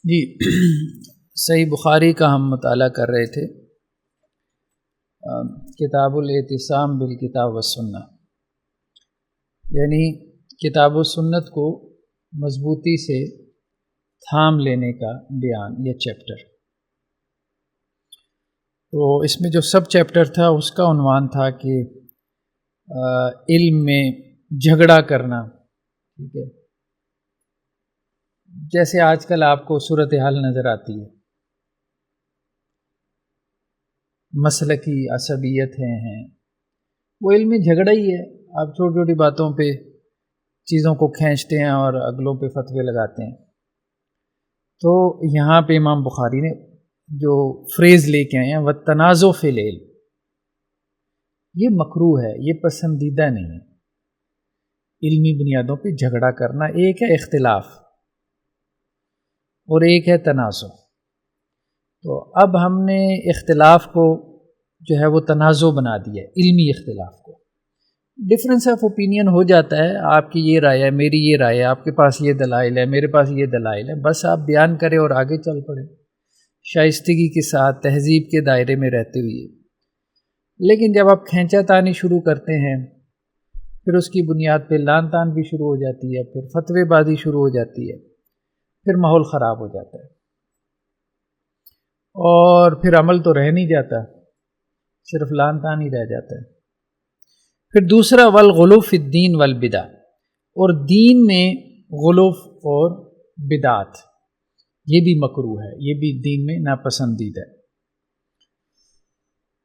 جی صحیح بخاری کا ہم مطالعہ کر رہے تھے، کتاب الاعتصام بالکتاب والسنہ، یعنی کتاب و سنت کو مضبوطی سے تھام لینے کا بیان، یہ چیپٹر۔ تو اس میں جو سب چیپٹر تھا اس کا عنوان تھا کہ علم میں جھگڑا کرنا، ٹھیک ہے، جیسے آج کل آپ کو صورتحال نظر آتی ہے، مسلکی عصبیتیں ہیں، وہ علمی جھگڑا ہی ہے۔ آپ چھوٹی چھوٹی باتوں پہ چیزوں کو کھینچتے ہیں اور اگلوں پہ فتوے لگاتے ہیں۔ تو یہاں پہ امام بخاری نے جو فریز لے کے آئے ہیں وَالتَّنَازُعُ فِی الْعِلْمِ، یہ مکروہ ہے، یہ پسندیدہ نہیں ہے۔ علمی بنیادوں پہ جھگڑا کرنا، ایک ہے اختلاف اور ایک ہے تنازع۔ تو اب ہم نے اختلاف کو جو ہے وہ تنازع بنا دیا ہے، علمی اختلاف کو۔ ڈفرینس آف اوپینین ہو جاتا ہے، آپ کی یہ رائے ہے، میری یہ رائے ہے، آپ کے پاس یہ دلائل ہے، میرے پاس یہ دلائل ہے، بس آپ بیان کریں اور آگے چل پڑیں شائستگی کے ساتھ، تہذیب کے دائرے میں رہتے ہوئے۔ لیکن جب آپ کھینچا تانی شروع کرتے ہیں، پھر اس کی بنیاد پہ لان تان بھی شروع ہو جاتی ہے، پھر فتوے بازی شروع ہو جاتی ہے، پھر ماحول خراب ہو جاتا ہے اور پھر عمل تو رہ نہیں جاتا، صرف لان تان ہی رہ جاتا ہے۔ پھر دوسرا والغلو فی الدین والبدع، اور دین میں غلو اور بدعت، یہ بھی مکروہ ہے، یہ بھی دین میں ناپسندیدہ ہے۔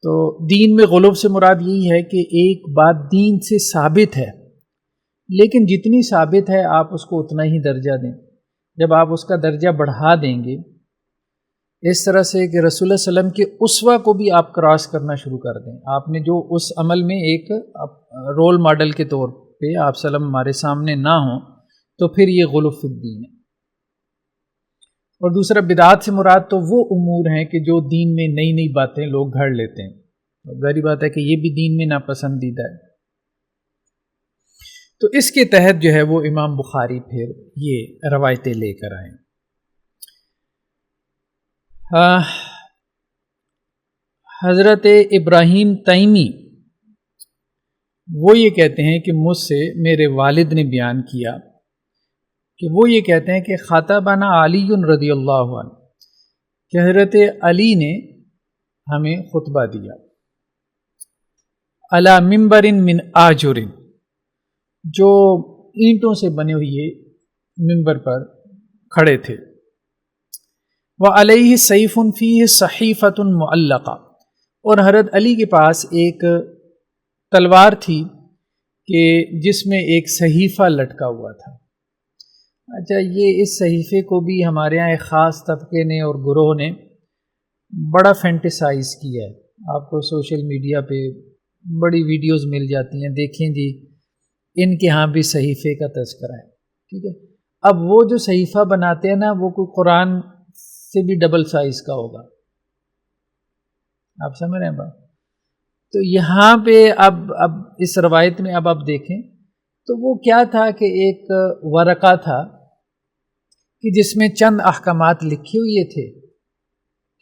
تو دین میں غلو سے مراد یہی ہے کہ ایک بات دین سے ثابت ہے، لیکن جتنی ثابت ہے آپ اس کو اتنا ہی درجہ دیں۔ جب آپ اس کا درجہ بڑھا دیں گے، اس طرح سے کہ رسول اللہ صلی اللہ علیہ وسلم کے اسوہ کو بھی آپ کراس کرنا شروع کر دیں، آپ نے جو اس عمل میں ایک رول ماڈل کے طور پہ آپ صلی اللہ علیہ وسلم ہمارے سامنے نہ ہوں، تو پھر یہ غلو فی الدین ہے۔ اور دوسرا بدعات سے مراد تو وہ امور ہیں کہ جو دین میں نئی نئی باتیں لوگ گھڑ لیتے ہیں، ظاہری بات ہے کہ یہ بھی دین میں ناپسندیدہ ہے۔ تو اس کے تحت جو ہے وہ امام بخاری پھر یہ روایتیں لے کر آئے۔ حضرت ابراہیم تیمی وہ یہ کہتے ہیں کہ مجھ سے میرے والد نے بیان کیا کہ وہ یہ کہتے ہیں کہ خطبنا علی رضی اللہ عنہ، کہ حضرت علی نے ہمیں خطبہ دیا، علی منبر من آجر، جو اینٹوں سے بنے ہوئے منبر پر کھڑے تھے، وعلیہ سیف فیہ صحیفۃ معلقہ، اور حضرت علی کے پاس ایک تلوار تھی کہ جس میں ایک صحیفہ لٹکا ہوا تھا۔ اچھا، یہ اس صحیفے کو بھی ہمارے ہاں ایک خاص طبقے نے اور گروہ نے بڑا فینٹیسائز کیا ہے، آپ کو سوشل میڈیا پہ بڑی ویڈیوز مل جاتی ہیں، دیکھیں جی ان کے ہاں بھی صحیفے کا تذکرہ ہے، ٹھیک ہے۔ اب وہ جو صحیفہ بناتے ہیں نا، وہ کوئی قرآن سے بھی ڈبل سائز کا ہوگا، آپ سمجھ رہے ہیں بات؟ تو یہاں پہ اب اس روایت میں اب آپ دیکھیں تو وہ کیا تھا کہ ایک ورقہ تھا کہ جس میں چند احکامات لکھے ہوئے تھے،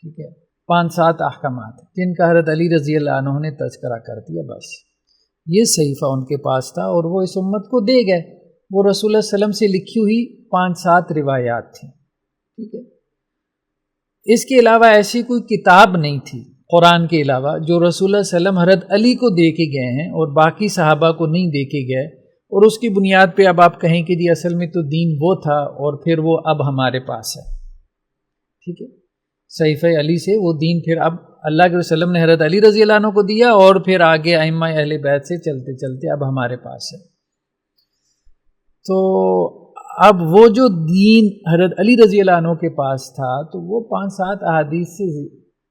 ٹھیک ہے، 5-7 احکامات جن کا حضرت علی رضی اللہ عنہ نے تذکرہ کر دیا، بس یہ صحیفہ ان کے پاس تھا اور وہ اس امت کو دے گئے۔ وہ رسول اللہ صلی اللہ علیہ وسلم سے لکھی ہوئی 5-7 روایات تھیں، ٹھیک ہے۔ اس کے علاوہ ایسی کوئی کتاب نہیں تھی قرآن کے علاوہ جو رسول اللہ صلی اللہ علیہ وسلم حضرت علی کو دے کے گئے ہیں اور باقی صحابہ کو نہیں دے کے گئے، اور اس کی بنیاد پہ اب آپ کہیں کہ جی اصل میں تو دین وہ تھا اور پھر وہ اب ہمارے پاس ہے، ٹھیک ہے۔ صحیفہ علی سے وہ دین پھر اب اللہ کے وسلم نے حضرت علی رضی اللہ عنہ کو دیا اور پھر آگے ائمہ اہل بیت سے چلتے چلتے اب ہمارے پاس ہے۔ تو اب وہ جو دین حضرت علی رضی اللہ عنہ کے پاس تھا تو وہ 5-7 احادیث سے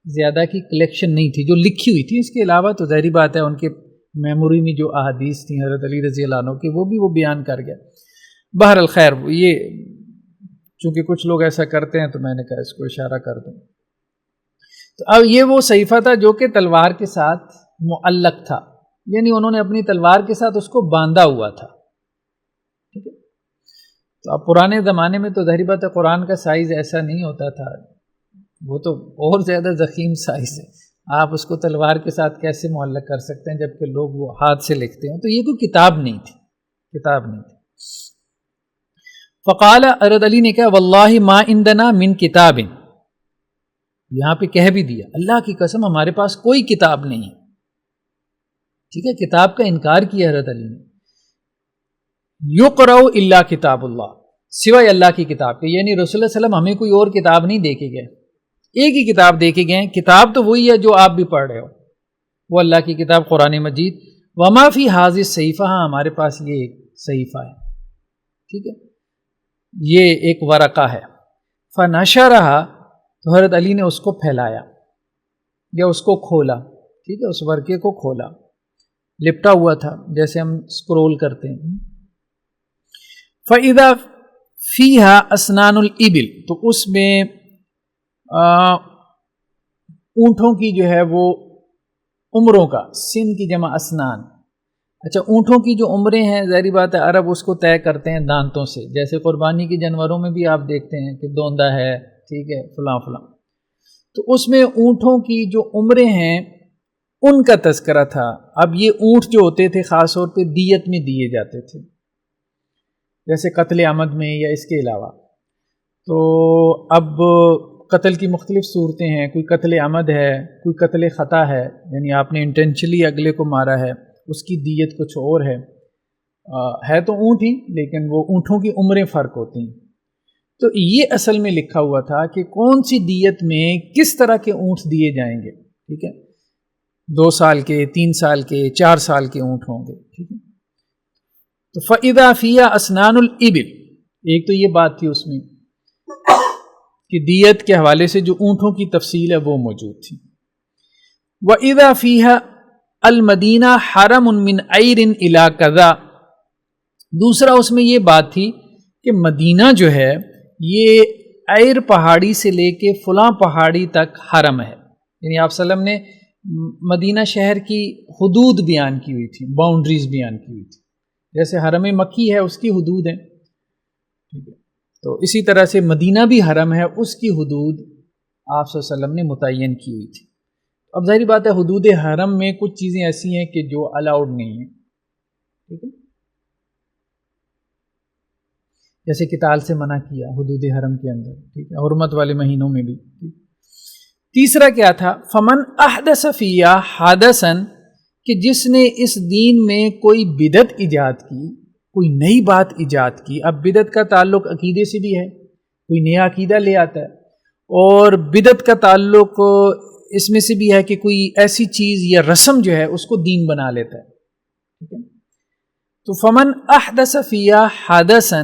زیادہ کی کلیکشن نہیں تھی جو لکھی ہوئی تھی، اس کے علاوہ تو ظاہری بات ہے ان کے میموری میں جو احادیث تھیں حضرت علی رضی اللہ عنہ کی وہ بھی وہ بیان کر گیا۔ بہرحال خیر، یہ چونکہ کچھ لوگ ایسا کرتے ہیں تو میں نے کہا اس کو اشارہ کر دوں۔ تو اب یہ وہ صحیفہ تھا جو کہ تلوار کے ساتھ معلق تھا، یعنی انہوں نے اپنی تلوار کے ساتھ اس کو باندھا ہوا تھا، ٹھیک ہے۔ تو اب پرانے زمانے میں تو ظاہر بات ہے قرآن کا سائز ایسا نہیں ہوتا تھا، وہ تو اور زیادہ ضخیم سائز ہے، آپ اس کو تلوار کے ساتھ کیسے معلق کر سکتے ہیں جبکہ لوگ وہ ہاتھ سے لکھتے ہیں، تو یہ کوئی کتاب نہیں تھی، کتاب نہیں تھی۔ فقال حضرت علی نے کہا واللہ ما عندنا من کتاب، یہاں پہ کہہ بھی دیا اللہ کی قسم ہمارے پاس کوئی کتاب نہیں ہے، ٹھیک ہے، کتاب کا انکار کیا حضرت علی نے۔ یقرأ الا کتاب اللہ، سوائے اللہ کی کتاب کے، یعنی رسول اللہ صلی اللہ علیہ وسلم ہمیں کوئی اور کتاب نہیں دے کے گئے، ایک ہی کتاب دے کے گئے، کتاب تو وہی ہے جو آپ بھی پڑھ رہے ہو، وہ اللہ کی کتاب قرآن مجید۔ وما فی ھذہ الصحیفہ، ہاں ہمارے پاس یہ ایک صحیفہ ہے، ٹھیک ہے، یہ ایک ورقہ ہے۔ فنشرھا، تو حضرت علی نے اس کو پھیلایا یا اس کو کھولا، ٹھیک ہے، اس ورقے کو کھولا، لپٹا ہوا تھا جیسے ہم اسکرول کرتے ہیں۔ فَإِذَا فِيهَا أَسْنَانُ الْإِبِلِ، تو اس میں اونٹوں کی جو ہے وہ عمروں کا، سن کی جمع اسنان، اچھا اونٹوں کی جو عمریں ہیں ظاہری بات ہے عرب اس کو طے کرتے ہیں دانتوں سے، جیسے قربانی کی جانوروں میں بھی آپ دیکھتے ہیں کہ دوندا ہے، ٹھیک ہے، فلاں فلاں، تو اس میں اونٹوں کی جو عمریں ہیں ان کا تذکرہ تھا۔ اب یہ اونٹ جو ہوتے تھے خاص طور پہ دیت میں دیے جاتے تھے، جیسے قتل عمد میں یا اس کے علاوہ، تو اب قتل کی مختلف صورتیں ہیں، کوئی قتل عمد ہے، کوئی قتل خطا ہے، یعنی آپ نے انٹینشلی اگلے کو مارا ہے، اس کی دیت کچھ اور ہے تو اونٹ ہی لیکن وہ اونٹوں کی عمریں فرق ہوتی ہیں۔ تو یہ اصل میں لکھا ہوا تھا کہ کون سی دیت میں کس طرح کے اونٹ دیے جائیں گے، ٹھیک ہے، 2 سال کے، 3 سال کے، 4 سال کے اونٹ ہوں گے، ٹھیک ہے۔ تو فَإِذَا فِيهَا أَسْنَانُ الْإِبِلِ، ایک تو یہ بات تھی اس میں کہ دیت کے حوالے سے جو اونٹوں کی تفصیل ہے وہ موجود تھی۔ وَإِذَا فِيهَا الْمَدِينَةُ حَرَمٌ مِّنْ عَيْرٍ إِلَىٰ كَذَا، دوسرا اس میں یہ بات تھی کہ مدینہ جو ہے یہ عیر پہاڑی سے لے کے فلاں پہاڑی تک حرم ہے، یعنی آپ صلی اللہ علیہ وسلم نے مدینہ شہر کی حدود بیان کی ہوئی تھی، باؤنڈریز بیان کی ہوئی تھی، جیسے حرم مکی ہے اس کی حدود ہیں، ٹھیک ہے، تو اسی طرح سے مدینہ بھی حرم ہے، اس کی حدود آپ صلی اللہ علیہ وسلم نے متعین کی ہوئی تھی۔ اب ظاہری بات ہے حدود حرم میں کچھ چیزیں ایسی ہیں کہ جو الاؤڈ نہیں ہیں، ٹھیک ہے، جیسے قتال سے منع کیا حدود حرم کے اندر، ٹھیک ہے، حرمت والے مہینوں میں بھی۔ تیسرا کیا تھا، فمن احدث فیہا حدثا، کہ جس نے اس دین میں کوئی بدعت ایجاد کی، کوئی نئی بات ایجاد کی۔ اب بدعت کا تعلق عقیدے سے بھی ہے، کوئی نیا عقیدہ لے آتا ہے، اور بدعت کا تعلق اس میں سے بھی ہے کہ کوئی ایسی چیز یا رسم جو ہے اس کو دین بنا لیتا ہے، ٹھیک ہے۔ تو فمن احدث فیہا حدثا،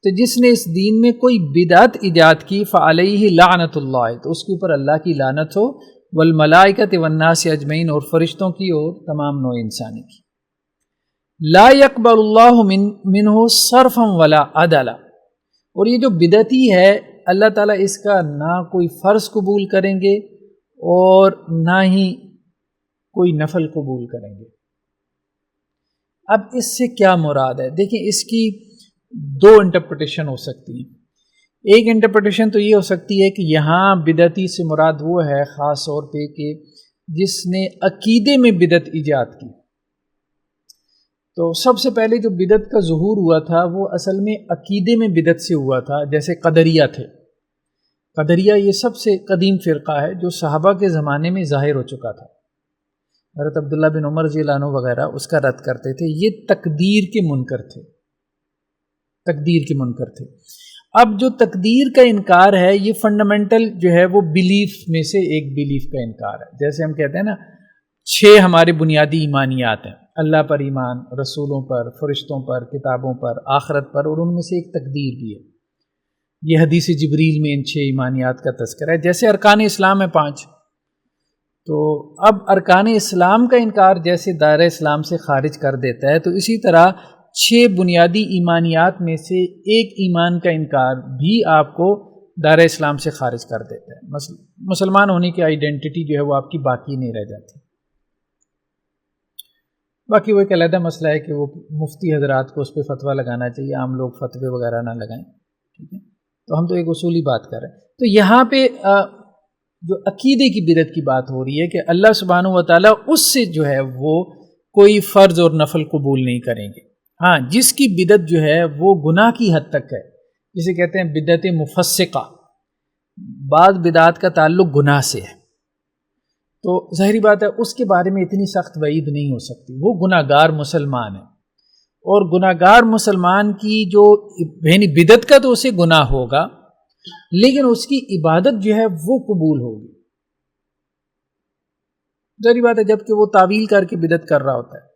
تو جس نے اس دین میں کوئی بدعت ایجاد کی، فعلیہ لعنت اللہ، تو اس کے اوپر اللہ کی لعنت ہو، والملائکۃ والناس اجمعین، اور فرشتوں کی اور تمام نوع انسانی کی۔ لا يقبل اللہ منہ صرفا ولا عدلا، اور یہ جو بدعتی ہے اللہ تعالیٰ اس کا نہ کوئی فرض قبول کریں گے اور نہ ہی کوئی نفل قبول کریں گے۔ اب اس سے کیا مراد ہے؟ دیکھیں اس کی 2 انٹرپریٹیشن ہو سکتی ہیں۔ ایک انٹرپریٹیشن تو یہ ہو سکتی ہے کہ یہاں بدعتی سے مراد وہ ہے خاص طور پہ کہ جس نے عقیدے میں بدعت ایجاد کی۔ تو سب سے پہلے جو بدعت کا ظہور ہوا تھا وہ اصل میں عقیدے میں بدعت سے ہوا تھا، جیسے قدریہ تھے۔ قدریہ یہ سب سے قدیم فرقہ ہے جو صحابہ کے زمانے میں ظاہر ہو چکا تھا، حضرت عبداللہ بن عمر رضی اللہ عنہ وغیرہ اس کا رد کرتے تھے۔ یہ تقدیر کے منکر تھے، تقدیر کے منکر تھے۔ اب جو تقدیر کا انکار ہے یہ فنڈامنٹل جو ہے وہ بیلیف میں سے ایک بیلیف کا انکار ہے، جیسے ہم کہتے ہیں نا 6 ہمارے بنیادی ایمانیات ہیں، اللہ پر ایمان، رسولوں پر، فرشتوں پر، کتابوں پر، آخرت پر، اور ان میں سے ایک تقدیر بھی ہے۔ یہ حدیث جبریل میں ان 6 ایمانیات کا تذکرہ ہے۔ جیسے ارکان اسلام ہے 5، تو اب ارکان اسلام کا انکار جیسے دائرہ اسلام سے خارج کر دیتا ہے، تو اسی طرح 6 بنیادی ایمانیات میں سے ایک ایمان کا انکار بھی آپ کو دائرہ اسلام سے خارج کر دیتا ہے۔ مسلمان ہونے کی آئیڈینٹی جو ہے وہ آپ کی باقی نہیں رہ جاتی۔ باقی وہ ایک علیحدہ مسئلہ ہے کہ وہ مفتی حضرات کو اس پہ فتویٰ لگانا چاہیے، عام لوگ فتوے وغیرہ نہ لگائیں، ٹھیک ہے. تو ہم تو ایک اصولی بات کر رہے ہیں. تو یہاں پہ جو عقیدے کی بدعت کی بات ہو رہی ہے کہ اللہ سبحانہ و تعالیٰ اس سے جو ہے وہ کوئی فرض اور نفل قبول نہیں کریں گے. ہاں، جس کی بدعت جو ہے وہ گناہ کی حد تک ہے، جسے کہتے ہیں بدعت مفسقہ. بعض بدعات کا تعلق گناہ سے ہے، تو ظاہری بات ہے اس کے بارے میں اتنی سخت وعید نہیں ہو سکتی. وہ گناہ گار مسلمان ہے، اور گناہ گار مسلمان کی جو یعنی بدعت کا تو اسے گناہ ہوگا، لیکن اس کی عبادت جو ہے وہ قبول ہوگی. ظاہری بات ہے جب کہ وہ تعویل کر کے بدعت کر رہا ہوتا ہے.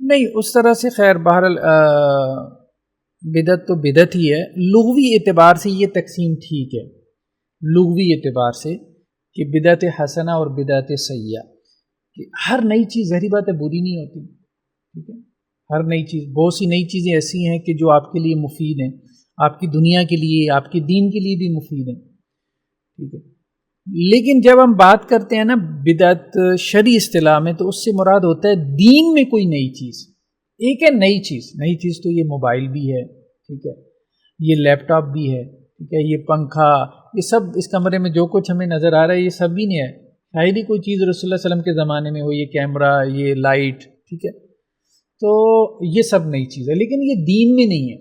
نہیں اس طرح سے، خیر بہرحال بدعت تو بدعت ہی ہے. لغوی اعتبار سے یہ تقسیم ٹھیک ہے، لغوی اعتبار سے، کہ بدعت حسنہ اور بدعت سیئہ. کہ ہر نئی چیز ظاہری بات ہے بری نہیں ہوتی، ٹھیک ہے. ہر نئی چیز، بہت سی نئی چیزیں ایسی ہیں کہ جو آپ کے لیے مفید ہیں، آپ کی دنیا کے لیے، آپ کے دین کے لیے بھی مفید ہیں، ٹھیک ہے. لیکن جب ہم بات کرتے ہیں نا بدعت شرعی اصطلاح میں، تو اس سے مراد ہوتا ہے دین میں کوئی نئی چیز. ایک ہے نئی چیز، نئی چیز تو یہ موبائل بھی ہے، ٹھیک ہے، یہ لیپ ٹاپ بھی ہے، ٹھیک ہے، یہ پنکھا، یہ سب اس کمرے میں جو کچھ ہمیں نظر آ رہا ہے یہ سب بھی نہیں ہے. شاید ہی کوئی چیز رسول اللہ علیہ وسلم کے زمانے میں ہو، یہ کیمرہ، یہ لائٹ، ٹھیک ہے. تو یہ سب نئی چیز ہے، لیکن یہ دین میں نہیں ہے.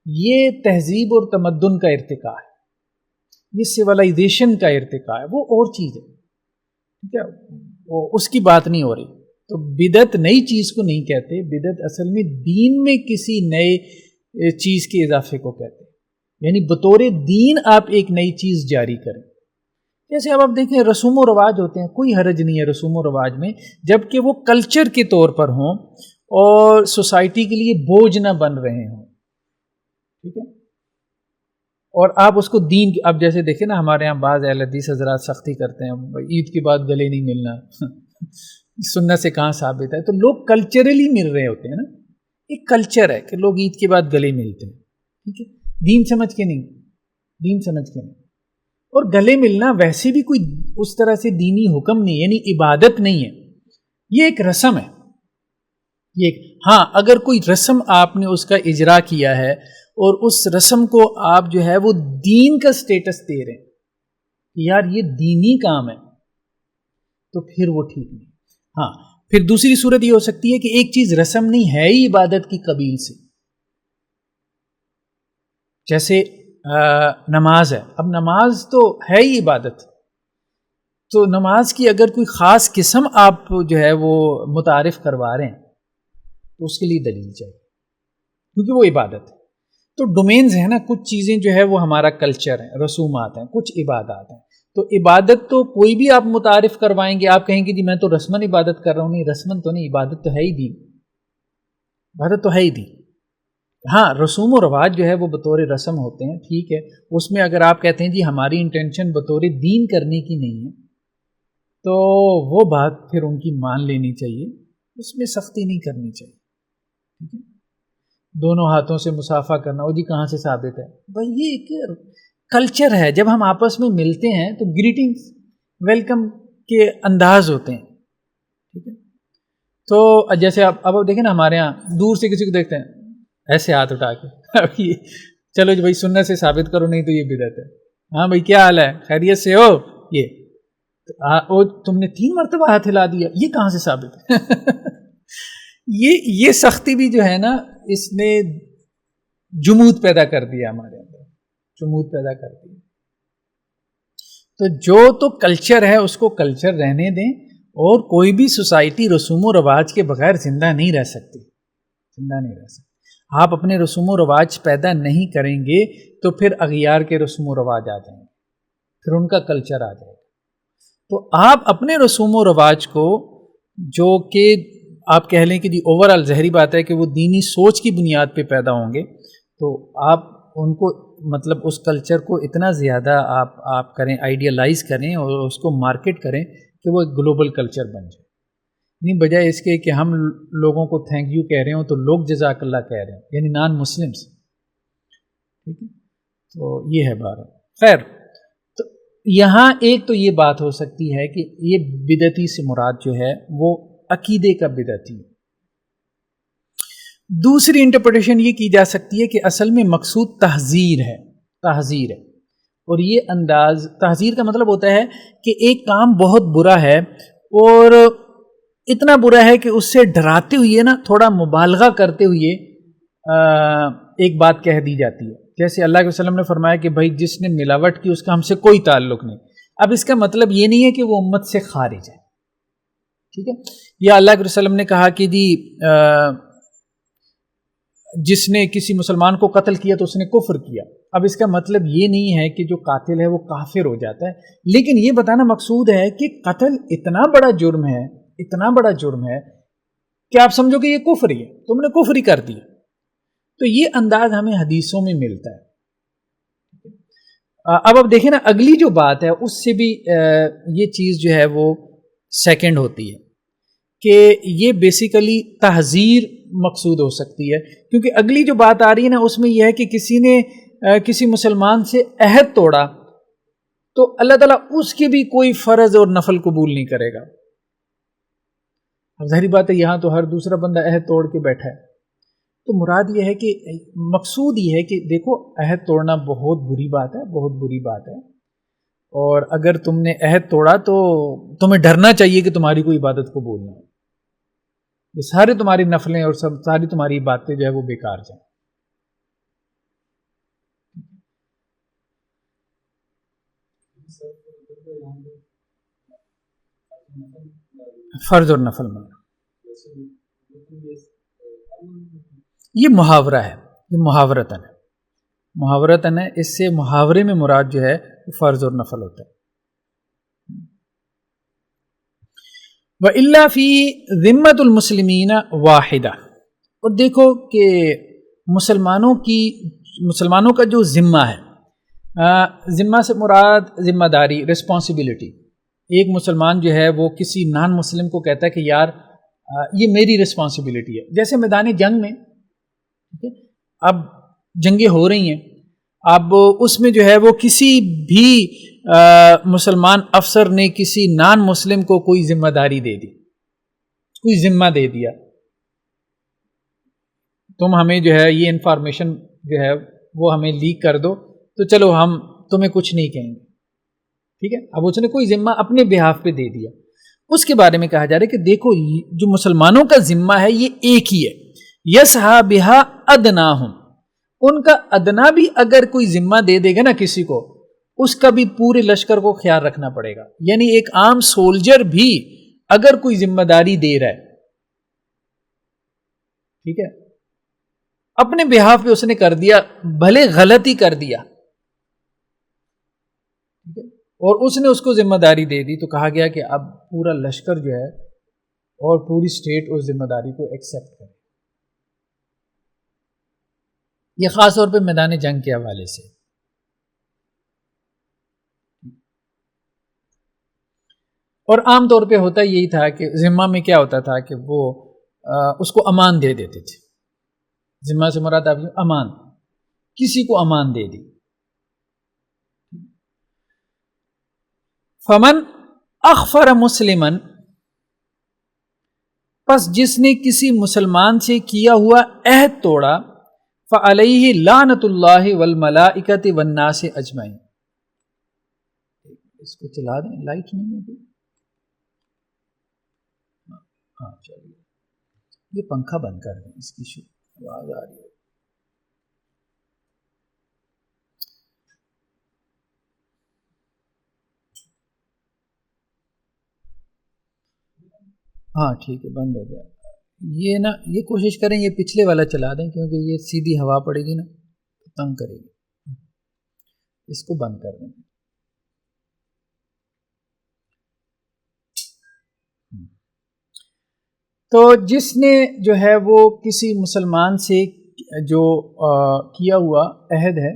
یہ تہذیب اور تمدن کا ارتقاء ہے، یہ سویلائزیشن کا ارتقاء ہے، وہ اور چیز ہے، ٹھیک ہے، اس کی بات نہیں ہو رہی. تو بدعت نئی چیز کو نہیں کہتے، بدعت اصل میں دین میں کسی نئے چیز کے اضافے کو کہتے ہیں. یعنی بطور دین آپ ایک نئی چیز جاری کریں. جیسے اب آپ دیکھیں رسوم و رواج ہوتے ہیں، کوئی حرج نہیں ہے رسوم و رواج میں، جب کہ وہ کلچر کے طور پر ہوں اور سوسائٹی کے لیے بوجھ نہ بن رہے ہوں، ٹھیک ہے. اور آپ اس کو دین کی، اب جیسے دیکھیں نا ہمارے ہاں بعض اہل حدیث حضرات سختی کرتے ہیں، عید کے بعد گلے نہیں ملنا. سنت سے کہاں ثابت ہے؟ تو لوگ کلچرلی مل رہے ہوتے ہیں نا، ایک کلچر ہے کہ لوگ عید کے بعد گلے ملتے ہیں، ٹھیک ہے، دین سمجھ کے نہیں، دین سمجھ کے نہیں. اور گلے ملنا ویسے بھی کوئی اس طرح سے دینی حکم نہیں، یعنی عبادت نہیں ہے، یہ ایک رسم ہے. یہ ہاں اگر کوئی رسم آپ نے اس کا اجرا کیا ہے اور اس رسم کو آپ جو ہے وہ دین کا سٹیٹس دے رہے ہیں کہ یار یہ دینی کام ہے، تو پھر وہ ٹھیک نہیں. ہاں پھر دوسری صورت یہ ہو سکتی ہے کہ ایک چیز رسم نہیں ہے ہی عبادت کی قبیل سے، جیسے نماز ہے. اب نماز تو ہے ہی عبادت، تو نماز کی اگر کوئی خاص قسم آپ جو ہے وہ متعارف کروا رہے ہیں تو اس کے لیے دلیل چاہیے، کیونکہ وہ عبادت ہے. تو ڈومینز ہیں نا، کچھ چیزیں جو ہے وہ ہمارا کلچر ہے، رسومات ہیں، کچھ عبادات ہیں. تو عبادت تو کوئی بھی آپ متعارف کروائیں گے، آپ کہیں گے جی میں تو رسمن عبادت کر رہا ہوں. نہیں، رسمن تو نہیں، عبادت تو ہے ہی دین، عبادت تو ہے ہی دین. ہاں رسوم و رواج جو ہے وہ بطور رسم ہوتے ہیں، ٹھیک ہے، اس میں اگر آپ کہتے ہیں جی ہماری انٹینشن بطور دین کرنے کی نہیں ہے، تو وہ بات پھر ان کی مان لینی چاہیے، اس میں سختی نہیں کرنی چاہیے، ٹھیک ہے. دونوں ہاتھوں سے مصافحہ کرنا، وہ جی کہاں سے ثابت ہے؟ بھائی یہ ایک کلچر ہے، جب ہم آپس میں ملتے ہیں تو گریٹنگز، ویلکم کے انداز ہوتے ہیں، ٹھیک ہے. تو جیسے اب دیکھیں نا ہمارے ہاں دور سے کسی کو دیکھتے ہیں ایسے ہاتھ اٹھا کے، اب یہ چلو جی بھائی سنت سے ثابت کرو، نہیں تو یہ بدعت ہے. ہاں بھائی کیا حال ہے، خیریت سے ہو؟ یہ تم نے 3 مرتبہ ہاتھ ہلا دیا، یہ کہاں سے ثابت ہے؟ یہ سختی بھی جو ہے نا، اس نے جمود پیدا کر دیا ہمارے اندر، جمود پیدا کر دیا. تو جو تو کلچر ہے اس کو کلچر رہنے دیں، اور کوئی بھی سوسائٹی رسوم و رواج کے بغیر زندہ نہیں رہ سکتی، زندہ نہیں رہ سکتی. آپ اپنے رسوم و رواج پیدا نہیں کریں گے تو پھر اغیار کے رسوم و رواج آ جائیں گے، پھر ان کا کلچر آ جائے گا. تو آپ اپنے رسوم و رواج کو، جو کہ آپ کہہ لیں کہ جی اوور آل ظاہری بات ہے کہ وہ دینی سوچ کی بنیاد پہ پیدا ہوں گے، تو آپ ان کو مطلب اس کلچر کو اتنا زیادہ آپ کریں، آئیڈیالائز کریں اور اس کو مارکیٹ کریں کہ وہ ایک گلوبل کلچر بن جائے. نہیں بجائے اس کے کہ ہم لوگوں کو تھینک یو کہہ رہے ہوں تو لوگ جزاک اللہ کہہ رہے ہیں، یعنی نان مسلمس. ٹھیک ہے، تو یہ ہے بات. خیر، تو یہاں ایک تو یہ بات ہو سکتی ہے کہ یہ بدعتی سے مراد جو ہے وہ عقیدے کا بدعتی. دوسری انٹرپریٹیشن یہ کی جا سکتی ہے کہ اصل میں مقصود تحذیر ہے، تحذیر ہے. اور یہ انداز تحذیر کا مطلب ہوتا ہے کہ ایک کام بہت برا ہے اور اتنا برا ہے کہ اس سے ڈراتے ہوئے نا تھوڑا مبالغہ کرتے ہوئے ایک بات کہہ دی جاتی ہے. جیسے اللہ کے وسلم نے فرمایا کہ بھائی جس نے ملاوٹ کی اس کا ہم سے کوئی تعلق نہیں. اب اس کا مطلب یہ نہیں ہے کہ وہ امت سے خارج ہے. ٹھیک ہے، یا اللہ کے وسلم نے کہا کہ جی جس نے کسی مسلمان کو قتل کیا تو اس نے کفر کیا. اب اس کا مطلب یہ نہیں ہے کہ جو قاتل ہے وہ کافر ہو جاتا ہے، لیکن یہ بتانا مقصود ہے کہ قتل اتنا بڑا جرم ہے، اتنا بڑا جرم ہے کہ آپ سمجھو کہ یہ کفر ہی ہے، تم نے کفر ہی کر دیا. تو یہ انداز ہمیں حدیثوں میں ملتا ہے. اب دیکھیں نا اگلی جو بات ہے اس سے بھی یہ چیز جو ہے وہ سیکنڈ ہوتی ہے کہ یہ بیسیکلی تحذیر مقصود ہو سکتی ہے، کیونکہ اگلی جو بات آ رہی ہے نا اس میں یہ ہے کہ کسی نے کسی مسلمان سے عہد توڑا تو اللہ تعالیٰ اس کی بھی کوئی فرض اور نفل قبول نہیں کرے گا. اب ظاہری بات ہے یہاں تو ہر دوسرا بندہ عہد توڑ کے بیٹھا ہے. تو مراد یہ ہے کہ مقصود یہ ہے کہ دیکھو عہد توڑنا بہت بری بات ہے، بہت بری بات ہے. اور اگر تم نے عہد توڑا تو تمہیں ڈرنا چاہیے کہ تمہاری کوئی عبادت قبول نہ ہو. یہ سارے تمہاری نفلیں اور ساری تمہاری باتیں جو ہے وہ بیکار جائیں. فرض اور نفل میں یہ محاورہ ہے، یہ محاورتاً ہے، محاورتاً ہے. اس سے محاورے میں مراد جو ہے فرض اور نفل ہوتا ہے. وَإِلَّا فِي ذِمَّةُ الْمُسْلِمِينَ وَاحِدَةٌ. اور دیکھو کہ مسلمانوں کا جو ذمہ ہے، ذمہ سے مراد ذمہ داری، رسپانسبلٹی. ایک مسلمان جو ہے وہ کسی نان مسلم کو کہتا ہے کہ یار یہ میری رسپانسبلٹی ہے. جیسے میدان جنگ میں اب جنگیں ہو رہی ہیں، اب اس میں جو ہے وہ کسی بھی مسلمان افسر نے کسی نان مسلم کو کوئی ذمہ داری دے دی، کوئی ذمہ دے دیا، تم ہمیں جو ہے یہ انفارمیشن جو ہے وہ ہمیں لیک کر دو تو چلو ہم تمہیں کچھ نہیں کہیں گے. ٹھیک ہے، اب اس نے کوئی ذمہ اپنے بہاف پہ دے دیا. اس کے بارے میں کہا جا رہا ہے کہ دیکھو جو مسلمانوں کا ذمہ ہے یہ ایک ہی ہے. یسعی بہا ادناہم، ان کا ادنا بھی اگر کوئی ذمہ دے دے گا نا کسی کو، اس کا بھی پورے لشکر کو خیال رکھنا پڑے گا. یعنی ایک عام سولجر بھی اگر کوئی ذمہ داری دے رہا ہے، ٹھیک ہے، اپنے بہاف پہ اس نے کر دیا، بھلے غلطی کر دیا، اور اس نے اس کو ذمہ داری دے دی، تو کہا گیا کہ اب پورا لشکر جو ہے اور پوری اسٹیٹ اس ذمہ داری کو ایکسیپٹ کرے. یہ خاص طور پہ میدان جنگ کے حوالے سے. اور عام طور پہ ہوتا یہی تھا کہ ذمہ میں کیا ہوتا تھا کہ وہ اس کو امان دے دیتے تھے. ذمہ سے مراد آپ امان، کسی کو امان دے دی. فمن اخفر مسلمن، پس جس نے کسی مسلمان سے کیا ہوا عہد توڑا، فعلیہ لعنت اللہ والملائکۃ والناس اجمعین. اس کو چلا دیں، لائٹ نہیں ہے. ہاں چلیے، یہ پنکھا بند کر دیں، اس کی آواز آ رہی ہے. ہاں ٹھیک ہے، بند ہو گیا. یہ نا یہ کوشش کریں یہ پچھلے والا چلا دیں، کیونکہ یہ سیدھی ہوا پڑے گی نا تنگ کرے گی. اس کو بند کر دیں. تو جس نے جو ہے وہ کسی مسلمان سے جو کیا ہوا عہد ہے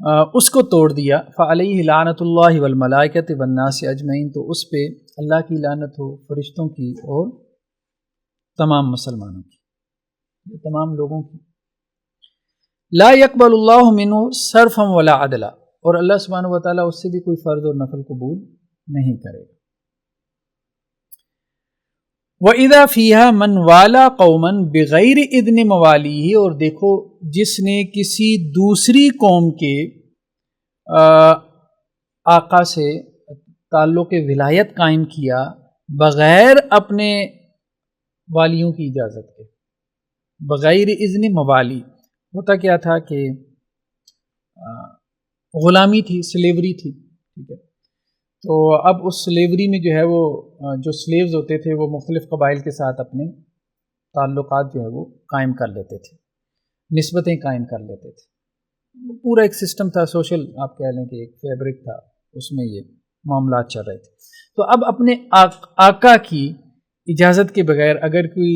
اس کو توڑ دیا، فعلیہ لعنۃ اللہ والملائکۃ والناس اجمعین، تو اس پہ اللہ کی لعنت ہو، فرشتوں کی اور تمام مسلمانوں کی، تمام لوگوں کی۔ لا يقبل اللہ منہ صرفا ولا عدلا، اور اللہ سبحانہ وتعالیٰ اس سے بھی کوئی فرض اور نفل قبول نہیں کرے گا۔ وَإِذَا فِيهَا مَنْ وَالَا قَوْمًا بِغَيْرِ إِذْنِ مَوَالِيهِ، اور دیکھو جس نے کسی دوسری قوم کے آقا سے تعلق ولایت قائم کیا بغیر اپنے والیوں کی اجازت کے، بغیر اذن موالی، ہوتا کیا تھا کہ غلامی تھی، سلیوری تھی، ٹھیک ہے، تو اب اس سلیوری میں جو ہے وہ جو سلیوز ہوتے تھے وہ مختلف قبائل کے ساتھ اپنے تعلقات جو ہے وہ قائم کر لیتے تھے، نسبتیں قائم کر لیتے تھے، پورا ایک سسٹم تھا، سوشل آپ کہہ لیں کہ ایک فیبرک تھا، اس میں یہ معاملات چل رہے تھے۔ تو اب اپنے آقا کی اجازت کے بغیر اگر کوئی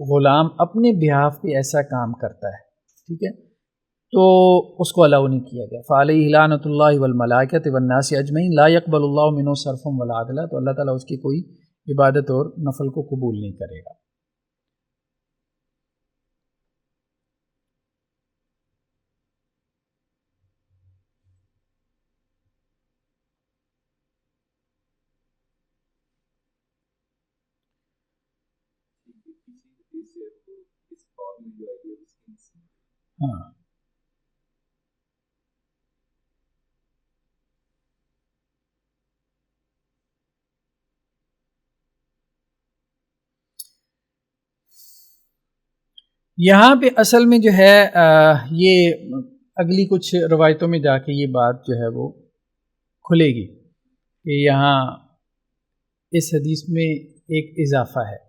غلام اپنے بہاف پہ ایسا کام کرتا ہے، ٹھیک ہے، تو اس کو الاؤ نہیں کیا گیا۔ فعلیہ لعنۃ اللہ والملائکۃ والناس اجمعین لا يقبل اللہ منہ صرفا ولا عدلا، تو اللہ تعالیٰ اس کی کوئی عبادت اور نفل کو قبول نہیں کرے گا۔ ہاں یہاں پہ اصل میں جو ہے یہ اگلی کچھ روایتوں میں جا کے یہ بات جو ہے وہ کھلے گی کہ یہاں اس حدیث میں ایک اضافہ ہے،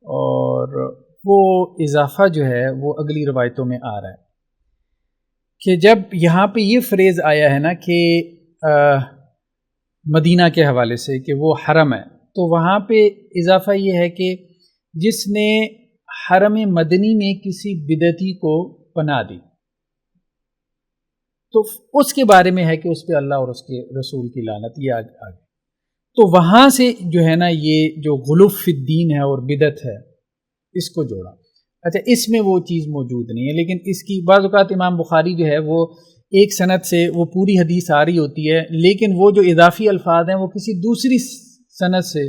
اور وہ اضافہ جو ہے وہ اگلی روایتوں میں آ رہا ہے کہ جب یہاں پہ یہ فریز آیا ہے نا کہ مدینہ کے حوالے سے کہ وہ حرم ہے، تو وہاں پہ اضافہ یہ ہے کہ جس نے حرم مدنی میں کسی بدعتی کو پناہ دی، تو اس کے بارے میں ہے کہ اس پہ اللہ اور اس کے رسول کی لعنت، یہ آگے تو وہاں سے جو ہے نا یہ جو غلو فی الدین ہے اور بدعت ہے اس کو جوڑا۔ اچھا اس میں وہ چیز موجود نہیں ہے، لیکن اس کی بعض اوقات امام بخاری جو ہے وہ ایک سند سے وہ پوری حدیث آ رہی ہوتی ہے، لیکن وہ جو اضافی الفاظ ہیں وہ کسی دوسری سند سے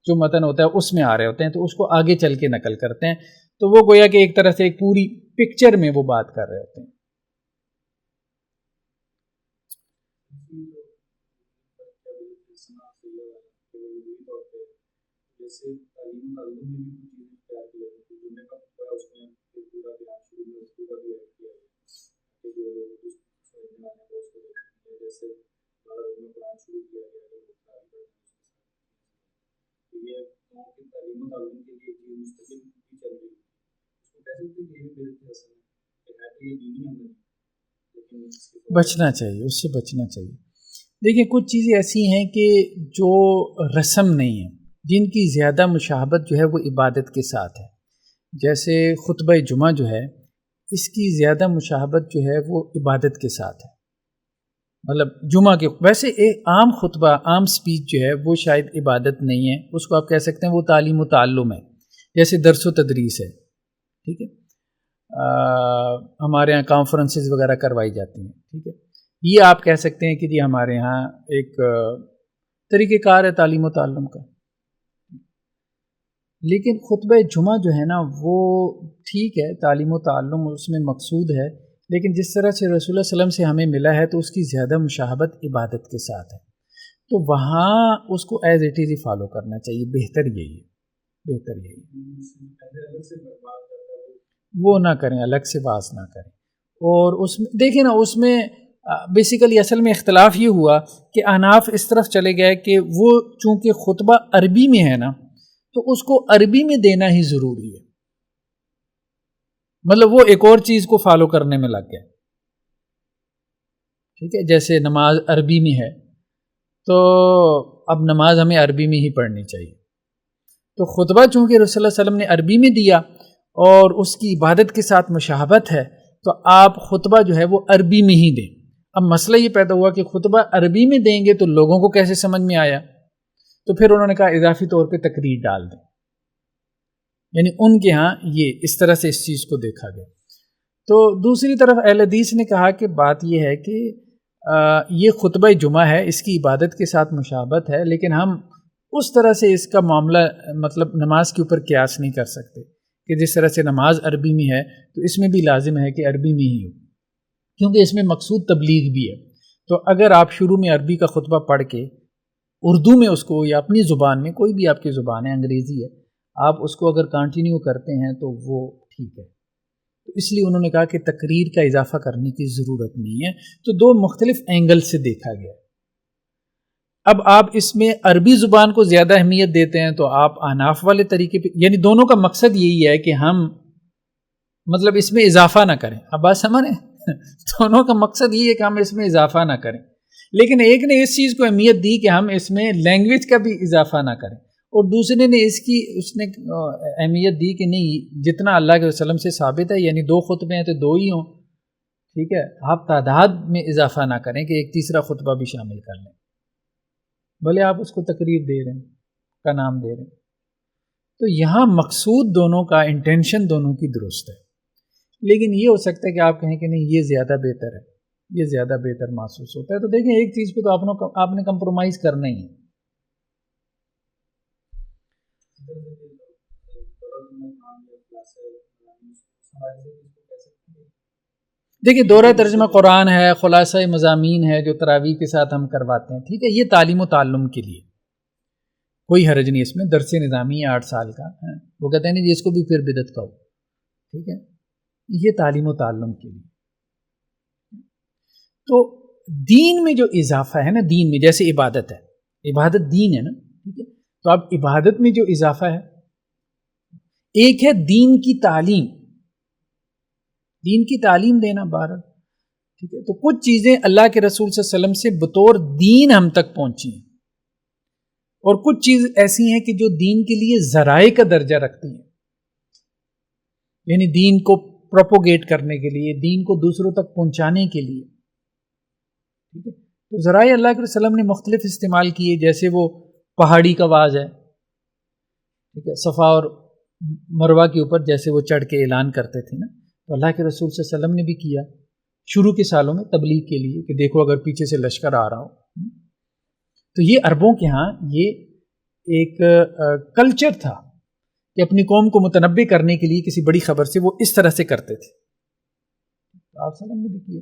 جو متن ہوتا ہے اس میں آ رہے ہوتے ہیں، تو اس کو آگے چل کے نقل کرتے ہیں، تو وہ گویا کہ ایک طرح سے ایک پوری پکچر میں وہ بات کر رہے ہوتے ہیں۔ بچنا چاہیے، اس سے بچنا چاہیے۔ دیکھیں کچھ چیزیں ایسی ہیں کہ جو رسم نہیں ہیں، جن کی زیادہ مشابہت جو ہے وہ عبادت کے ساتھ ہے، جیسے خطبہ جمعہ جو ہے اس کی زیادہ مشابہت جو ہے وہ عبادت کے ساتھ ہے، مطلب جمعہ کے ویسے ایک عام خطبہ، عام سپیچ جو ہے وہ شاید عبادت نہیں ہے، اس کو آپ کہہ سکتے ہیں وہ تعلیم و تعلم ہے، جیسے درس و تدریس ہے، ٹھیک ہے، ہمارے ہاں کانفرنسز وغیرہ کروائی جاتی ہیں، ٹھیک ہے، یہ آپ کہہ سکتے ہیں کہ جی ہمارے ہاں ایک طریقہ کار ہے تعلیم و تعلم کا۔ لیکن خطبہ جمعہ جو ہے نا وہ ٹھیک ہے، تعلیم و تعلم اس میں مقصود ہے، لیکن جس طرح سے رسول اللہ صلی اللہ علیہ وسلم سے ہمیں ملا ہے تو اس کی زیادہ مشابہت عبادت کے ساتھ ہے، تو وہاں اس کو as it is he follow کرنا چاہیے، بہتر یہی ہے، بہتر یہی ہے، وہ نہ کریں، الگ سے باز نہ کریں۔ اور اس میں دیکھیں نا، اس میں بیسیکلی اصل میں اختلاف یہ ہوا کہ احناف اس طرف چلے گئے کہ وہ چونکہ خطبہ عربی میں ہے نا تو اس کو عربی میں دینا ہی ضروری ہے، مطلب وہ ایک اور چیز کو فالو کرنے میں لگ گئے، ٹھیک ہے، جیسے نماز عربی میں ہے تو اب نماز ہمیں عربی میں ہی پڑھنی چاہیے، تو خطبہ چونکہ رسول اللہ صلی اللہ علیہ وسلم نے عربی میں دیا اور اس کی عبادت کے ساتھ مشابہت ہے تو آپ خطبہ جو ہے وہ عربی میں ہی دیں، اب مسئلہ یہ پیدا ہوا کہ خطبہ عربی میں دیں گے تو لوگوں کو کیسے سمجھ میں آیا؟ تو پھر انہوں نے کہا اضافی طور پہ تقریر ڈال دیں، یعنی ان کے ہاں یہ اس طرح سے اس چیز کو دیکھا گیا۔ تو دوسری طرف اہل حدیث نے کہا کہ بات یہ ہے کہ یہ خطبہ جمعہ ہے، اس کی عبادت کے ساتھ مشابہت ہے، لیکن ہم اس طرح سے اس کا معاملہ مطلب نماز کے اوپر قیاس نہیں کر سکتے کہ جس طرح سے نماز عربی میں ہے تو اس میں بھی لازم ہے کہ عربی میں ہی ہو، کیونکہ اس میں مقصود تبلیغ بھی ہے۔ تو اگر آپ شروع میں عربی کا خطبہ پڑھ کے اردو میں اس کو یا اپنی زبان میں، کوئی بھی آپ کی زبان ہے، انگریزی ہے، آپ اس کو اگر کنٹینیو کرتے ہیں تو وہ ٹھیک ہے۔ تو اس لیے انہوں نے کہا کہ تقریر کا اضافہ کرنے کی ضرورت نہیں ہے۔ تو دو مختلف اینگل سے دیکھا گیا۔ اب آپ اس میں عربی زبان کو زیادہ اہمیت دیتے ہیں تو آپ احناف والے طریقے پہ، یعنی دونوں کا مقصد یہی ہے کہ ہم مطلب اس میں اضافہ نہ کریں۔ اب بات سمجھ رہے ہیں؟ دونوں کا مقصد یہ ہے کہ ہم اس میں اضافہ نہ کریں، لیکن ایک نے اس چیز کو اہمیت دی کہ ہم اس میں لینگویج کا بھی اضافہ نہ کریں، اور دوسرے نے اس نے اہمیت دی کہ نہیں، جتنا اللہ کے وسلم سے ثابت ہے، یعنی 2 خطبے ہیں تو 2 ہی ہوں، ٹھیک ہے، آپ تعداد میں اضافہ نہ کریں کہ ایک تیسرا خطبہ بھی شامل کر لیں، بھلے آپ اس کو تقریر دے رہے ہیں، کا نام دے رہے ہیں۔ تو یہاں مقصود دونوں کا، انٹینشن دونوں کی درست ہے، لیکن یہ ہو سکتا ہے کہ آپ کہیں کہ نہیں یہ زیادہ بہتر ہے، یہ زیادہ بہتر محسوس ہوتا ہے۔ تو دیکھیں ایک چیز پہ تو آپ نے کمپرومائز کرنا ہی ہے۔ دیکھیں دورہ ترجمہ قرآن ہے، خلاصہ مضامین ہے جو تراویح کے ساتھ ہم کرواتے ہیں، ٹھیک ہے، یہ تعلیم و تعلم کے لیے کوئی حرج نہیں، اس میں درس نظامی ہے 8 سال کا ہے، وہ کہتے ہیں نہیں جس کو بھی پھر بدعت کہو، ٹھیک ہے، یہ تعلیم و تعلم کے لیے۔ تو دین میں جو اضافہ ہے نا، دین میں جیسے عبادت ہے، عبادت دین ہے نا، ٹھیک ہے، تو اب عبادت میں جو اضافہ ہے، ایک ہے دین کی تعلیم، دین کی تعلیم دینا بہرحال، ٹھیک ہے، تو کچھ چیزیں اللہ کے رسول صلی اللہ علیہ وسلم سے بطور دین ہم تک پہنچی ہیں، اور کچھ چیز ایسی ہیں کہ جو دین کے لیے ذرائع کا درجہ رکھتی ہیں، یعنی دین کو پروپوگیٹ کرنے کے لیے، دین کو دوسروں تک پہنچانے کے لیے، ٹھیک ہے، تو ذرائع اللہ کے وسلم نے مختلف استعمال کیے، جیسے وہ پہاڑی کا واز ہے، ٹھیک ہے، صفا اور مروہ کے اوپر جیسے وہ چڑھ کے اعلان کرتے تھے نا، تو اللہ کے رسول صلی اللہ علیہ وسلم نے بھی کیا شروع کے سالوں میں تبلیغ کے لیے کہ دیکھو اگر پیچھے سے لشکر آ رہا ہو۔ تو یہ عربوں کے ہاں یہ ایک کلچر تھا کہ اپنی قوم کو متنبع کرنے کے لیے کسی بڑی خبر سے وہ اس طرح سے کرتے تھے، تو آپ صلی اللہ علیہ وسلم نے بھی کیا۔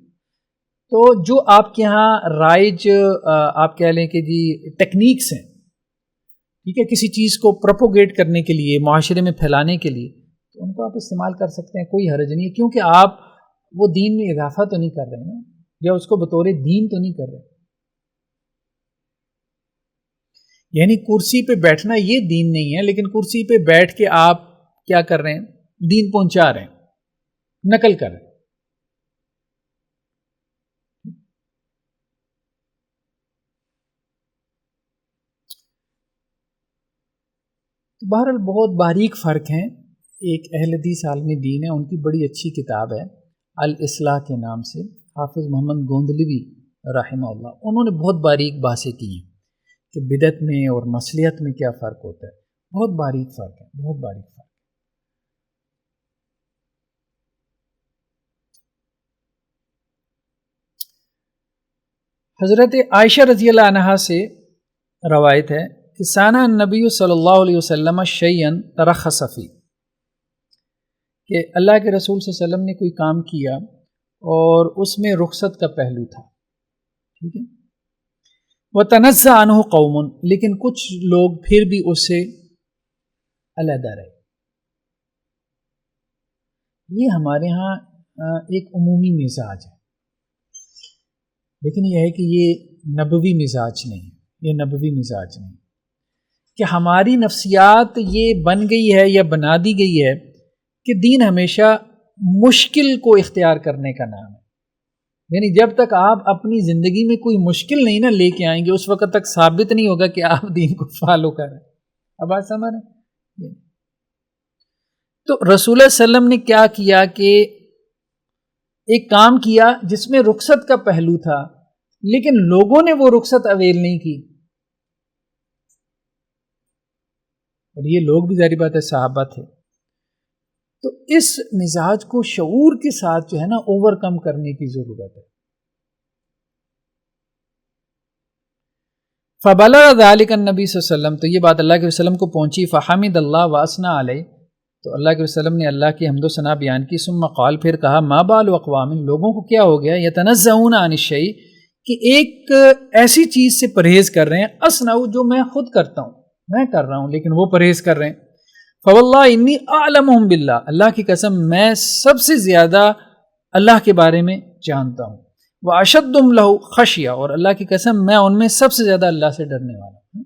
تو جو آپ کے ہاں رائج آپ کہہ لیں کہ جی ٹیکنیکس ہیں، ٹھیک ہے، کسی چیز کو پروپوگیٹ کرنے کے لیے، معاشرے میں پھیلانے کے لیے، تو ان کو آپ استعمال کر سکتے ہیں، کوئی حرج نہیں ہے، کیونکہ آپ وہ دین میں اضافہ تو نہیں کر رہے نا، یا اس کو بطور دین تو نہیں کر رہے۔ یعنی کرسی پہ بیٹھنا یہ دین نہیں ہے، لیکن کرسی پہ بیٹھ کے آپ کیا کر رہے ہیں؟ دین پہنچا رہے ہیں، نقل کر رہے ہیں۔ تو بہرحال بہت باریک فرق ہیں۔ ایک اہل حدیث عالم دین ہے، ان کی بڑی اچھی کتاب ہے الاصلاح کے نام سے، حافظ محمد گوندلوی رحمہ اللہ، انہوں نے بہت باریک بحثیں کی ہیں کہ بدعت میں اور مصلحت میں کیا فرق ہوتا ہے، بہت باریک فرق ہے، بہت باریک فرق ہے۔ حضرت عائشہ رضی اللہ عنہا سے روایت ہے کہ سانہ النبی صلی اللہ علیہ وسلم شیئن ترخص فی، کہ اللہ کے رسول صلی اللہ علیہ وسلم نے کوئی کام کیا اور اس میں رخصت کا پہلو تھا، ٹھیک ہے، وتنزع عنہ قوم، لیکن کچھ لوگ پھر بھی اس سے علیحدہ رہے۔ یہ ہمارے ہاں ایک عمومی مزاج ہے، لیکن یہ ہے کہ یہ نبوی مزاج نہیں ہے، یہ نبوی مزاج نہیں، کہ ہماری نفسیات یہ بن گئی ہے یا بنا دی گئی ہے کہ دین ہمیشہ مشکل کو اختیار کرنے کا نام ہے، یعنی جب تک آپ اپنی زندگی میں کوئی مشکل نہیں نہ لے کے آئیں گے اس وقت تک ثابت نہیں ہوگا کہ آپ دین کو فالو کر رہے ہیں۔ اب بات سمجھ رہے ہیں؟ تو رسول اللہ صلی اللہ علیہ وسلم نے کیا کیا کہ ایک کام کیا جس میں رخصت کا پہلو تھا لیکن لوگوں نے وہ رخصت اویل نہیں کی، اور یہ لوگ بھی ظاہر بات ہے صحابہ تھے، تو اس مزاج کو شعور کے ساتھ جو ہے نا اوور کم کرنے کی ضرورت ہے۔ فبلغ ذلك النبی صلی اللہ علیہ وسلم، تو یہ بات اللہ کے وسلم کو پہنچی، فحمد اللہ واسنا علیہ، تو اللہ کے وسلم نے اللہ کی حمد و ثنا بیان کی، ثم قال، پھر کہا، ما بال اقوام، لوگوں کو کیا ہو گیا، یتنزہون عن الشیء، کہ ایک ایسی چیز سے پرہیز کر رہے ہیں، اصنع، جو میں خود کرتا ہوں، میں کر رہا ہوں لیکن وہ پرہیز کر رہے ہیں، فواللہ انی اعلمہم باللہ، اللہ کی قسم میں سب سے زیادہ اللہ کے بارے میں جانتا ہوں، واشدہم لہ خشیہ، اور اللہ کی قسم میں ان میں سب سے زیادہ اللہ سے ڈرنے والا ہوں۔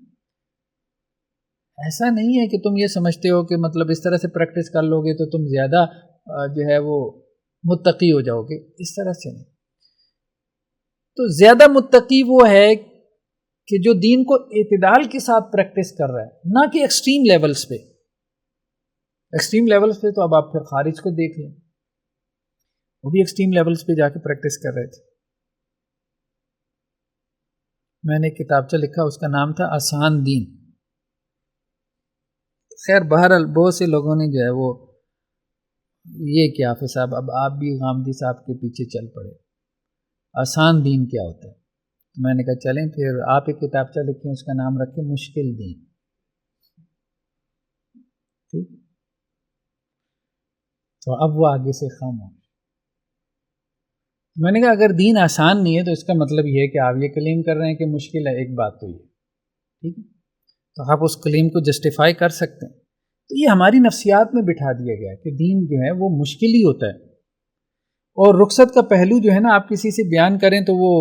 ایسا نہیں ہے کہ تم یہ سمجھتے ہو کہ مطلب اس طرح سے پریکٹس کر لو گے تو تم زیادہ جو ہے وہ متقی ہو جاؤ گے، اس طرح سے نہیں۔ تو زیادہ متقی وہ ہے کہ جو دین کو اعتدال کے ساتھ پریکٹس کر رہا ہے، نہ کہ ایکسٹریم لیولز پہ۔ ایکسٹریم لیولز پہ تو اب آپ پھر خارج کو دیکھ لیں، وہ بھی ایکسٹریم لیولز پہ جا کے پریکٹس کر رہے تھے۔ میں نے ایک کتابچہ لکھا، اس کا نام تھا آسان دین۔ خیر بہرحال بہت سے لوگوں نے جو ہے وہ یہ کیا حافظ صاحب اب آپ بھی غامدی صاحب کے پیچھے چل پڑے، آسان دین کیا ہوتا ہے؟ میں نے کہا چلیں پھر آپ ایک کتابچہ لکھیں، اس کا نام رکھیں مشکل دین، ٹھیک؟ تو اب وہ آگے سے خاموش۔ میں نے کہا اگر دین آسان نہیں ہے تو اس کا مطلب یہ ہے کہ آپ یہ کلیم کر رہے ہیں کہ مشکل ہے، ایک بات تو یہ، ٹھیک ہے، تو آپ اس کلیم کو جسٹیفائی کر سکتے ہیں۔ تو یہ ہماری نفسیات میں بٹھا دیا گیا کہ دین جو ہے وہ مشکل ہی ہوتا ہے، اور رخصت کا پہلو جو ہے نا آپ کسی سے بیان کریں تو وہ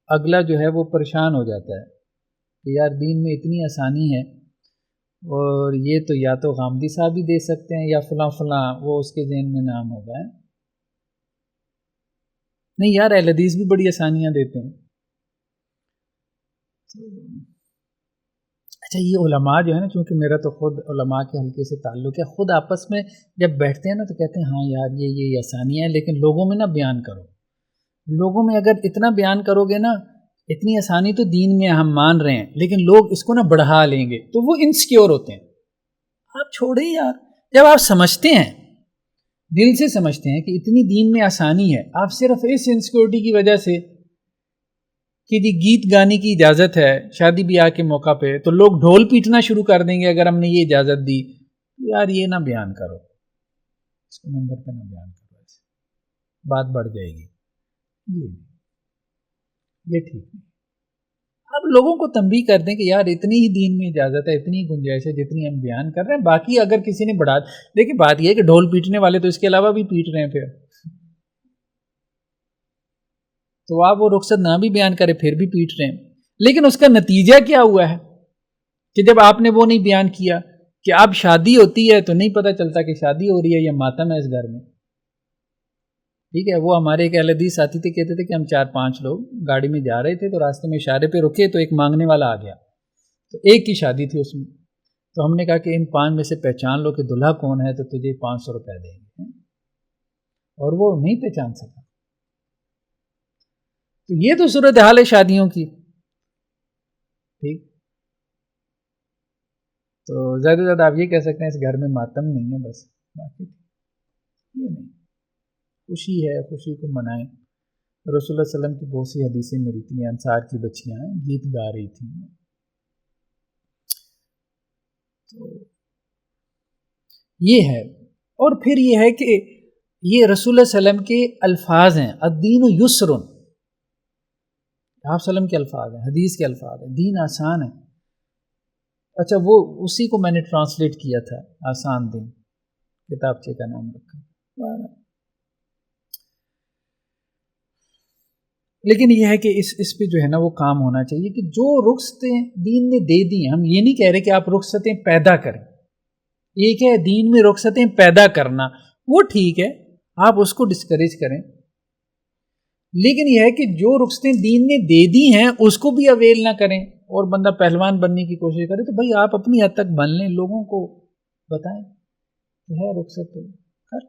اگلا جو ہے وہ پریشان ہو جاتا ہے کہ یار دین میں اتنی آسانی ہے، اور یہ تو یا تو غامدی صاحب بھی دے سکتے ہیں یا فلاں فلاں، وہ اس کے ذہن میں نام ہوگا ہے، نہیں یار اہل حدیث بھی بڑی آسانیاں دیتے ہیں۔ اچھا یہ علماء جو ہے نا، چونکہ میرا تو خود علماء کے حلقے سے تعلق ہے، خود آپس میں جب بیٹھتے ہیں نا تو کہتے ہیں ہاں یار یہ آسانیاں ہیں، لیکن لوگوں میں نہ بیان کرو، لوگوں میں اگر اتنا بیان کرو گے نا، اتنی آسانی تو دین میں ہم مان رہے ہیں لیکن لوگ اس کو نہ بڑھا لیں گے تو وہ انسیکیور ہوتے ہیں۔ آپ چھوڑیں یار، جب آپ سمجھتے ہیں، دل سے سمجھتے ہیں کہ اتنی دین میں آسانی ہے، آپ صرف اس انسیکیورٹی کی وجہ سے کہ جی گیت گانے کی اجازت ہے شادی بیاہ کے موقع پہ تو لوگ ڈھول پیٹنا شروع کر دیں گے اگر ہم نے یہ اجازت دی، یار یہ نہ بیان کرو، اس کو ممبر پہ نہ بیان کرو، ایسے بات بڑھ جائے گی، یہ ٹھیک نہیں۔ اب لوگوں کو تنبیہ کر دیں کہ یار اتنی ہی دین میں اجازت ہے، اتنی ہی گنجائش ہے جتنی ہم بیان کر رہے ہیں، باقی اگر کسی نے بڑھا، دیکھیں بات یہ ہے کہ ڈھول پیٹنے والے تو اس کے علاوہ بھی پیٹ رہے ہیں، پھر تو آپ وہ رخصت نہ بھی بیان کرے پھر بھی پیٹ رہے ہیں، لیکن اس کا نتیجہ کیا ہوا ہے کہ جب آپ نے وہ نہیں بیان کیا کہ اب شادی ہوتی ہے تو نہیں پتہ چلتا کہ شادی ہو رہی ہے یا ماتم ہے اس گھر میں، ٹھیک ہے۔ وہ ہمارے ایک اہل حدیث ساتھی تھے، کہتے تھے کہ ہم 4-5 لوگ گاڑی میں جا رہے تھے تو راستے میں اشارے پہ رکے تو ایک مانگنے والا آ گیا، تو ایک کی شادی تھی اس میں، تو ہم نے کہا کہ ان 5 میں سے پہچان لو کہ دلہا کون ہے تو تجھے 500 روپے دیں گے، اور وہ نہیں پہچان سکا۔ تو یہ تو صورتحال ہے شادیوں کی، ٹھیک۔ تو زیادہ سے زیادہ آپ یہ کہہ سکتے ہیں اس گھر میں ماتم نہیں ہے، بس باقی یہ نہیں، خوشی ہے، خوشی کو منائیں۔ رسول اللہ صلی اللہ علیہ وسلم کی بہت سی حدیثیں ملتی ہیں، انصار کی بچیاں ہیں گیت گا رہی تھیں، تو یہ ہے۔ اور پھر یہ ہے کہ یہ رسول اللہ صلی اللہ علیہ وسلم کے الفاظ ہیں، الدین یسر، آپ وسلم کے الفاظ ہیں، حدیث کے الفاظ ہیں، دین آسان ہے۔ اچھا وہ اسی کو میں نے ٹرانسلیٹ کیا تھا، آسان دین، کتابچے کا نام رکھا، لیکن یہ ہے کہ اس پہ جو ہے نا وہ کام ہونا چاہیے کہ جو رخصتیں دین نے دے دی ہیں، ہم یہ نہیں کہہ رہے کہ آپ رخصتیں پیدا کریں، ایک ہے دین میں رخصتیں پیدا کرنا، وہ ٹھیک ہے، آپ اس کو ڈسکریج کریں، لیکن یہ ہے کہ جو رخصتیں دین نے دے دی ہیں اس کو بھی اویل نہ کریں اور بندہ پہلوان بننے کی کوشش کرے، تو بھائی آپ اپنی حد تک بن لیں، لوگوں کو بتائیں کہ ہے رخصت تو کر۔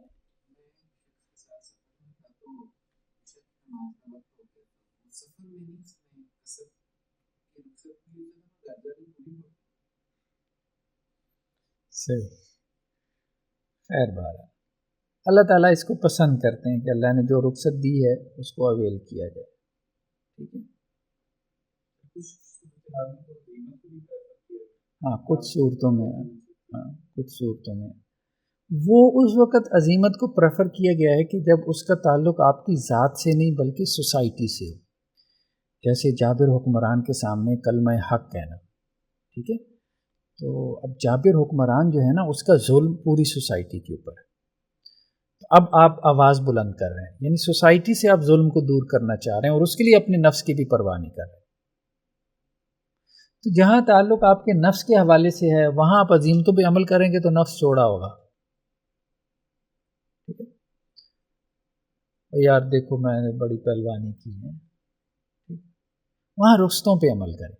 صحیح، خیر بار ہے، اللہ تعالیٰ اس کو پسند کرتے ہیں کہ اللہ نے جو رخصت دی ہے اس کو اویل کیا جائے، ٹھیک ہے۔ ہاں کچھ صورتوں میں، ہاں کچھ صورتوں میں وہ اس وقت عزیمت کو پریفر کیا گیا ہے کہ جب اس کا تعلق آپ کی ذات سے نہیں بلکہ سوسائٹی سے ہو، جیسے جابر حکمران کے سامنے کلمہ حق کہنا، ٹھیک ہے، تو اب جابر حکمران جو ہے نا اس کا ظلم پوری سوسائٹی کے اوپر ہے، تو اب آپ آواز بلند کر رہے ہیں، یعنی سوسائٹی سے آپ ظلم کو دور کرنا چاہ رہے ہیں اور اس کے لیے اپنے نفس کی بھی پرواہ نہیں کر رہے، تو جہاں تعلق آپ کے نفس کے حوالے سے ہے وہاں آپ عزیمتوں پہ عمل کریں گے تو نفس چھوڑا ہوگا، ٹھیک ہے، یار دیکھو میں نے بڑی پہلوانی کی ہے، وہاں رخصتوں پہ عمل کریں۔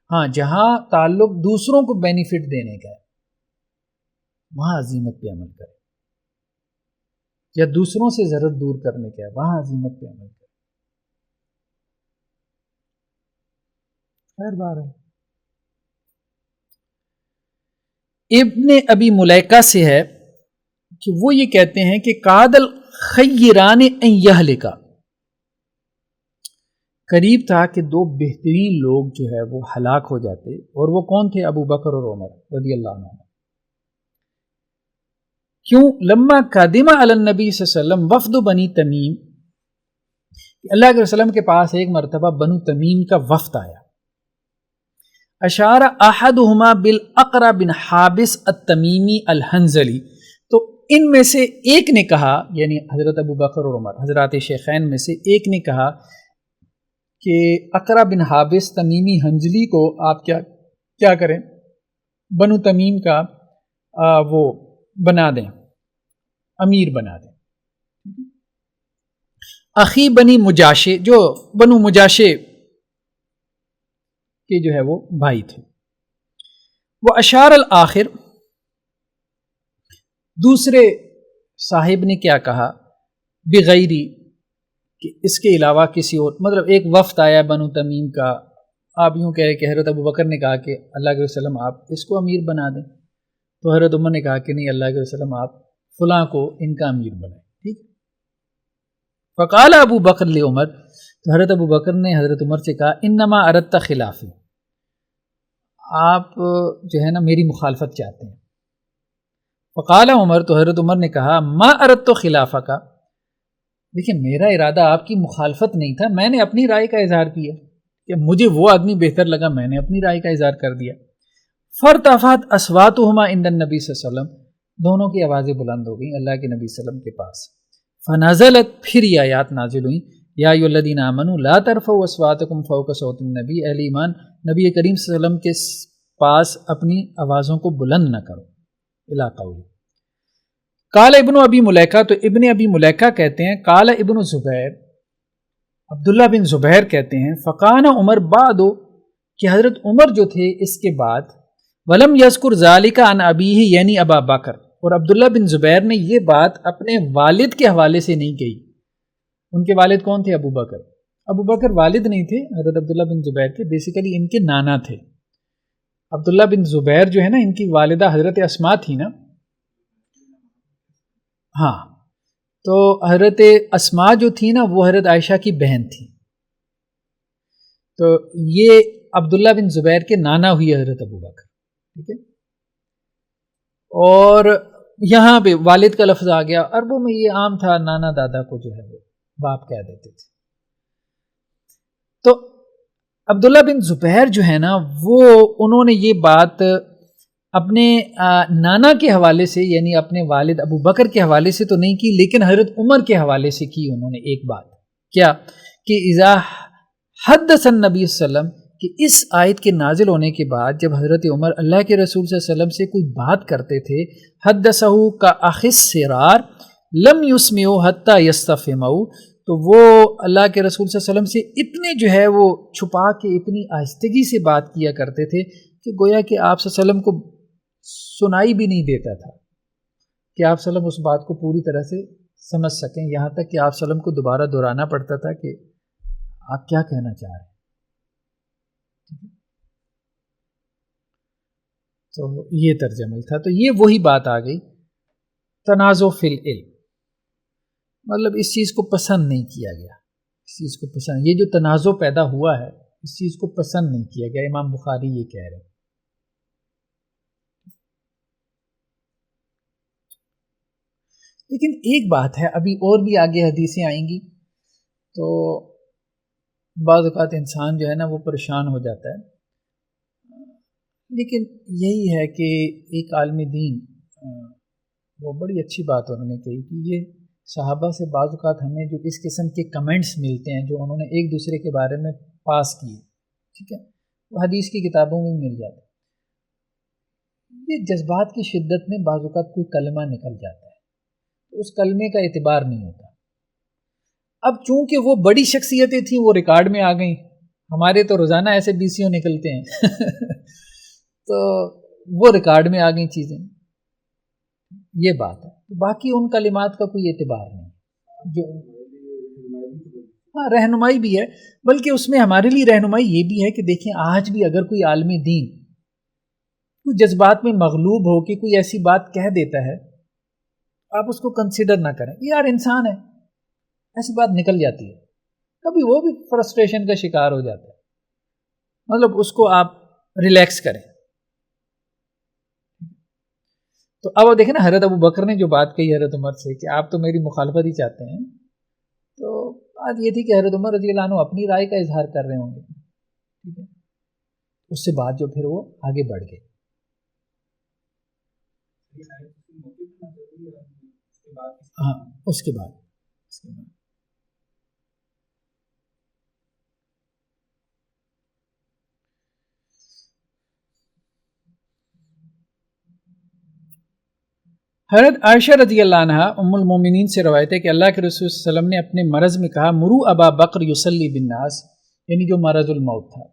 ہاں جہاں تعلق دوسروں کو بینیفٹ دینے کا ہے وہاں عزیمت پہ عمل کریں، یا دوسروں سے ضرورت دور کرنے کا ہے وہاں عزیمت پہ عمل کریں، خیر بار ہے۔ ابن ابی ملیکہ سے ہے کہ وہ یہ کہتے ہیں کہ قادل خیران ان یہلکا، قریب تھا کہ دو بہترین لوگ جو ہے وہ ہلاک ہو جاتے، اور وہ کون تھے؟ ابو بکر اور عمر رضی اللہ عنہ۔ کیوں؟ لما قادم علی النبی صلی اللہ علیہ وسلم وفد بنی تمیم، اللہ کے وسلم کے پاس ایک مرتبہ بنو تمیم کا وفد آیا، اشار احدہما بالاقرع بن حابس التمیمی الحنظلی، تو ان میں سے ایک نے کہا، یعنی حضرت ابو بکر اور عمر حضرات شیخین میں سے ایک نے کہا کہ اقرع بن حابس تمیمی حنظلی کو آپ کیا کریں، بنو تمیم کا وہ بنا دیں، امیر بنا دیں، اخی بنی مجاشے، جو بنو مجاشے کے جو ہے وہ بھائی تھے، وہ اشار الآخر، دوسرے صاحب نے کیا کہا، بغیری، کہ اس کے علاوہ کسی اور، مطلب ایک وفد آیا بنو تمیم کا، آپ یوں کہہ رہے کہ حضرت ابو بکر نے کہا کہ اللہ کے وسلم آپ اس کو امیر بنا دیں، تو حضرت عمر نے کہا کہ نہیں اللہ کے وسلم آپ فلاں کو ان کا امیر بنائیں، ٹھیک۔ فقال ابو بکر لعمر، تو حضرت ابو بکر نے حضرت عمر سے کہا انما اردت خلافی، آپ جو ہے نا میری مخالفت چاہتے ہیں۔ فقال عمر، تو حضرت عمر نے کہا ما اردت خلافہ کا، دیکھیں میرا ارادہ آپ کی مخالفت نہیں تھا، میں نے اپنی رائے کا اظہار کیا کہ مجھے وہ آدمی بہتر لگا، میں نے اپنی رائے کا اظہار کر دیا۔ فرتفعت اصواتہما عند النبی صلی اللہ علیہ وسلم، دونوں کی آوازیں بلند ہو گئیں اللہ کے نبی صلی اللہ علیہ وسلم کے پاس۔ فنزلت، پھر یہ آیات نازل ہوئیں، یا ایھا الذین آمنوا لا ترفعوا اصواتکم فوق صوت النبی، اہل ایمان نبی کریم صلی اللہ علیہ وسلم کے پاس اپنی آوازوں کو بلند نہ کرو، الی قولی۔ قال ابن ابی ملیکہ، تو ابن ابی ملیکہ کہتے ہیں قال ابن زبیر، عبداللہ بن زبیر کہتے ہیں فقان عمر بعد، کہ حضرت عمر جو تھے اس کے بعد، ولم یذکر ذالک عن ابیہ، یعنی ابا بکر، اور عبداللہ بن زبیر نے یہ بات اپنے والد کے حوالے سے نہیں کہی، ان کے والد کون تھے؟ ابو بکر، ابو بکر والد نہیں تھے حضرت عبداللہ بن زبیر کے، بیسیکلی ان کے نانا تھے۔ عبداللہ بن زبیر جو ہے نا ان کی والدہ حضرت اسماء تھی نا، ہاں، تو حضرت اسماء جو تھی نا وہ حضرت عائشہ کی بہن تھی، تو یہ عبداللہ بن زبیر کے نانا ہوئی حضرت ابو بکر، ٹھیک ہے۔ اور یہاں پہ والد کا لفظ آ گیا، عربوں میں یہ عام تھا نانا دادا کو جو ہے وہ باپ کہہ دیتے تھے، تو عبداللہ بن زبیر جو ہے نا وہ انہوں نے یہ بات اپنے نانا کے حوالے سے، یعنی اپنے والد ابو بکر کے حوالے سے تو نہیں کی، لیکن حضرت عمر کے حوالے سے کی انہوں نے ایک بات، کیا کہ اذا حدث النبی صلی اللہ علیہ وسلم، کہ اس آیت کے نازل ہونے کے بعد جب حضرت عمر اللہ کے رسول صلی اللہ علیہ وسلم سے کوئی بات کرتے تھے، حدثہ کا اخص سرار لم یسمعوا حتی یستفہموا، تو وہ اللہ کے رسول صلی اللہ علیہ وسلم سے اتنے جو ہے وہ چھپا کے اتنی آہستگی سے بات کیا کرتے تھے کہ گویا کہ آپ صلی اللہ علیہ وسلم کو سنائی بھی نہیں دیتا تھا، کہ آپ صلی اللہ علیہ وسلم اس بات کو پوری طرح سے سمجھ سکیں، یہاں تک کہ آپ وسلم کو دوبارہ دہرانا پڑتا تھا کہ آپ کیا کہنا چاہ رہے ہیں. تو یہ طرز عمل تھا. تو یہ وہی بات آ گئی تنازع فی العلم، مطلب اس چیز کو پسند نہیں کیا گیا، اس چیز کو پسند، یہ جو تنازع پیدا ہوا ہے اس چیز کو پسند نہیں کیا گیا. امام بخاری یہ کہہ رہے ہیں. لیکن ایک بات ہے، ابھی اور بھی آگے حدیثیں آئیں گی تو بعض اوقات انسان جو ہے نا وہ پریشان ہو جاتا ہے. لیکن یہی ہے کہ ایک عالم دین وہ بڑی اچھی بات انہوں نے کہی کہ یہ صحابہ سے بعض اوقات ہمیں جو اس قسم کے کمنٹس ملتے ہیں جو انہوں نے ایک دوسرے کے بارے میں پاس کیے، ٹھیک ہے، وہ حدیث کی کتابوں میں مل جاتے ہیں. یہ جذبات کی شدت میں بعض اوقات کوئی کلمہ نکل جاتا ہے تو اس کلمے کا اعتبار نہیں ہوتا. اب چونکہ وہ بڑی شخصیتیں تھیں وہ ریکارڈ میں آ گئیں، ہمارے تو روزانہ ایسے BCO نکلتے ہیں تو وہ ریکارڈ میں آ گئیں چیزیں، یہ بات ہے. باقی ان کلمات کا کوئی اعتبار نہیں جو ہاں رہنمائی بھی ہے، بلکہ اس میں ہمارے لیے رہنمائی یہ بھی ہے کہ دیکھیں آج بھی اگر کوئی عالم دین کوئی جذبات میں مغلوب ہو کہ کوئی ایسی بات کہہ دیتا ہے آپ اس کو کنسیڈر نہ کریں، یار انسان ہے، ایسی بات نکل جاتی ہے، کبھی وہ بھی فرسٹریشن کا شکار ہو جاتا ہے، مطلب اس کو آپ ریلیکس کریں. تو اب وہ دیکھیں نا حضرت ابو بکر نے جو بات کہی حضرت عمر سے کہ آپ تو میری مخالفت ہی چاہتے ہیں، تو بات یہ تھی کہ حضرت عمر رضی اللہ عنہ اپنی رائے کا اظہار کر رہے ہوں گے، ٹھیک ہے، اس سے بات جو پھر وہ آگے بڑھ گئی. ہاں اس کے بعد حضرت عائشہ رضی اللہ عنہ ام المومنین سے روایت ہے کہ اللہ کے رسول صلی اللہ علیہ وسلم نے اپنے مرض میں کہا مرو ابا بکر یصلی بالناس، یعنی جو مرض الموت تھا،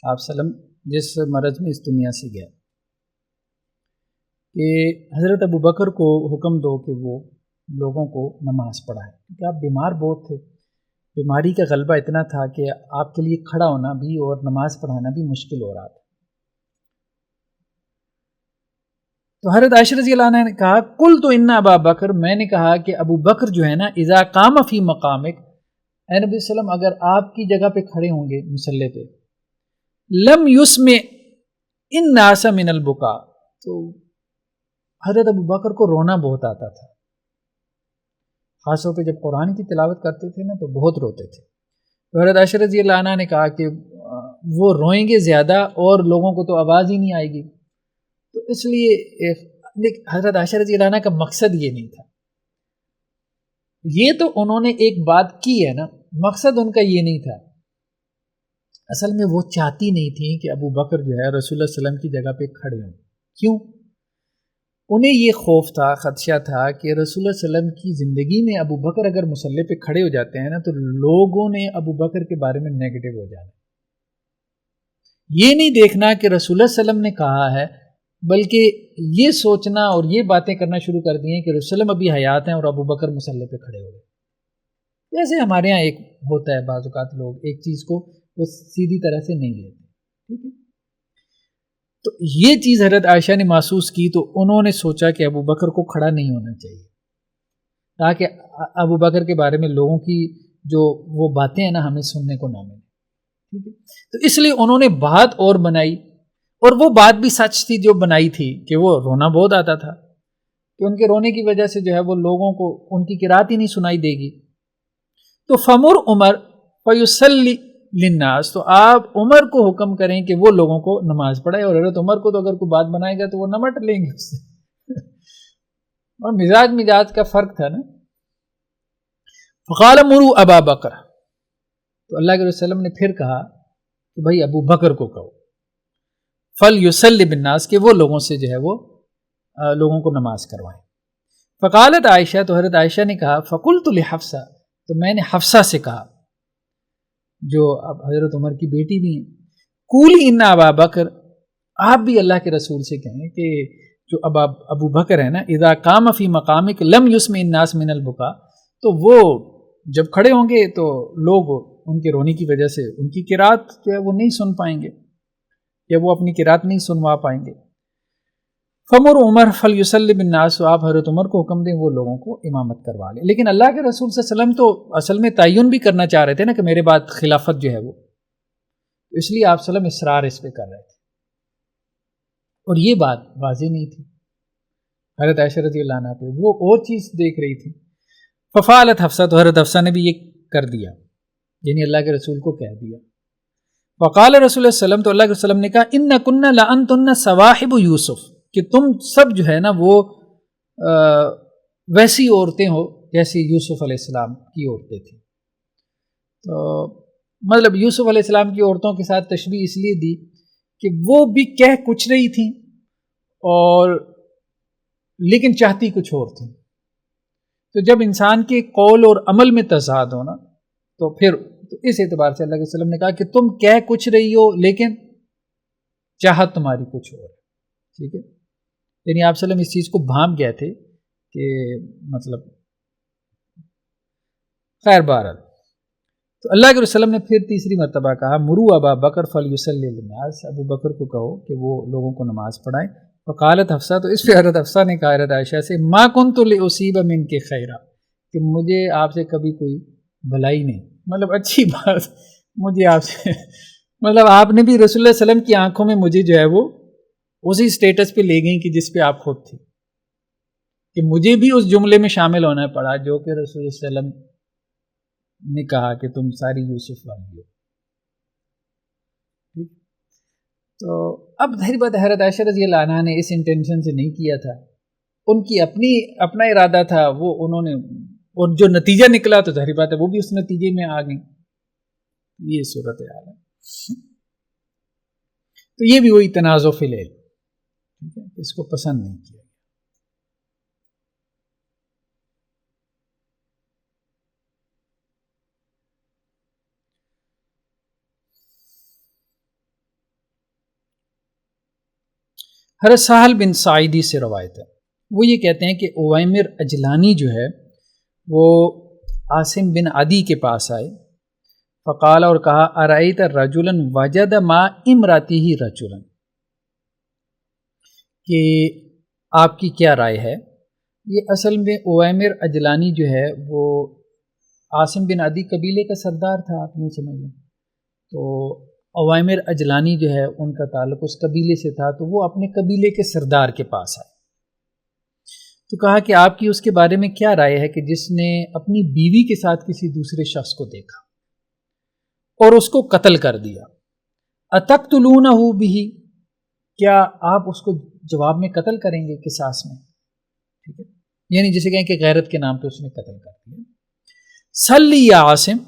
آپ وسلم جس مرض میں اس دنیا سے گیا، کہ حضرت ابو بکر کو حکم دو کہ وہ لوگوں کو نماز پڑھائے، کیونکہ آپ بیمار بہت تھے، بیماری کا غلبہ اتنا تھا کہ آپ کے لیے کھڑا ہونا بھی اور نماز پڑھانا بھی مشکل ہو رہا تھا. تو حضرت عائشہ رضی اللہ عنہ نے کہا کل تو ان ابا بکر، میں نے کہا کہ ابو بکر جو ہے نا اذا قام فی مقامک، اے نبی صلی اللہ علیہ وسلم اگر آپ کی جگہ پہ کھڑے ہوں گے مصلی پہ، لم یسمع الناس من البکاء، تو حضرت ابو بکر کو رونا بہت آتا تھا، خاص طور پہ جب قرآن کی تلاوت کرتے تھے نا تو بہت روتے تھے. تو حضرت عائشہ رضی اللہ عنہ نے کہا کہ وہ روئیں گے زیادہ اور لوگوں کو تو آواز ہی نہیں آئے گی، تو اس لیے حضرت عائشہ رضی اللہ عنہ کا مقصد یہ نہیں تھا. یہ تو انہوں نے ایک بات کی ہے نا، مقصد ان کا یہ نہیں تھا، اصل میں وہ چاہتی نہیں تھی کہ ابو بکر جو ہے رسول اللہ صلی اللہ علیہ وسلم کی جگہ پہ کھڑے ہوں. کیوں؟ انہیں یہ خوف تھا، خدشہ تھا کہ رسول اللہ صلی اللہ علیہ وسلم کی زندگی میں ابو بکر اگر مصلی پہ کھڑے ہو جاتے ہیں نا تو لوگوں نے ابو بکر کے بارے میں نیگیٹو ہو جانا. یہ نہیں دیکھنا کہ رسول اللہ صلی اللہ علیہ وسلم نے کہا ہے، بلکہ یہ سوچنا اور یہ باتیں کرنا شروع کر دی ہیں کہ رسول اللہ ابھی حیات ہیں اور ابو بکر مصلی پہ کھڑے ہو گئے. جیسے ہمارے ہاں ایک ہوتا ہے بعض اوقات لوگ ایک چیز کو وہ سیدھی طرح سے نہیں لیتے، ٹھیک ہے. تو یہ چیز حضرت عائشہ نے محسوس کی تو انہوں نے سوچا کہ ابو بکر کو کھڑا نہیں ہونا چاہیے تاکہ ابو بکر کے بارے میں لوگوں کی جو وہ باتیں ہیں نا ہمیں سننے کو نہ ملے، ٹھیک ہے. تو اس لیے انہوں نے بات اور بنائی، اور وہ بات بھی سچ تھی جو بنائی تھی کہ وہ رونا بہت آتا تھا، کہ ان کے رونے کی وجہ سے جو ہے وہ لوگوں کو ان کی قرات ہی نہیں سنائی دے گی. تو فمر عمر فیصلی للناس، تو آپ عمر کو حکم کریں کہ وہ لوگوں کو نماز پڑھائے. اور حضرت عمر کو تو اگر کوئی بات بنائے گا تو وہ نمٹ لیں گے اس سے اور مزاج کا فرق تھا نا. فقال مروا ابا بکر، تو اللہ کے رسول نے پھر کہا کہ بھائی ابو بکر کو کہو فلیصلی بالناس، کہ وہ لوگوں سے جو ہے وہ لوگوں کو نماز کروائیں. فقالت عائشہ، تو حضرت عائشہ نے کہا فقلت لحفصہ، تو میں نے حفصہ سے کہا جو اب حضرت عمر کی بیٹی بھی ہیں، قولی ان ابا بکر، آپ بھی اللہ کے رسول سے کہیں کہ جو ابو بکر ہے نا اذا قام فی مقامک لم یسمع الناس من البکاء، تو وہ جب کھڑے ہوں گے تو لوگ ان کے رونے کی وجہ سے ان کی قرات جو ہے وہ نہیں سن پائیں گے، یا وہ اپنی قرات نہیں سنوا پائیں گے۔ فمر عمر فلیصلی بالناس، تو آپ حضرت عمر کو حکم دیں وہ لوگوں کو امامت کروا لیں۔ لیکن اللہ کے رسول صلی اللہ علیہ وسلم تو اصل میں تعین بھی کرنا چاہ رہے تھے نا کہ میرے بعد خلافت جو ہے وہ، اس لیے آپ صلی اللہ علیہ وسلم اصرار اس پہ کر رہے تھے، اور یہ بات واضح نہیں تھی حضرت عائشہ رضی اللہ عنہ پہ، وہ اور چیز دیکھ رہی تھی۔ ففعلت حفصہ، تو حضرت حفصہ نے بھی یہ کر دیا، یعنی اللہ کے رسول کو کہہ دیا۔ وقال رسول اللہ صلی اللہ علیہ وسلم، تو اللہ کے رسول نے کہا ان کن لانتن صواحب یوسف، کہ تم سب جو ہے نا وہ ویسی عورتیں ہو جیسی یوسف علیہ السلام کی عورتیں تھیں۔ تو مطلب یوسف علیہ السلام کی عورتوں کے ساتھ تشبیہ اس لیے دی کہ وہ بھی کہہ کچھ رہی تھیں اور لیکن چاہتی کچھ اور تھیں۔ تو جب انسان کے قول اور عمل میں تضاد ہونا تو پھر تو اس اعتبار سے اللہ کے وسلم نے کہا کہ تم کہہ کچھ رہی ہو لیکن چاہت تمہاری کچھ اور ہے، ٹھیک ہے، یعنی آپ صلی اللہ علیہ وسلم اس چیز کو بھانپ گئے تھے کہ مطلب خیر بہرحال۔ تو اللہ کے رسول نے پھر تیسری مرتبہ کہا مرو ابا بکر فلیصلی للناس، ابو بکر کو کہو کہ وہ لوگوں کو نماز پڑھائیں۔ وقالت حفصہ، تو اس پہ حضرت حفصہ نے کہا حضرت عائشہ سے ما کنت لاصیب منک خیرا، کہ مجھے آپ سے کبھی کوئی بھلائی نہیں، مطلب اچھی بات مجھے آپ سے مطلب آپ نے بھی رسول اللہ صلی اللہ علیہ وسلم کی آنکھوں میں مجھے جو ہے وہ اسی سٹیٹس پہ لے گئیں کہ جس پہ آپ خود تھی، کہ مجھے بھی اس جملے میں شامل ہونا پڑا جو کہ رسول اللہ صلی اللہ علیہ وسلم نے کہا کہ تم ساری یوسف والی ہو۔ تو اب ظاہر بات حضرت عائشہ رضی اللہ عنہ نے اس انٹینشن سے نہیں کیا تھا، ان کی اپنا ارادہ تھا، وہ انہوں نے، اور جو نتیجہ نکلا تو ظاہر بات ہے وہ بھی اس نتیجے میں آ گئی۔ یہ صورت حال ہے، تو یہ بھی وہی تنازع فی العلم، ٹھیک ہے، اس کو پسند نہیں کیا۔ حضرت سہل بن سعیدی سے روایت ہے، وہ یہ کہتے ہیں کہ اویمر اجلانی جو ہے وہ عاصم بن عدی کے پاس آئے، فقال، اور کہا ارأیت رجلا وجد ما امرأته رجلا، کہ آپ کی کیا رائے ہے۔ یہ اصل میں اویمر اجلانی جو ہے وہ عاصم بن عدی قبیلے کا سردار تھا، آپ یوں سمجھ لیں۔ تو اویمر اجلانی جو ہے ان کا تعلق اس قبیلے سے تھا، تو وہ اپنے قبیلے کے سردار کے پاس آئے، تو کہا کہ آپ کی اس کے بارے میں کیا رائے ہے کہ جس نے اپنی بیوی کے ساتھ کسی دوسرے شخص کو دیکھا اور اس کو قتل کر دیا، اتقتلونہ بہ، کیا آپ اس کو جواب میں قتل کریں گے قصاص میں، ٹھیک ہے، یعنی جسے کہیں کہ غیرت کے نام پہ اس نے قتل کر دیا۔ صلی یا عاصم،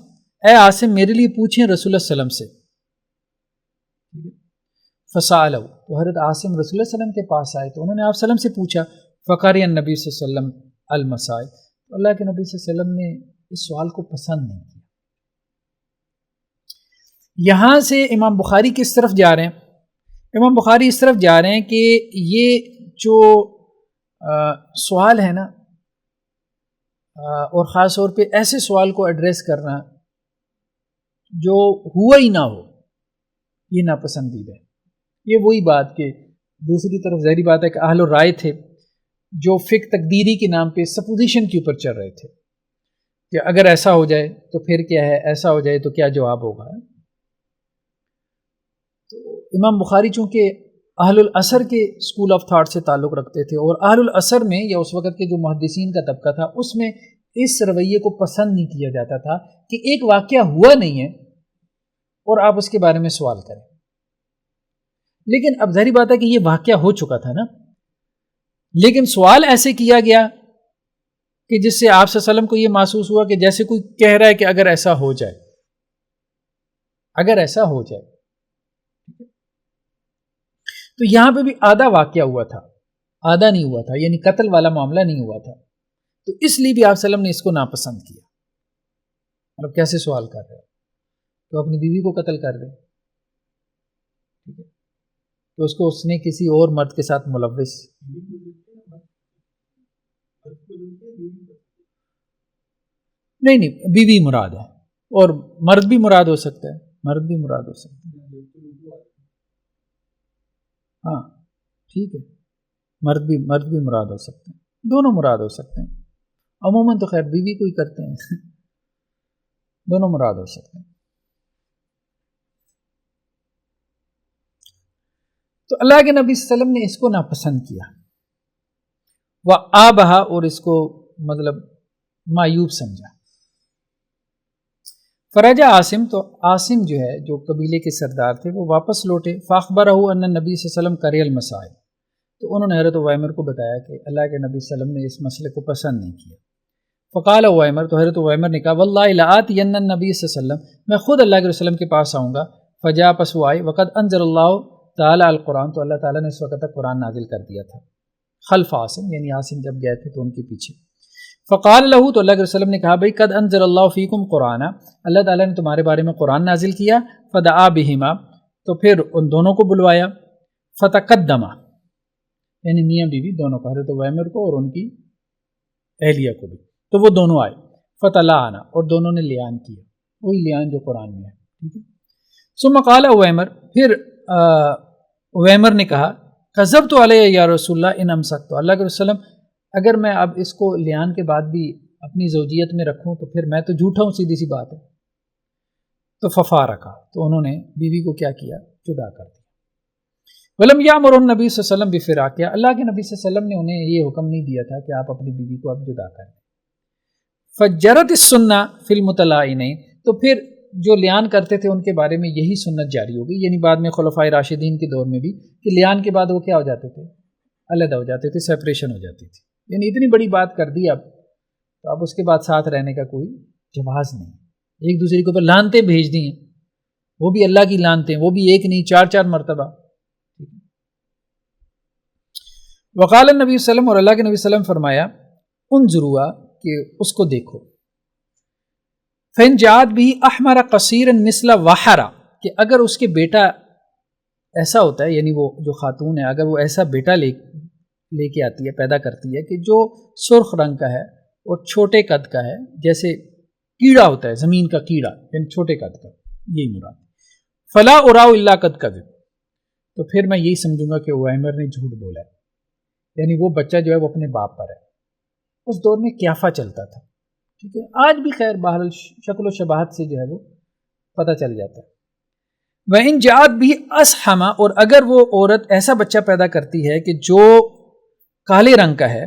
اے عاصم میرے لیے پوچھیں رسول اللہ صلی اللہ علیہ وسلم سے۔ فسألہ، تو حضرت عاصم رسول اللہ صلی اللہ علیہ وسلم کے پاس آئے تو انہوں نے آپ صلی اللہ علیہ وسلم سے پوچھا، فقاری النبی صلی اللہ علیہ وسلم المسائل، تو اللہ کے نبی صلی اللہ علیہ وسلم نے اس سوال کو پسند نہیں کیا۔ یہاں سے امام بخاری کس طرف جا رہے ہیں؟ امام بخاری اس طرف جا رہے ہیں کہ یہ جو سوال ہے نا، اور خاص طور پہ ایسے سوال کو ایڈریس کرنا جو ہوا ہی نہ ہو، یہ ناپسندیدہ ہے۔ یہ وہی بات کہ دوسری طرف ظاہری بات ہے کہ اہل الرائے تھے جو فقہ تقدیری کے نام پہ سپوزیشن کے اوپر چل رہے تھے کہ اگر ایسا ہو جائے تو پھر کیا ہے، ایسا ہو جائے تو کیا جواب ہوگا۔ تو امام بخاری چونکہ اہل العصر کے اسکول آف تھاٹ سے تعلق رکھتے تھے، اور اہل العصر میں یا اس وقت کے جو محدثین کا طبقہ تھا اس میں اس رویے کو پسند نہیں کیا جاتا تھا کہ ایک واقعہ ہوا نہیں ہے اور آپ اس کے بارے میں سوال کریں۔ لیکن اب ظاہری بات ہے کہ یہ واقعہ ہو چکا تھا نا، لیکن سوال ایسے کیا گیا کہ جس سے آپ صلی اللہ علیہ وسلم کو یہ محسوس ہوا کہ جیسے کوئی کہہ رہا ہے کہ اگر ایسا ہو جائے، اگر ایسا ہو جائے، تو یہاں پہ بھی آدھا واقعہ ہوا تھا، آدھا نہیں ہوا تھا، یعنی قتل والا معاملہ نہیں ہوا تھا، تو اس لیے بھی آپ صلی اللہ علیہ وسلم نے اس کو ناپسند کیا۔ اب کیسے سوال کر رہے ہو تو اپنی بیوی کو قتل کر دیں، ٹھیک ہے، تو اس کو اس نے کسی اور مرد کے ساتھ ملوث، نہیں نہیں، بیوی مراد ہے، اور مرد بھی مراد ہو سکتا ہے، مرد بھی مراد ہو سکتا ہے، ہاں ٹھیک ہے، مرد بھی مراد ہو سکتے ہیں، دونوں مراد ہو سکتے ہیں، عموماً تو خیر بیوی کو ہی کرتے ہیں دونوں مراد ہو سکتے ہیں۔ تو اللہ کے نبی صلی اللہ علیہ وسلم نے اس کو ناپسند کیا، وہ آبہا، اور اس کو مطلب معیوب سمجھا۔ فرجا عاصم، تو عاصم جو ہے جو قبیلے کے سردار تھے وہ واپس لوٹے، فاخبرہ ان نبی صلی اللہ علیہ وسلم کری المسائل، تو انہوں نے حضرت عویمر کو بتایا کہ اللہ کے نبی صلی اللہ علیہ وسلم نے اس مسئلے کو پسند نہیں کیا۔ فقال عویمر، تو حضرت عویمر نے کہا واللہ لآتین النبی صلی اللہ علیہ وسلم، میں خود اللہ کے وسلم کے پاس آؤں گا، فجاء، پس وہ آئے، وقد انزل اللہ تعالیٰ القرآن، تو اللہ تعالیٰ نے اس وقت تک قرآن نازل کر دیا تھا، خلف عاصم، یعنی عاصم جب گئے تھے تو ان کے پیچھے۔ فقال له، تو اللہ کے وسلم نے کہا بھائی قد انزل اللہ فیکم قرآن، اللہ تعالیٰ نے تمہارے بارے میں قرآن نازل کیا، فدعا بہما، تو پھر ان دونوں کو بلوایا، فتقدما، یعنی میاں بیوی دونوں کو، حضرت عویمر کو اور ان کی اہلیہ کو بھی، تو وہ دونوں آئے، فتلاعنا، اور دونوں نے لیان کیا، وہی لیان جو قرآن میں ہے، ٹھیک ہے۔ ثم قال عویمر، پھر عویمر نے کہا کذبت علیہ یا رسول اللہ ان امسکت، تو اللہ کے وسلم اگر میں اب اس کو لیان کے بعد بھی اپنی زوجیت میں رکھوں تو پھر میں تو جھوٹا ہوں، سیدھی سی بات ہے۔ تو ففارقہ، تو انہوں نے بیوی کو کیا کیا، جدا کر دیا۔ ولم یامر النبی صلی اللہ علیہ وسلم بفراقہ، اللہ کے نبی صلی اللہ علیہ وسلم نے انہیں یہ حکم نہیں دیا تھا کہ آپ اپنی بیوی کو اب جدا کریں۔ فجرت السنہ فی المطلقین، تو پھر جو لیان کرتے تھے ان کے بارے میں یہی سنت جاری ہو گئی، یعنی بعد میں خلفائے راشدین کے دور میں بھی، کہ لیان کے بعد وہ کیا ہو جاتے تھے، علیحدہ ہو جاتے تھے، سیپریشن ہو جاتی تھی، یعنی اتنی بڑی بات کر دی اب، تو اب اس کے بعد ساتھ رہنے کا کوئی جواز نہیں، ایک دوسرے کے اوپر لعنتیں بھیج دی ہیں، وہ بھی اللہ کی لعنتیں، وہ بھی ایک نہیں، چار چار مرتبہ۔ وقال النبی صلی اللہ علیہ وسلم، اور اللہ کے نبی صلی اللہ علیہ وسلم فرمایا انظروا، کہ اس کو دیکھو، فإن جاءت به احمر قصیرا مثل وحرا، کہ اگر اس کے بیٹا ایسا ہوتا ہے، یعنی وہ جو خاتون ہے اگر وہ ایسا بیٹا لے کے آتی ہے، پیدا کرتی ہے کہ جو سرخ رنگ کا ہے اور چھوٹے قد کا ہے، جیسے کیڑا ہوتا ہے، زمین کا کیڑا، یعنی چھوٹے قد کا، یہی مراد، فلا اراء الا قد کذب، تو پھر میں یہی سمجھوں گا کہ عویمر نے جھوٹ بولا ہے، یعنی وہ بچہ جو ہے وہ اپنے باپ پر ہے۔ اس دور میں قیافہ چلتا تھا، ٹھیک ہے، آج بھی خیر بہرحال شکل و شباہت سے جو ہے وہ پتہ چل جاتا ہے۔ وَإِن جَاءَتْ بِهِ أَصْحَمَ، اور اگر وہ عورت ایسا بچہ پیدا کرتی ہے کہ جو کالے رنگ کا ہے،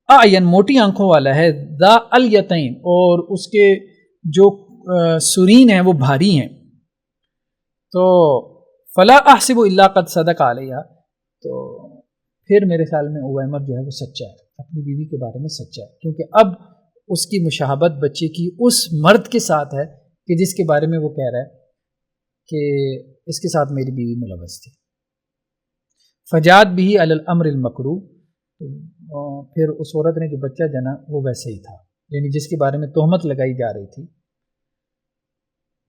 اعین، موٹی آنکھوں والا ہے، ذا الیتین، اور اس کے جو سرین ہیں وہ بھاری ہیں، تو فلا احسب الا قد صدق علیہا، تو پھر میرے خیال میں عویمر جو ہے وہ سچا ہے، اپنی بیوی کے بارے میں سچا ہے، کیونکہ اب اس کی مشابہت بچے کی اس مرد کے ساتھ ہے کہ جس کے بارے میں وہ کہہ رہا ہے کہ اس کے ساتھ میری بیوی ملوث تھی۔ فجات بھی علی الامر المکروہ، پھر اس عورت نے جو بچہ جنا وہ ویسے ہی تھا، یعنی جس کے بارے میں تہمت لگائی جا رہی تھی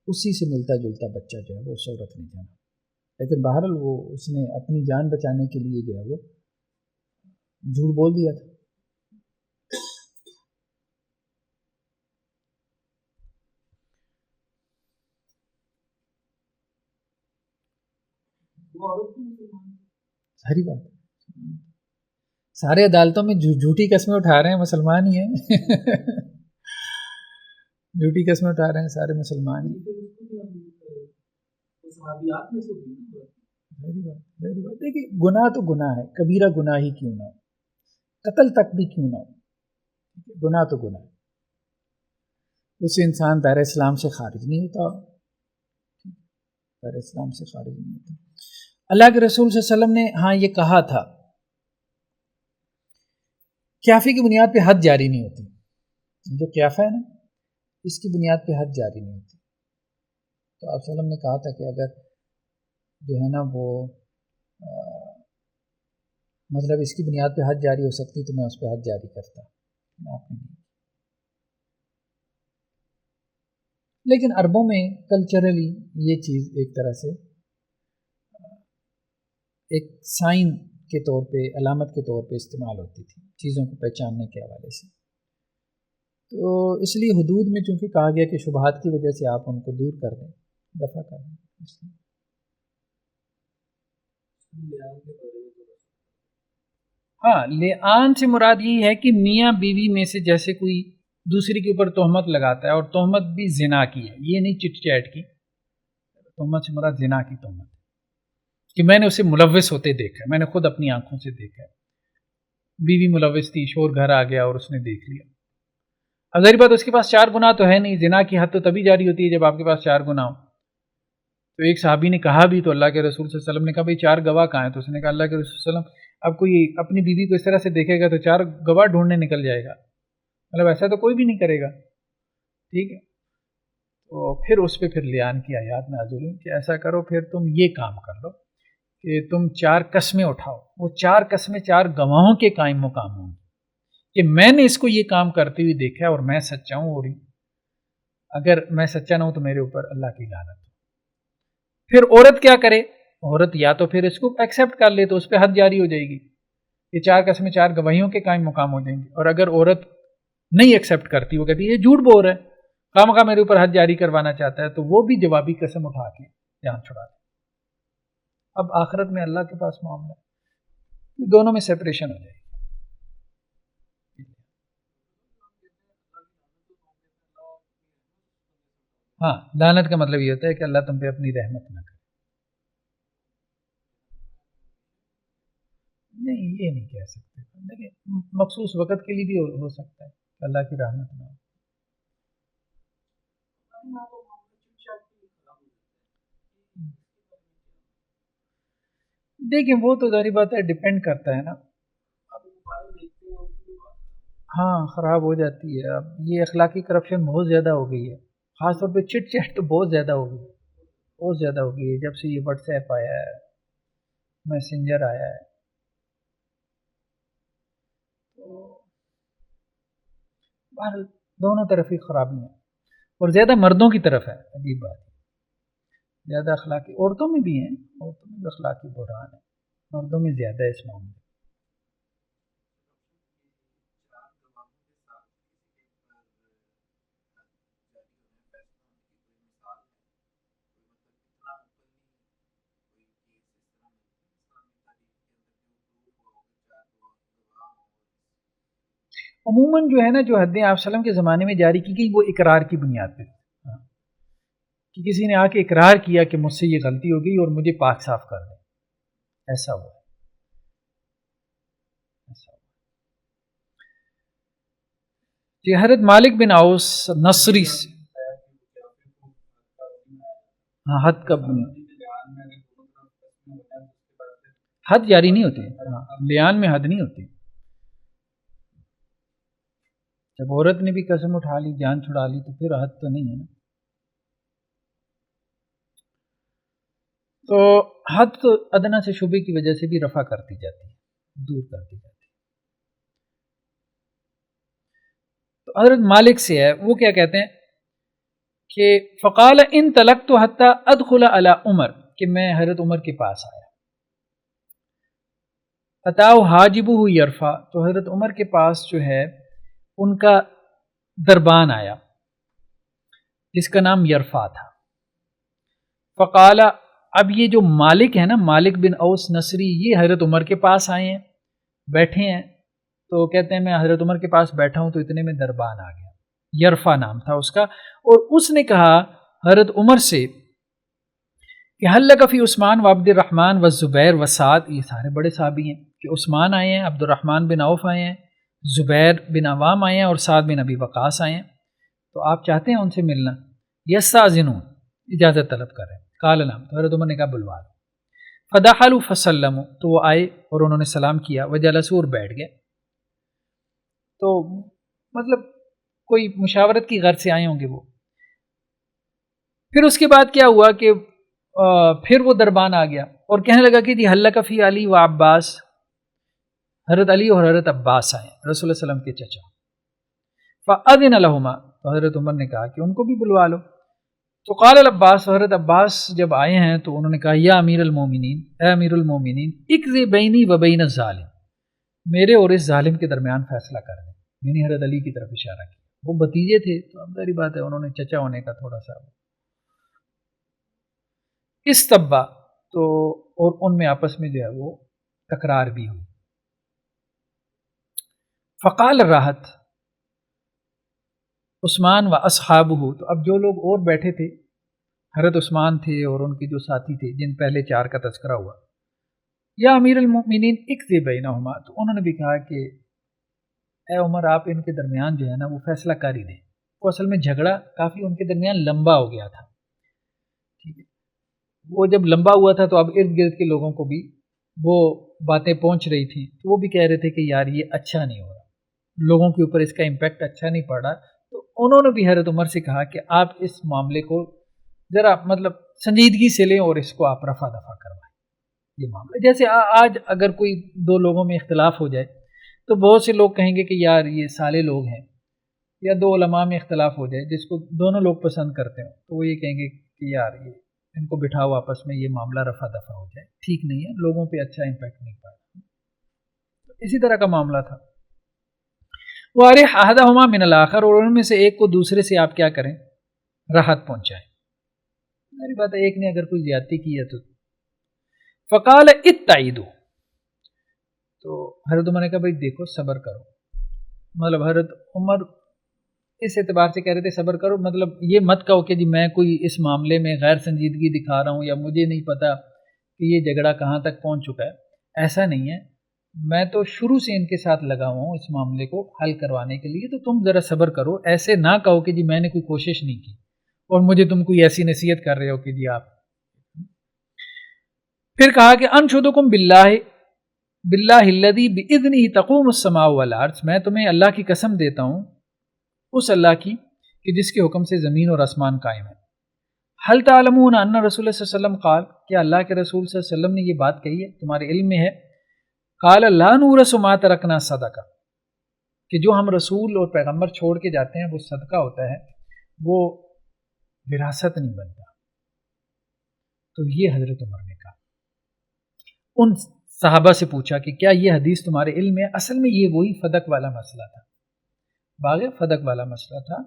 اسی سے ملتا جلتا بچہ جو ہے وہ اس عورت نے جنا، لیکن بہرحال وہ اس نے اپنی جان بچانے کے لیے جو ہے وہ جھوٹ بول دیا تھا۔ ساری بات، سارے عدالتوں میں جھوٹی قسمیں اٹھا رہے ہیں، مسلمان ہی ہیں جھوٹی قسمیں اٹھا رہے ہیں سارے مسلمان ہی۔ دیکھیے گناہ تو گناہ ہے، کبیرہ گناہ ہی کیوں نہ ہو، قتل تک بھی کیوں نہ ہو، گناہ تو گناہ ہے، اس سے انسان دائرہ اسلام سے خارج نہیں ہوتا، دائرہ اسلام سے خارج نہیں ہوتا۔ اللہ کے رسول صلی اللہ علیہ وسلم نے ہاں یہ کہا تھا، قیافے کی بنیاد پہ حد جاری نہیں ہوتی، جو قیافہ ہے نا اس کی بنیاد پہ حد جاری نہیں ہوتی، تو آپ صلی اللہ علیہ وسلم نے کہا تھا کہ اگر جو ہے نا وہ مطلب اس کی بنیاد پہ حد جاری ہو سکتی تو میں اس پہ حد جاری کرتا، آپ نے، لیکن عربوں میں کلچرلی یہ چیز ایک طرح سے ایک سائن کے طور پہ، علامت کے طور پہ استعمال ہوتی تھی، چیزوں کو پہچاننے کے حوالے سے۔ تو اس لیے حدود میں چونکہ کہا گیا کہ شبہات کی وجہ سے آپ ان کو دور کر دیں، دفع کر دیں. اس لیے ہاں، لعان سے مراد یہی ہے کہ میاں بیوی میں سے جیسے کوئی دوسری کے اوپر تہمت لگاتا ہے، اور تہمت بھی زنا کی ہے، یہ نہیں چٹ چیٹ کی. تہمت سے مراد زنا کی تہمت کہ میں نے اسے ملوث ہوتے دیکھا ہے، میں نے خود اپنی آنکھوں سے دیکھا ہے. بیوی ملوث تھی، شور گھر آ گیا اور اس نے دیکھ لیا. اب ظاہر بات اس کے پاس 4 گناہ تو ہے نہیں، زنا کی حد تو تبھی جاری ہوتی ہے جب آپ کے پاس 4 گناہ ہو. تو ایک صحابی نے کہا بھی تو اللہ کے رسول صلی اللہ علیہ وسلم نے کہا بھئی 4 گواہ کہاں ہیں؟ تو اس نے کہا اللہ کے رسول صلی اللہ علیہ وسلم اب کوئی اپنی بیوی کو اس طرح سے دیکھے گا تو 4 گواہ ڈھونڈنے نکل جائے گا، مطلب ایسا تو کوئی بھی نہیں کرے گا. ٹھیک ہے، تو پھر اس پہ پھر لعان کی آیات نازل ہوئی کہ ایسا کرو، پھر تم یہ کام کر لو کہ تم 4 قسمیں اٹھاؤ. وہ 4 قسمیں 4 گواہوں کے قائم مقام ہوں کہ میں نے اس کو یہ کام کرتے ہوئے دیکھا ہے اور میں سچا ہوں، اور اگر میں سچا نہ ہوں تو میرے اوپر اللہ کی لعنت. پھر عورت کیا کرے؟ عورت یا تو پھر اس کو ایکسیپٹ کر لے تو اس پہ حد جاری ہو جائے گی، یہ 4 قسمیں 4 گواہیوں کے قائم مقام ہو جائیں گے. اور اگر عورت نہیں ایکسیپٹ کرتی، وہ کہتی ہے یہ جھوٹ بول رہا ہے، خواہ مخواہ میرے اوپر حد جاری کروانا چاہتا ہے، تو وہ بھی جوابی قسم اٹھا کے جان چھڑا دے. اب آخرت میں اللہ کے پاس معاملہ ہے، دونوں میں سیپریشن ہو جائے گی. ہاں، لعنت کا مطلب یہ ہوتا ہے کہ اللہ تم پہ اپنی رحمت نہ کرے. نہیں، یہ نہیں کہہ سکتے. دیکھیں مخصوص وقت کے لیے بھی ہو سکتا ہے کہ اللہ کی رحمت نہ ہو. دیکھیں وہ تو ظاہری بات ہے، ڈپینڈ کرتا ہے نا. ہاں، خراب ہو جاتی ہے. اب یہ اخلاقی کرپشن بہت زیادہ ہو گئی ہے، خاص طور پہ چٹ چیٹ تو بہت زیادہ ہو گئی ہے، بہت زیادہ ہو گئی ہے جب سے یہ واٹس ایپ آیا ہے، میسنجر آیا ہے. بہرحال دونوں طرف ہی خرابی ہیں، اور زیادہ مردوں کی طرف ہے. عجیب بات ہے، زیادہ اخلاقی عورتوں میں بھی ہیں، عورتوں میں بھی اخلاقی بحران ہے، مردوں میں زیادہ ہے اس معاملے. عموماً جو ہے نا، جو حدیں آپ وسلم کے زمانے میں جاری کی گئی وہ اقرار کی بنیاد پہ، کہ کسی نے آ کے اقرار کیا کہ مجھ سے یہ غلطی ہو گئی اور مجھے پاک صاف کر دیں، ایسا ہوا. جی، حضرت مالک بن اوس نصری سے، ہاں حد کا حد جاری نہیں ہوتی. ہاں، لعان میں حد نہیں ہوتی. جب عورت نے بھی قسم اٹھا لی، جان چھڑا لی، تو پھر حد تو نہیں ہے نا. تو حد تو ادنا سے شبے کی وجہ سے بھی رفع کرتی جاتی ہے، دور کرتی جاتی ہے. تو حضرت مالک سے ہے، وہ کیا کہتے ہیں کہ فقال ان طلقت حتی ادخل علی عمر، کہ میں حضرت عمر کے پاس آیا. اتاؤ حاجبہ یرفع، تو حضرت عمر کے پاس جو ہے ان کا دربان آیا جس کا نام یرفع تھا. فقال، اب یہ جو مالک ہے نا، مالک بن اوس نصری، یہ حضرت عمر کے پاس آئے ہیں، بیٹھے ہیں. تو کہتے ہیں میں حضرت عمر کے پاس بیٹھا ہوں تو اتنے میں دربان آ گیا، یرفع نام تھا اس کا. اور اس نے کہا حضرت عمر سے کہ حل لک فی عثمان و عبد الرحمن و زبیر و سعد، یہ سارے بڑے صحابی ہیں، کہ عثمان آئے ہیں، عبد الرحمن بن عوف آئے ہیں، زبیر بن عوام آئے ہیں، اور سعد بن ابی وقاص آئے ہیں، تو آپ چاہتے ہیں ان سے ملنا؟ یستاذنون، اجازت طلب کر رہے ہیں. قال نعم، تو حضرت عمر نے کہا بلوا لو. فدخلوا فسلموا، تو وہ آئے اور انہوں نے سلام کیا، وجلسوا، اور بیٹھ گئے. تو مطلب کوئی مشاورت کی غرض سے آئے ہوں گے وہ. پھر اس کے بعد کیا ہوا کہ پھر وہ دربان آ گیا اور کہنے لگا کہ جی حل لک فی علی و عباس، حضرت علی اور حضرت عباس آئے، رسول اللہ علیہ وسلم کے چچا. فاذن لہما، تو حضرت عمر نے کہا کہ ان کو بھی بلوا لو. تو قال العباس، حضرت عباس جب آئے ہیں تو انہوں نے کہا یا امیر المومنین، اے امیر المومنین، اقضی بینی و بین الظالم، میرے اور اس ظالم کے درمیان فیصلہ کر دیں. میں نے حضرت علی کی طرف اشارہ کیا. وہ بھتیجے تھے تو اب ظاہری بات ہے انہوں نے چچا ہونے کا تھوڑا سا استبا، تو اور ان میں آپس میں جو ہے وہ تکرار بھی ہوئی. فقال راحت عثمان و اصحابہ، تو اب جو لوگ اور بیٹھے تھے، حضرت عثمان تھے اور ان کے جو ساتھی تھے جن پہلے 4 کا تذکرہ ہوا، یا امیر المؤمنین اقضی بینہما، تو انہوں نے بھی کہا کہ اے عمر آپ ان کے درمیان جو ہے نا وہ فیصلہ کاری دیں. وہ اصل میں جھگڑا کافی ان کے درمیان لمبا ہو گیا تھا. ٹھیک ہے، وہ جب لمبا ہوا تھا تو اب ارد گرد کے لوگوں کو بھی وہ باتیں پہنچ رہی تھیں، تو وہ بھی کہہ رہے تھے کہ یار یہ اچھا نہیں ہو رہا، لوگوں کے اوپر اس کا امپیکٹ اچھا نہیں پڑ رہا. تو انہوں نے بھی حضرت عمر سے کہا کہ آپ اس معاملے کو ذرا مطلب سنجیدگی سے لیں اور اس کو آپ رفع دفع کروائیں. یہ معاملہ جیسے آج اگر کوئی 2 لوگوں میں اختلاف ہو جائے تو بہت سے لوگ کہیں گے کہ یار یہ سالے لوگ ہیں، یا 2 علماء میں اختلاف ہو جائے جس کو دونوں لوگ پسند کرتے ہوں تو وہ یہ کہیں گے کہ یار یہ ان کو بٹھاؤ آپس میں، یہ معاملہ رفع دفع ہو جائے. ٹھیک نہیں ہے، لوگوں پہ اچھا امپیکٹ نہیں پڑا. اسی طرح کا معاملہ تھا. وارح احدہما من الاخر، اور ان میں سے ایک کو دوسرے سے آپ کیا کریں، راحت پہنچائیں. میری بات ہے ایک نے اگر کوئی زیادتی کی ہے تو فقال اتعیدوا، تو حضرت عمر نے کہا بھائی دیکھو صبر کرو. مطلب حضرت عمر اس اعتبار سے کہہ رہے تھے صبر کرو، مطلب یہ مت کہو کہ جی میں کوئی اس معاملے میں غیر سنجیدگی دکھا رہا ہوں یا مجھے نہیں پتا کہ یہ جھگڑا کہاں تک پہنچ چکا ہے. ایسا نہیں ہے، میں تو شروع سے ان کے ساتھ لگا ہوا ہوں اس معاملے کو حل کروانے کے لیے، تو تم ذرا صبر کرو. ایسے نہ کہو کہ جی میں نے کوئی کوشش نہیں کی اور مجھے تم کوئی ایسی نصیحت کر رہے ہو کہ جی آپ. پھر کہا کہ انشدکم باللہ الذی باذنہ تقوم السماء والارض، میں تمہیں اللہ کی قسم دیتا ہوں، اس اللہ کی کہ جس کے حکم سے زمین اور آسمان قائم ہے. حل تعلمون ان رسول اللہ صلی اللہ علیہ وسلم قال، کیا اللہ کے رسول صلی اللہ علیہ وسلم نے یہ بات کہی ہے، تمہارے علم میں ہے؟ قال لا نورث ما ترکنا صدقہ، کہ جو ہم رسول اور پیغمبر چھوڑ کے جاتے ہیں وہ صدقہ ہوتا ہے، وہ وراثت نہیں بنتا. تو یہ حضرت عمر نے کہا. ان صحابہ سے پوچھا کہ کیا یہ حدیث تمہارے علم میں؟ اصل میں یہ وہی فدق والا مسئلہ تھا، باغ فدق والا مسئلہ تھا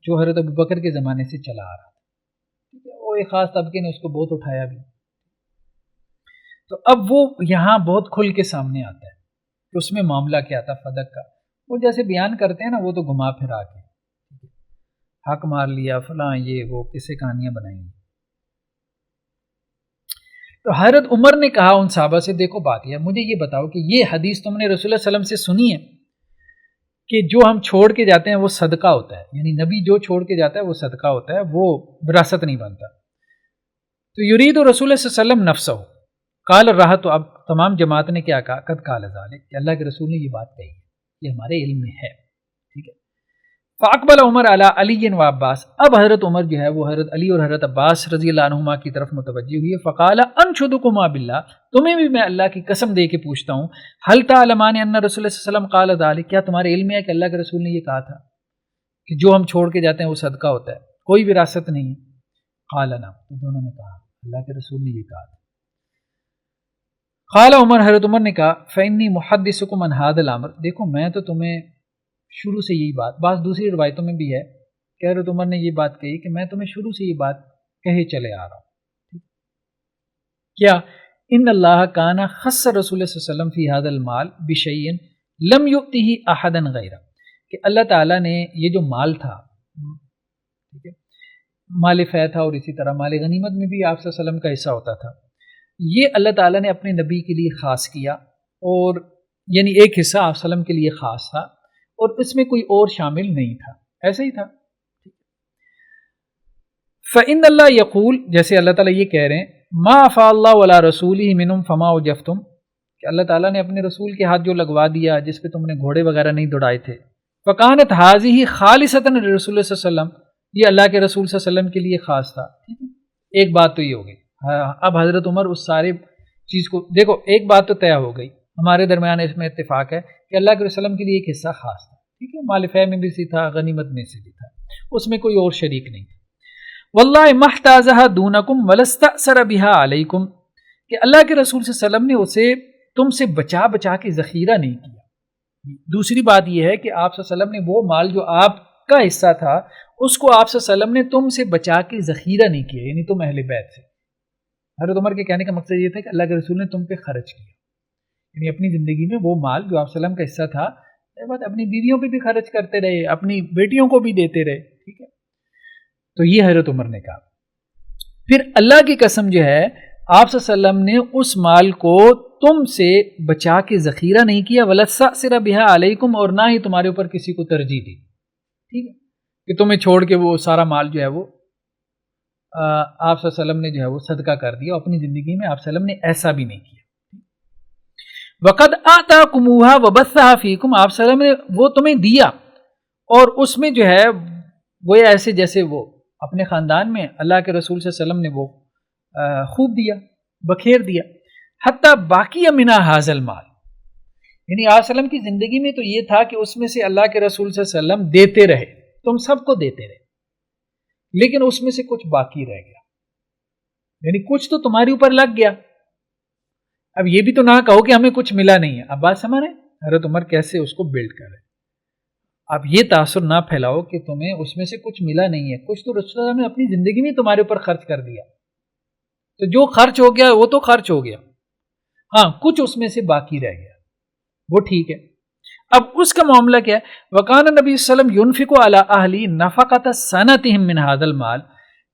جو حضرت ابوبکر کے زمانے سے چلا آ رہا تھا. وہ ایک خاص طبقے نے اس کو بہت اٹھایا بھی، تو اب وہ یہاں بہت کھل کے سامنے آتا ہے کہ اس میں معاملہ کیا تھا فدق کا. وہ جیسے بیان کرتے ہیں نا، وہ تو گھما پھرا کے حق مار لیا فلاں، یہ وہ قصے کہانیاں بنائیں گے. تو حضرت عمر نے کہا ان صحابہ سے دیکھو بات یہ، مجھے یہ بتاؤ کہ یہ حدیث تم نے رسول اللہ صلی اللہ علیہ وسلم سے سنی ہے کہ جو ہم چھوڑ کے جاتے ہیں وہ صدقہ ہوتا ہے، یعنی نبی جو چھوڑ کے جاتا ہے وہ صدقہ ہوتا ہے، وہ وراثت نہیں بنتا. تو یرید رسول اللہ صلی اللہ علیہ وسلم نفسہ قال رہا، تو اب تمام جماعت نے کیا کہا، قد قال ذلک، کہ اللہ کے رسول نے یہ بات کہی، یہ ہمارے علم میں ہے. ٹھیک ہے. فاقبل عمر علی علی و عباس، اب حضرت عمر جو ہے وہ حضرت علی اور حضرت عباس رضی اللہ عنہما کی طرف متوجہ ہوئی. فقال انشدکما باللہ، تمہیں بھی میں اللہ کی قسم دے کے پوچھتا ہوں، هل تعلمان ان رسول اللہ صلی اللہ علیہ وسلم قال ذلک، کیا تمہارے علم میں ہے کہ اللہ کے رسول نے یہ کہا تھا کہ جو ہم چھوڑ کے جاتے ہیں وہ صدقہ ہوتا ہے، کوئی وراثت نہیں ہے؟ قال نعم، تو دونوں نے کہا اللہ کے رسول نے یہ کہا تھا. قال عمر، حضرت عمر نے کہا فإنی محدثکم عن هذا الامر، دیکھو میں تو تمہیں شروع سے یہی بات، بعض دوسری روایتوں میں بھی ہے کہ حضرت عمر نے یہ بات کہی کہ میں تمہیں شروع سے یہ بات کہے چلے آ رہا ہوں. کیا ان اللہ کان خص رسول اللہ صلی اللہ علیہ وسلم فی هذا المال بشیء لم یؤتہ احدا غیرہ، کہ اللہ تعالیٰ نے یہ جو مال تھا، ٹھیک ہے، مال فے تھا اور اسی طرح مال غنیمت میں بھی آپ صلی اللہ علیہ وسلم کا حصہ ہوتا تھا، یہ اللہ تعالیٰ نے اپنے نبی کے لیے خاص کیا، اور یعنی ایک حصہ آپ صلی اللہ علیہ وسلم کے لیے خاص تھا اور اس میں کوئی اور شامل نہیں تھا، ایسا ہی تھا. فإن اللہ یقول، جیسے اللہ تعالیٰ یہ کہہ رہے ہیں ما افاء اللہ علی رسولہ منہم فما اوجفتم، کہ اللہ تعالیٰ نے اپنے رسول کے ہاتھ جو لگوا دیا جس پہ تم نے گھوڑے وغیرہ نہیں دوڑائے تھے، فکانت ھذہ خالصۃ لرسول اللہ صلی اللہ علیہ وسلم، یہ اللہ کے رسول صلی اللہ علیہ وسلم کے لیے خاص تھا. ایک بات تو یہ ہو گئی. اب حضرت عمر اس سارے چیز کو دیکھو، ایک بات تو طے ہو گئی، ہمارے درمیان اس میں اتفاق ہے کہ اللہ کے وسلم کے لیے ایک حصہ خاص تھا، ٹھیک ہے، مال فے میں بھی سی تھا، غنیمت میں سے بھی تھا، اس میں کوئی اور شریک نہیں تھا. واللہ محتاجہ دونکم ولستأثر بها علیکم، کہ اللہ کے رسول صلی اللہ علیہ وسلم نے اسے تم سے بچا بچا کے ذخیرہ نہیں کیا. دوسری بات یہ ہے کہ آپ صلی اللہ علیہ وسلم نے وہ مال جو آپ کا حصہ تھا اس کو آپ صلی اللہ علیہ وسلم نے تم سے بچا کے ذخیرہ نہیں کیا، یعنی تم اہل بیت سے. حضرت عمر کے کہنے کا مقصد یہ تھا کہ اللہ کے رسول نے تم پہ خرچ کیا، یعنی اپنی زندگی میں وہ مال جو آپ صلی اللہ علیہ وسلم کا حصہ تھا بات اپنی بیویوں پہ بھی خرچ کرتے رہے، اپنی بیٹیوں کو بھی دیتے رہے. ٹھیک ہے، تو یہ حضرت عمر نے کہا. پھر اللہ کی قسم جو ہے آپ صلی اللہ علیہ وسلم نے اس مال کو تم سے بچا کے ذخیرہ نہیں کیا، وَلَسَّأْسِرَ بِهَا عَلَيْكُمْ، اور نہ ہی تمہارے اوپر کسی کو ترجیح دی. ٹھیک ہے، کہ تمہیں چھوڑ کے وہ سارا مال جو ہے وہ آپ صلی اللہ علیہ وسلم نے جو ہے وہ صدقہ کر دیا. اپنی زندگی میں آپ صلی اللہ علیہ وسلم نے ایسا بھی نہیں کیا. وَقَدْ آتَاكُمُوهَا وَبَثَّهَا فِيكُمْ، آپ صلی اللہ علیہ وسلم نے وہ تمہیں دیا اور اس میں جو ہے وہ ایسے جیسے وہ اپنے خاندان میں اللہ کے رسول صلی اللہ علیہ وسلم نے وہ خوب دیا، بکھیر دیا. حتیٰ باقی منا حاضل مال، یعنی آپ صلی اللہ علیہ وسلم کی زندگی میں تو یہ تھا کہ اس میں سے اللہ کے رسول صلی اللہ علیہ وسلم دیتے رہے، تم سب کو دیتے رہے، لیکن اس میں سے کچھ باقی رہ گیا، یعنی کچھ تو تمہارے اوپر لگ گیا. اب یہ بھی تو نہ کہو کہ ہمیں کچھ ملا نہیں ہے. اب بات سمجھ رہے حضرت عمر کیسے اس کو بلڈ کر رہے. اب یہ تاثر نہ پھیلاؤ کہ تمہیں اس میں سے کچھ ملا نہیں ہے، کچھ تو رسول اللہ نے اپنی زندگی میں تمہارے اوپر خرچ کر دیا، تو جو خرچ ہو گیا وہ تو خرچ ہو گیا، ہاں کچھ اس میں سے باقی رہ گیا، وہ ٹھیک ہے. اب اس کا معاملہ کیا ہے؟ وَقَانَ نبی صلی اللہ علیہ وسلم يُنْفِقُ عَلَىٰ أَهْلِهِ نَفَقَةَ سَنَتِهِمْ مِنْ هَذَا الْمَالِ،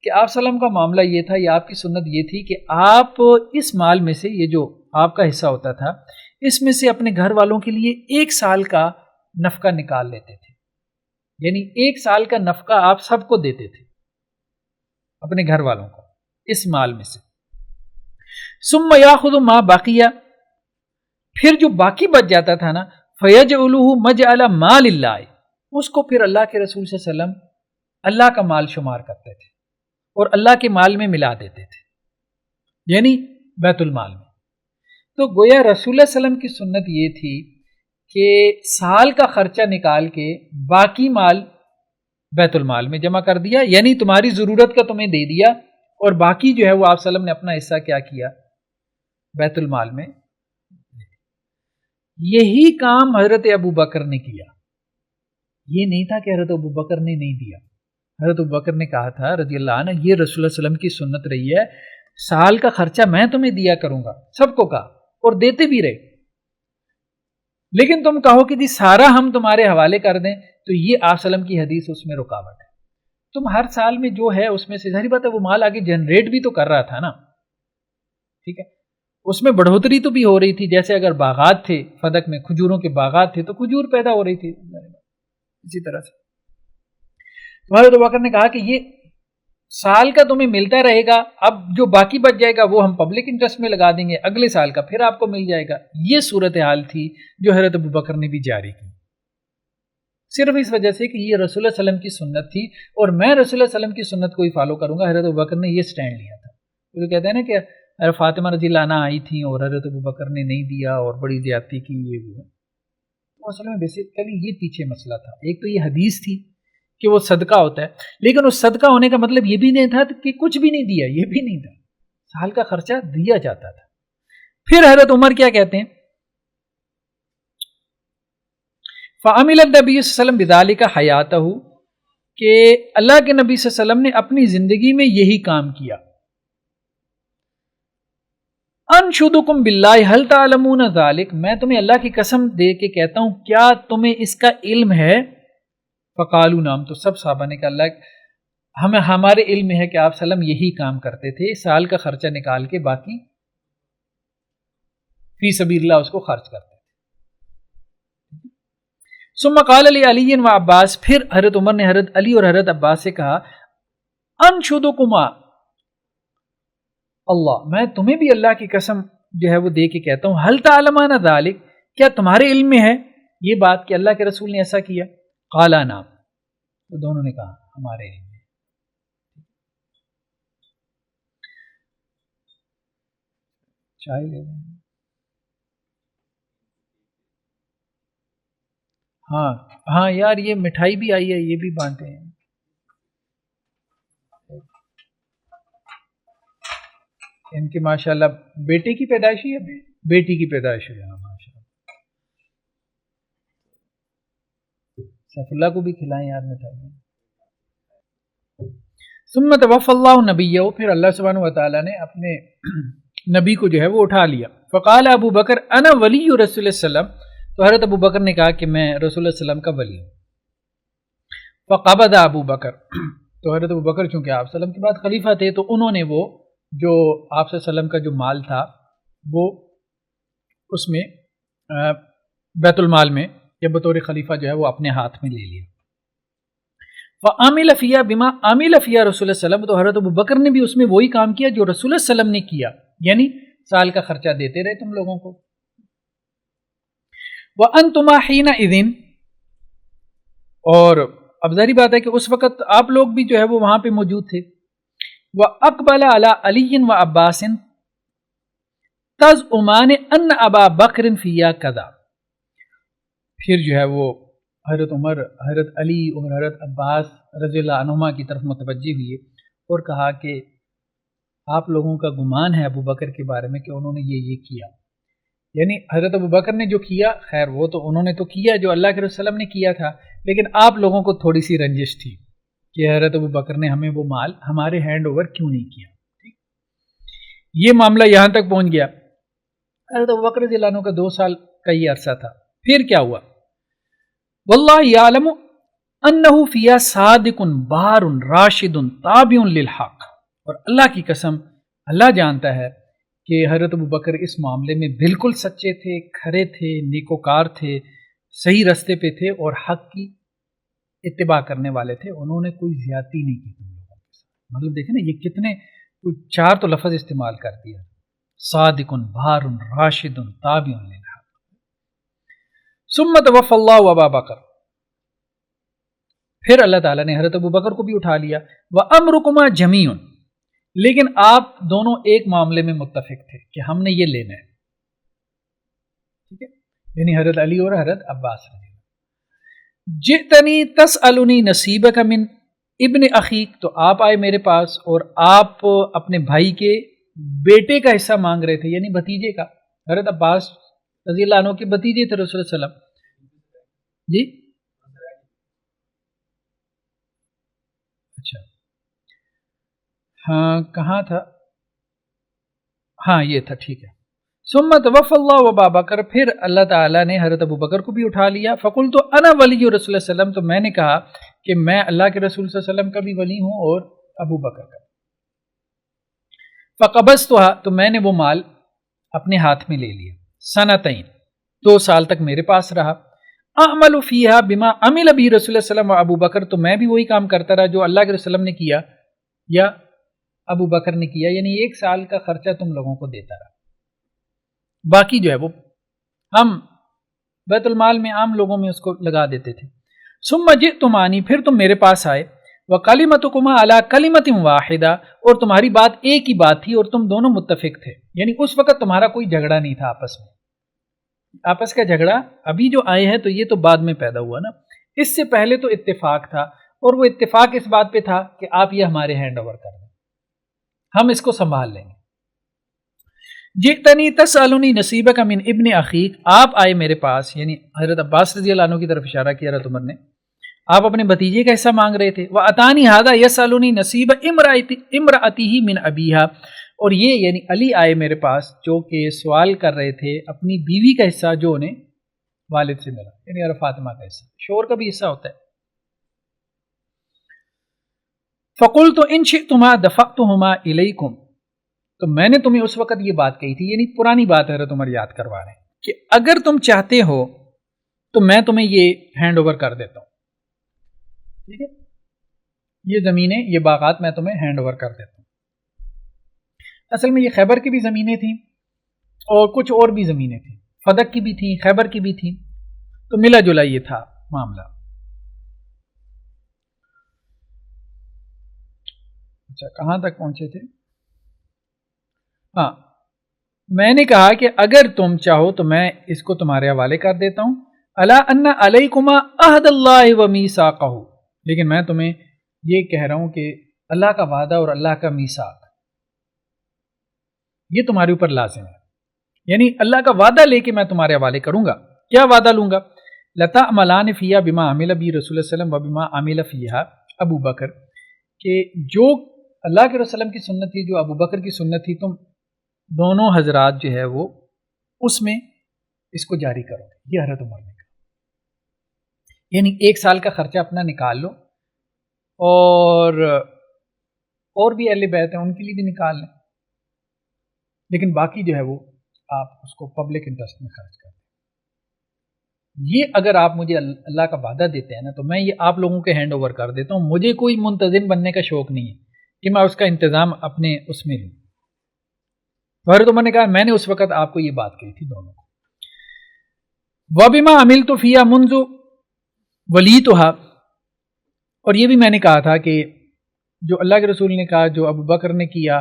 کہ آپ صلی اللہ علیہ وسلم کا معاملہ یہ تھا، یا آپ کی سنت یہ تھی کہ آپ اس مال میں سے، یہ جو آپ کا حصہ ہوتا تھا، اس میں سے اپنے گھر والوں کے لیے 1 سال کا نفقہ نکال لیتے تھے، یعنی 1 سال کا نفقہ آپ سب کو دیتے تھے، اپنے گھر والوں کو اس مال میں سے. ثم یاخذ ما بقیہ، پھر جو باقی بچ جاتا تھا نا، فیجعلہ مجعل مال اللہ، اس کو پھر اللہ کے رسول صلی اللہ علیہ وسلم اللہ کا مال شمار کرتے تھے اور اللہ کے مال میں ملا دیتے تھے، یعنی بیت المال میں. تو گویا رسول اللہ صلی اللہ علیہ وسلم کی سنت یہ تھی کہ سال کا خرچہ نکال کے باقی مال بیت المال میں جمع کر دیا، یعنی تمہاری ضرورت کا تمہیں دے دیا، اور باقی جو ہے وہ آپ صلی اللہ علیہ وسلم نے اپنا حصہ کیا کیا، بیت المال میں. یہی کام حضرت ابو بکر نے کیا، یہ نہیں تھا کہ حضرت ابو بکر نے نہیں دیا. حضرت ابو بکر نے کہا تھا رضی اللہ عنہ، یہ رسول اللہ صلی اللہ علیہ وسلم کی سنت رہی ہے، سال کا خرچہ میں تمہیں دیا کروں گا، سب کو کہا، اور دیتے بھی رہے. لیکن تم کہو کہ جی سارا ہم تمہارے حوالے کر دیں، تو یہ آپ صلی اللہ علیہ وسلم کی حدیث اس میں رکاوٹ ہے. تم ہر سال میں جو ہے اس میں سے ظاہری بات ہے وہ مال آگے جنریٹ بھی تو کر رہا تھا نا، ٹھیک ہے، اس میں بڑھوتری تو بھی ہو رہی تھی. جیسے اگر باغات تھے فدق میں، کھجوروں کے باغات تھے تو کھجور پیدا ہو رہی تھی، اسی طرح سے. حضرت ابو بکر نے کہا کہ یہ سال کا تمہیں ملتا رہے گا، اب جو باقی بچ جائے گا وہ ہم پبلک انٹرسٹ میں لگا دیں گے، اگلے سال کا پھر آپ کو مل جائے گا. یہ صورتحال تھی جو حضرت ابو بکر نے بھی جاری کی، صرف اس وجہ سے کہ یہ رسول اللہ صلی اللہ علیہ وسلم کی سنت تھی اور میں رسول اللہ صلی اللہ علیہ وسلم کی سنت کو ہی فالو کروں گا. حضرت ابو بکر نے یہ سٹینڈ لیا تھا. وہ کہتے ہیں نا کہ فاطمہ رضی اللہ عنہ آئی تھیں اور حضرت ابو بکر نے نہیں دیا اور بڑی زیادتی کی، یہ وہ. اصل میں بیسیکلی یہ پیچھے مسئلہ تھا. ایک تو یہ حدیث تھی کہ وہ صدقہ ہوتا ہے، لیکن اس صدقہ ہونے کا مطلب یہ بھی نہیں تھا کہ کچھ بھی نہیں دیا، یہ بھی نہیں تھا، سال کا خرچہ دیا جاتا تھا. پھر حضرت عمر کیا کہتے ہیں؟ فعمل النبی صلی اللہ علیہ وسلم بذالک حیاتہ، کہ اللہ کے نبی صلی اللہ علیہ وسلم نے اپنی زندگی میں یہی کام کیا. انشدکم باللہ هل تعلمون ذالک، میں تمہیں اللہ کی قسم دے کے کہتا ہوں کیا تمہیں اس کا علم ہے؟ فقالوا نعم، تو سب صحابہ نے کہا اللہ ہمارے علم میں ہے کہ آپ صلی اللہ علیہ وسلم یہی کام کرتے تھے، سال کا خرچہ نکال کے باقی فی سبیل اللہ اس کو خرچ کرتے. ثم قال علی و عباس، پھر حضرت عمر نے حضرت علی اور حضرت عباس سے کہا انشدکما اللہ، میں تمہیں بھی اللہ کی قسم جو ہے وہ دے کے کہتا ہوں، هل تعلمان ذالک، کیا تمہارے علم میں ہے یہ بات کہ اللہ کے رسول نے ایسا کیا؟ قالا نعم، تو دونوں نے کہا ہمارے علم میں. چائے لے لیں. ہاں یار یہ مٹھائی بھی آئی ہے، یہ بھی بانٹے ہیں. ان کی ماشاءاللہ بیٹے کی پیدائش ہوئی ہے، بیٹی کی پیدائش ہوئی ہے، ماشاءاللہ سیف اللہ کو بھی کھلائیں یار مٹھائی. ثم توفى الله نبیہ، پھر اللہ سبحانہ و تعالیٰ نے اپنے نبی کو جو ہے وہ اٹھا لیا. فقال ابو بکر انا ولی رسول اللہ صلی اللہ علیہ وسلم، تو حضرت ابو بکر نے کہا کہ میں رسول اللہ صلی اللہ علیہ وسلم کا ولی ہوں. فقبض ابو بکر، تو حضرت ابو بکر چونکہ آپ صلی اللہ علیہ وسلم کے بعد خلیفہ تھے تو انہوں نے وہ جو آپ صلی اللہ علیہ وسلم کا جو مال تھا وہ اس میں بیت المال میں یا بطور خلیفہ جو ہے وہ اپنے ہاتھ میں لے لیا. فعامل فیہ بما عامل فیہ رسول اللہ صلی اللہ علیہ وسلم، تو حضرت ابو بکر نے بھی اس میں وہی کام کیا جو رسول اللہ صلی اللہ علیہ وسلم نے کیا، یعنی سال کا خرچہ دیتے رہے تم لوگوں کو. وَأَنْتُمَا حِينَئِذٍ، اور اب ظاہری بات ہے کہ اس وقت آپ لوگ بھی جو ہے وہ وہاں پہ موجود تھے. وَأَقْبَلَ عَلَىٰ عَلِيٍّ وَعَبَّاسٍ تَزْعُمَانِ أَنَّ أَبَا بَكْرٍ فِيَّا كَذَا، پھر جو ہے وہ حضرت عمر، حضرت علی اور حضرت عباس رضی اللہ عنہما کی طرف متوجہ ہوئے اور کہا کہ آپ لوگوں کا گمان ہے ابو بکر کے بارے میں کہ انہوں نے یہ کیا. یعنی حضرت ابو بکر نے جو کیا، خیر وہ تو انہوں نے تو کیا جو اللہ کے رسول صلی اللہ علیہ وسلم نے کیا تھا، لیکن آپ لوگوں کو تھوڑی سی رنجش تھی کہ حضرت ابو بکر نے ہمیں وہ مال ہمارے ہینڈ اوور کیوں نہیں کیا. یہ معاملہ یہاں تک پہنچ گیا. حضرت ابو بکر رضی اللہ عنہ کا 2 سال کا یہ عرصہ تھا. پھر کیا ہوا؟ واللہ یعلم انہ فیہا صادق بار راشد تابع للحق، اور اللہ کی قسم اللہ جانتا ہے کہ حضرت ابو بکر اس معاملے میں بالکل سچے تھے، کھرے تھے، نیکوکار تھے، صحیح رستے پہ تھے اور حق کی اتباع کرنے والے تھے. انہوں نے کوئی زیادتی نہیں کی تم لوگوں کے ساتھ. مطلب دیکھیں نا یہ کتنے 4 تو لفظ استعمال کر دیا، صادق بار راشد تابع للحق. ثم توفى الله ابا بکر، پھر اللہ تعالیٰ نے حضرت ابو بکر کو بھی اٹھا لیا. وَأَمْرُكُمَا جَمِيعٌ، لیکن آپ دونوں ایک معاملے میں متفق تھے کہ ہم نے یہ لینا ہے. ٹھیک ہے، یعنی حضرت علی اور حضرت عباس رضی اللہ. جئتنی تسألنی نصیبک من ابن اخیک، تو آپ آئے میرے پاس اور آپ اپنے بھائی کے بیٹے کا حصہ مانگ رہے تھے، یعنی بھتیجے کا. حضرت عباس رضی اللہ عنہ کے بھتیجے تھے رسول اللہ صلی اللہ علیہ وسلم. جی اچھا، ہاں کہاں تھا؟ ہاں یہ تھا، ٹھیک ہے. ثم توفى الله ابا بکر، پھر اللہ تعالیٰ نے حضرت ابو بکر کو بھی اٹھا لیا. فقلت انا ولی رسول اللہ صلی اللہ علیہ وسلم، تو میں نے کہا کہ میں اللہ کے رسول صلی اللہ علیہ وسلم کا بھی ولی ہوں اور ابو بکر کا. فقبضتها، تو میں نے وہ مال اپنے ہاتھ میں لے لیا. سنتین، 2 سال تک میرے پاس رہا. اعمل فیہا بما عمل بھی رسول اللہ صلی اللہ علیہ وسلم و ابو بکر، تو میں بھی وہی کام کرتا رہا جو اللہ کے رسول وسلم نے کیا یا ابو بکر نے کیا، یعنی 1 سال کا خرچہ تم لوگوں کو دیتا رہا. باقی جو ہے وہ ہم بیت المال میں عام لوگوں میں اس کو لگا دیتے تھے. ثم جئتمانی، پھر تم میرے پاس آئے. وکلمتکما علی کلمۃ واحدہ، اور تمہاری بات ایک ہی بات تھی اور تم دونوں متفق تھے. یعنی اس وقت تمہارا کوئی جھگڑا نہیں تھا آپس میں. آپس کا جھگڑا ابھی جو آئے ہیں تو یہ تو بعد میں پیدا ہوا نا، اس سے پہلے تو اتفاق تھا، اور وہ اتفاق اس بات پہ تھا کہ آپ یہ ہمارے ہینڈ اوور کر دیں، ہم اس کو سنبھال لیں گے. جئتنی تسألنی نصیبک من ابن اخیک، آپ آئے میرے پاس، یعنی حضرت عباس رضی اللہ عنہ کی طرف اشارہ کیا حضرت عمر نے، آپ اپنے بھتیجے کا حصہ مانگ رہے تھے. واتانی ھذا یسألنی نصیب امرأتہ من ابیہا، اور یہ یعنی علی آئے میرے پاس جو کہ سوال کر رہے تھے اپنی بیوی کا حصہ جو انہیں والد سے ملا، یعنی حضرت فاطمہ کا حصہ. شوہر کا بھی حصہ ہوتا ہے. فقلت ان شئتما دفعتہما الیکم، تو میں نے تمہیں اس وقت یہ بات کہی تھی، یعنی پرانی بات حضرت عمر یاد کروا رہے ہیں کہ اگر تم چاہتے ہو تو میں تمہیں یہ ہینڈ اوور کر دیتا ہوں. ٹھیک ہے، یہ زمینیں، یہ باغات میں تمہیں ہینڈ اوور کر دیتا ہوں. اصل میں یہ خیبر کی بھی زمینیں تھیں اور کچھ اور بھی زمینیں تھیں، فدق کی بھی تھیں، خیبر کی بھی تھیں، تو ملا جلا یہ تھا معاملہ. اچھا کہاں تک پہنچے تھے؟ ہاں، میں نے کہا کہ اگر تم چاہو تو میں اس کو تمہارے حوالے کر دیتا ہوں. الا ان علیکما عہد اللہ و میثاقہ، لیکن میں تمہیں یہ کہہ رہا ہوں کہ اللہ کا وعدہ اور اللہ کا میثاق یہ تمہارے اوپر لازم ہے. یعنی اللہ کا وعدہ لے کے میں تمہارے حوالے کروں گا. کیا وعدہ لوں گا؟ لَتَعْمَلَانِ فِيهَا بِمَا عَمِلَ بِهِ رسول اللہ صلی اللہ علیہ وسلم وَبِمَا عَمِلَ فِيهَا ابو بکر، کہ جو اللہ کے رسول وسلم کی سنت تھی، جو ابو بکر کی سنت تھی، تم دونوں حضرات جو ہے وہ اس میں اس کو جاری کرو. یہ حضرت عمر نے کہا، یعنی 1 سال کا خرچہ اپنا نکال لو، اور بھی اہل بیت ہیں ان کے لیے بھی نکال لیں، لیکن باقی جو ہے وہ آپ اس کو پبلک انٹرسٹ میں خرچ کر دیں. یہ اگر آپ مجھے اللہ کا وعدہ دیتے ہیں نا، تو میں یہ آپ لوگوں کے ہینڈ اوور کر دیتا ہوں. مجھے کوئی منتظم بننے کا شوق نہیں ہے کہ میں اس کا انتظام اپنے اس میں لوں. تو حضرت عمر نے کہا میں نے اس وقت آپ کو یہ بات کہی تھی دونوں کو. وَبِمَا عَمِلْتُ فِيهَا مُنْذُ وَلِيتُهَا، اور یہ بھی میں نے کہا تھا کہ جو اللہ کے رسول نے کہا، جو ابو بکر نے کیا،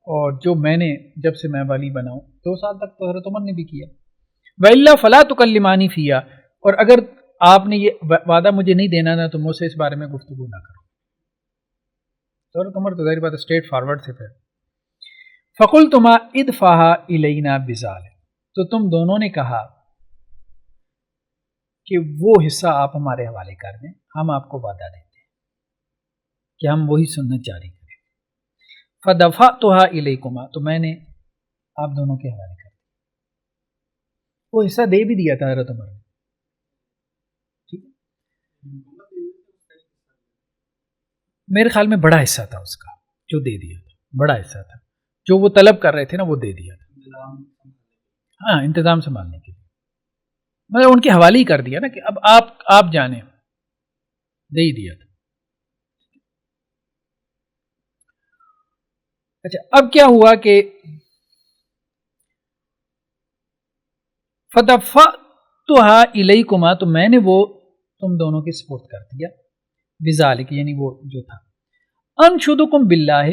اور جو میں نے جب سے میں ولی بناؤں 2 سال تک تو حضرت عمر نے بھی کیا. وَإِلَّا فَلَا تُكَلِّمَانِي فِيهَا، اور اگر آپ نے یہ وعدہ مجھے نہیں دینا نا تو مجھ سے اس بارے میں گفتگو نہ کرو. تو حضرت عمر تو ظاہر بات ہے اسٹریٹ فارورڈ سے پھر فَقُلْتُمَا اِدْفَعَا إِلَيْنَا بِذَلِكَ، تو تم دونوں نے کہا کہ وہ حصہ آپ ہمارے حوالے کر دیں، ہم آپ کو وعدہ دیتے ہیں کہ ہم وہی سنت جاری کریں. فَدَفَعْتُهَا إِلَيْكُمَا، تو میں نے آپ دونوں کے حوالے کر دیا. وہ حصہ دے بھی دیا تھا حضرت عمر نے. ٹھیک ہے، میرے خیال میں بڑا حصہ تھا اس کا جو دے دیا تھا، بڑا حصہ تھا جو وہ طلب کر رہے تھے نا، وہ دے دیا تھا. ہاں، انتظام سنبھالنے کے لیے مطلب ان کے حوالے ہی کر دیا نا کہ اب آپ جانیں، دے ہی دیا تھا. اچھا، اب کیا ہوا کہ فَدَفَعْتُهَا إِلَيْكُمَا، تو میں نے وہ تم دونوں کے سپورٹ کر دیا. بِذَالِكَ، یعنی وہ جو تھا. أَنْشُدُكُمْ بِاللَّهِ،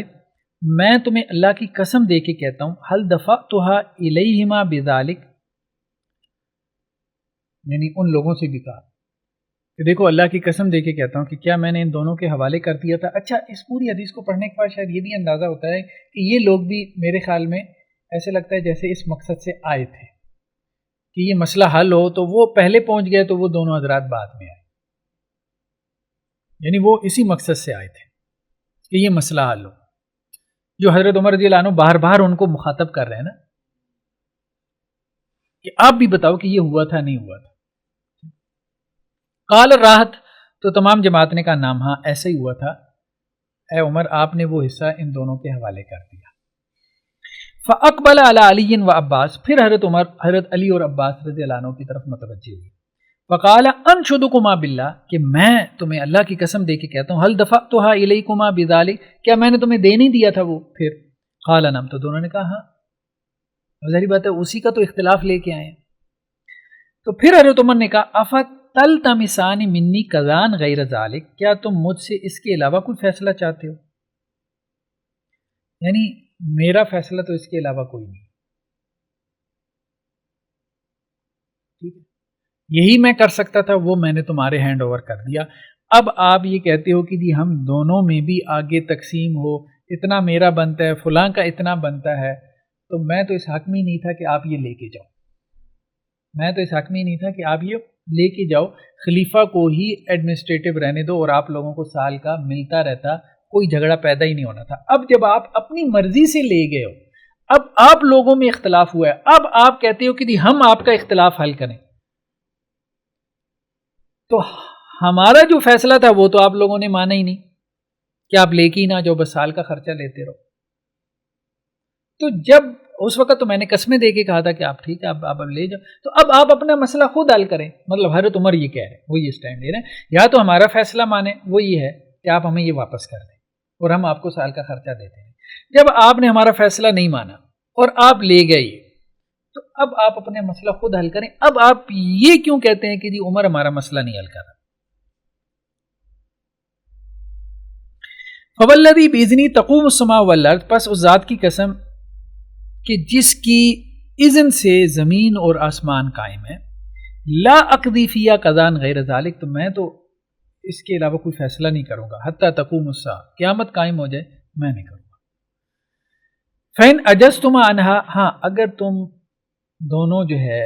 میں تمہیں اللہ کی قسم دے کے کہتا ہوں، هَلْ دَفَعْتُهَا إِلَيْهِمَا بِذَالِكَ، یعنی ان لوگوں سے بھی کہا کہ دیکھو اللہ کی قسم دے کے کہتا ہوں کہ کیا میں نے ان دونوں کے حوالے کر دیا تھا. اچھا، اس پوری حدیث کو پڑھنے کے بعد شاید یہ بھی اندازہ ہوتا ہے کہ یہ لوگ بھی میرے خیال میں ایسے لگتا ہے جیسے اس مقصد سے آئے تھے کہ یہ مسئلہ حل ہو، تو وہ پہلے پہنچ گئے تو وہ دونوں حضرات بعد میں آئے. یعنی وہ اسی مقصد سے آئے تھے کہ یہ مسئلہ حل ہو، جو حضرت عمر رضی اللہ عنہ بار بار ان کو مخاطب کر رہے ہیں نا کہ آپ بھی بتاؤ کہ یہ ہوا تھا نہیں ہوا تھا. قال راحت، تو تمام جماعت نے کہا نام، ہاں ایسا ہی ہوا تھا اے عمر، آپ نے وہ حصہ ان دونوں کے حوالے کر دیا. فاقبل علی علی و عباس، پھر حضرت عمر حضرت علی اور عباس رضی اللہ عنہ کی طرف متوجہ ہوئی. فقال انشدکما باللہ، کہ میں تمہیں اللہ کی قسم دے کے کہتا ہوں، هل دفعتها الیکما بذلک، کیا میں نے تمہیں دے نہیں دیا تھا وہ؟ پھر قال نعم، تو دونوں نے کہا ہاں. ظاہری بات ہے اسی کا تو اختلاف لے کے آئے ہیں. تو پھر حضرت عمر نے کہا افتلتمسان منی قضان غیر ذالک، کیا تم مجھ سے اس کے علاوہ کوئی فیصلہ چاہتے ہو؟ یعنی میرا فیصلہ تو اس کے علاوہ کوئی نہیں. ٹھیک ہے، یہی میں کر سکتا تھا، وہ میں نے تمہارے ہینڈ اوور کر دیا. اب آپ یہ کہتے ہو کہ جی ہم دونوں میں بھی آگے تقسیم ہو، اتنا میرا بنتا ہے، فلاں کا اتنا بنتا ہے، تو میں تو اس حق میں ہی نہیں تھا کہ آپ یہ لے کے جاؤ. میں تو اس حق میں ہی نہیں تھا کہ آپ یہ لے کے جاؤ. خلیفہ کو ہی ایڈمنسٹریٹو رہنے دو اور آپ لوگوں کو سال کا ملتا رہتا، کوئی جھگڑا پیدا ہی نہیں ہونا تھا. اب جب آپ اپنی مرضی سے لے گئے ہو، اب آپ لوگوں میں اختلاف ہوا ہے، اب آپ کہتے ہو کہ جی ہم آپ کا اختلاف حل کریں، تو ہمارا جو فیصلہ تھا وہ تو آپ لوگوں نے مانا ہی نہیں کہ آپ لے کے ہی نہ جاؤ، بس سال کا خرچہ لیتے رہو. تو جب اس وقت تو میں نے قسمیں دے کے کہا تھا کہ آپ ٹھیک ہے آپ لے جاؤ، تو اب آپ اپنا مسئلہ خود حل کریں. مطلب حضرت عمر یہ کہہ رہے ہیں، وہ یہ اسٹینڈ لے رہے ہیں، یا تو ہمارا فیصلہ مانیں، وہ یہ ہے کہ آپ ہمیں یہ واپس کر دیں اور ہم آپ کو سال کا خرچہ دیتے ہیں. جب آپ نے ہمارا فیصلہ نہیں مانا اور آپ لے گئے، تو اب آپ اپنے مسئلہ خود حل کریں. اب آپ یہ کیوں کہتے ہیں کہ جی عمر ہمارا مسئلہ نہیں حل کر رہا؟ فوالذی باذنی تقوم السماء والارض، پس اس ذات کی قسم کہ جس کی اذن سے زمین اور آسمان قائم ہے، لا اقضی فیہا قضاء غیر ذالک، تو میں تو اس کے علاوہ کوئی فیصلہ نہیں کروں گا حتی تقوم الساعہ، قیامت قائم ہو جائے میں نہیں کروں گا. فین عجزتما عنہا، ہاں اگر تم دونوں جو ہے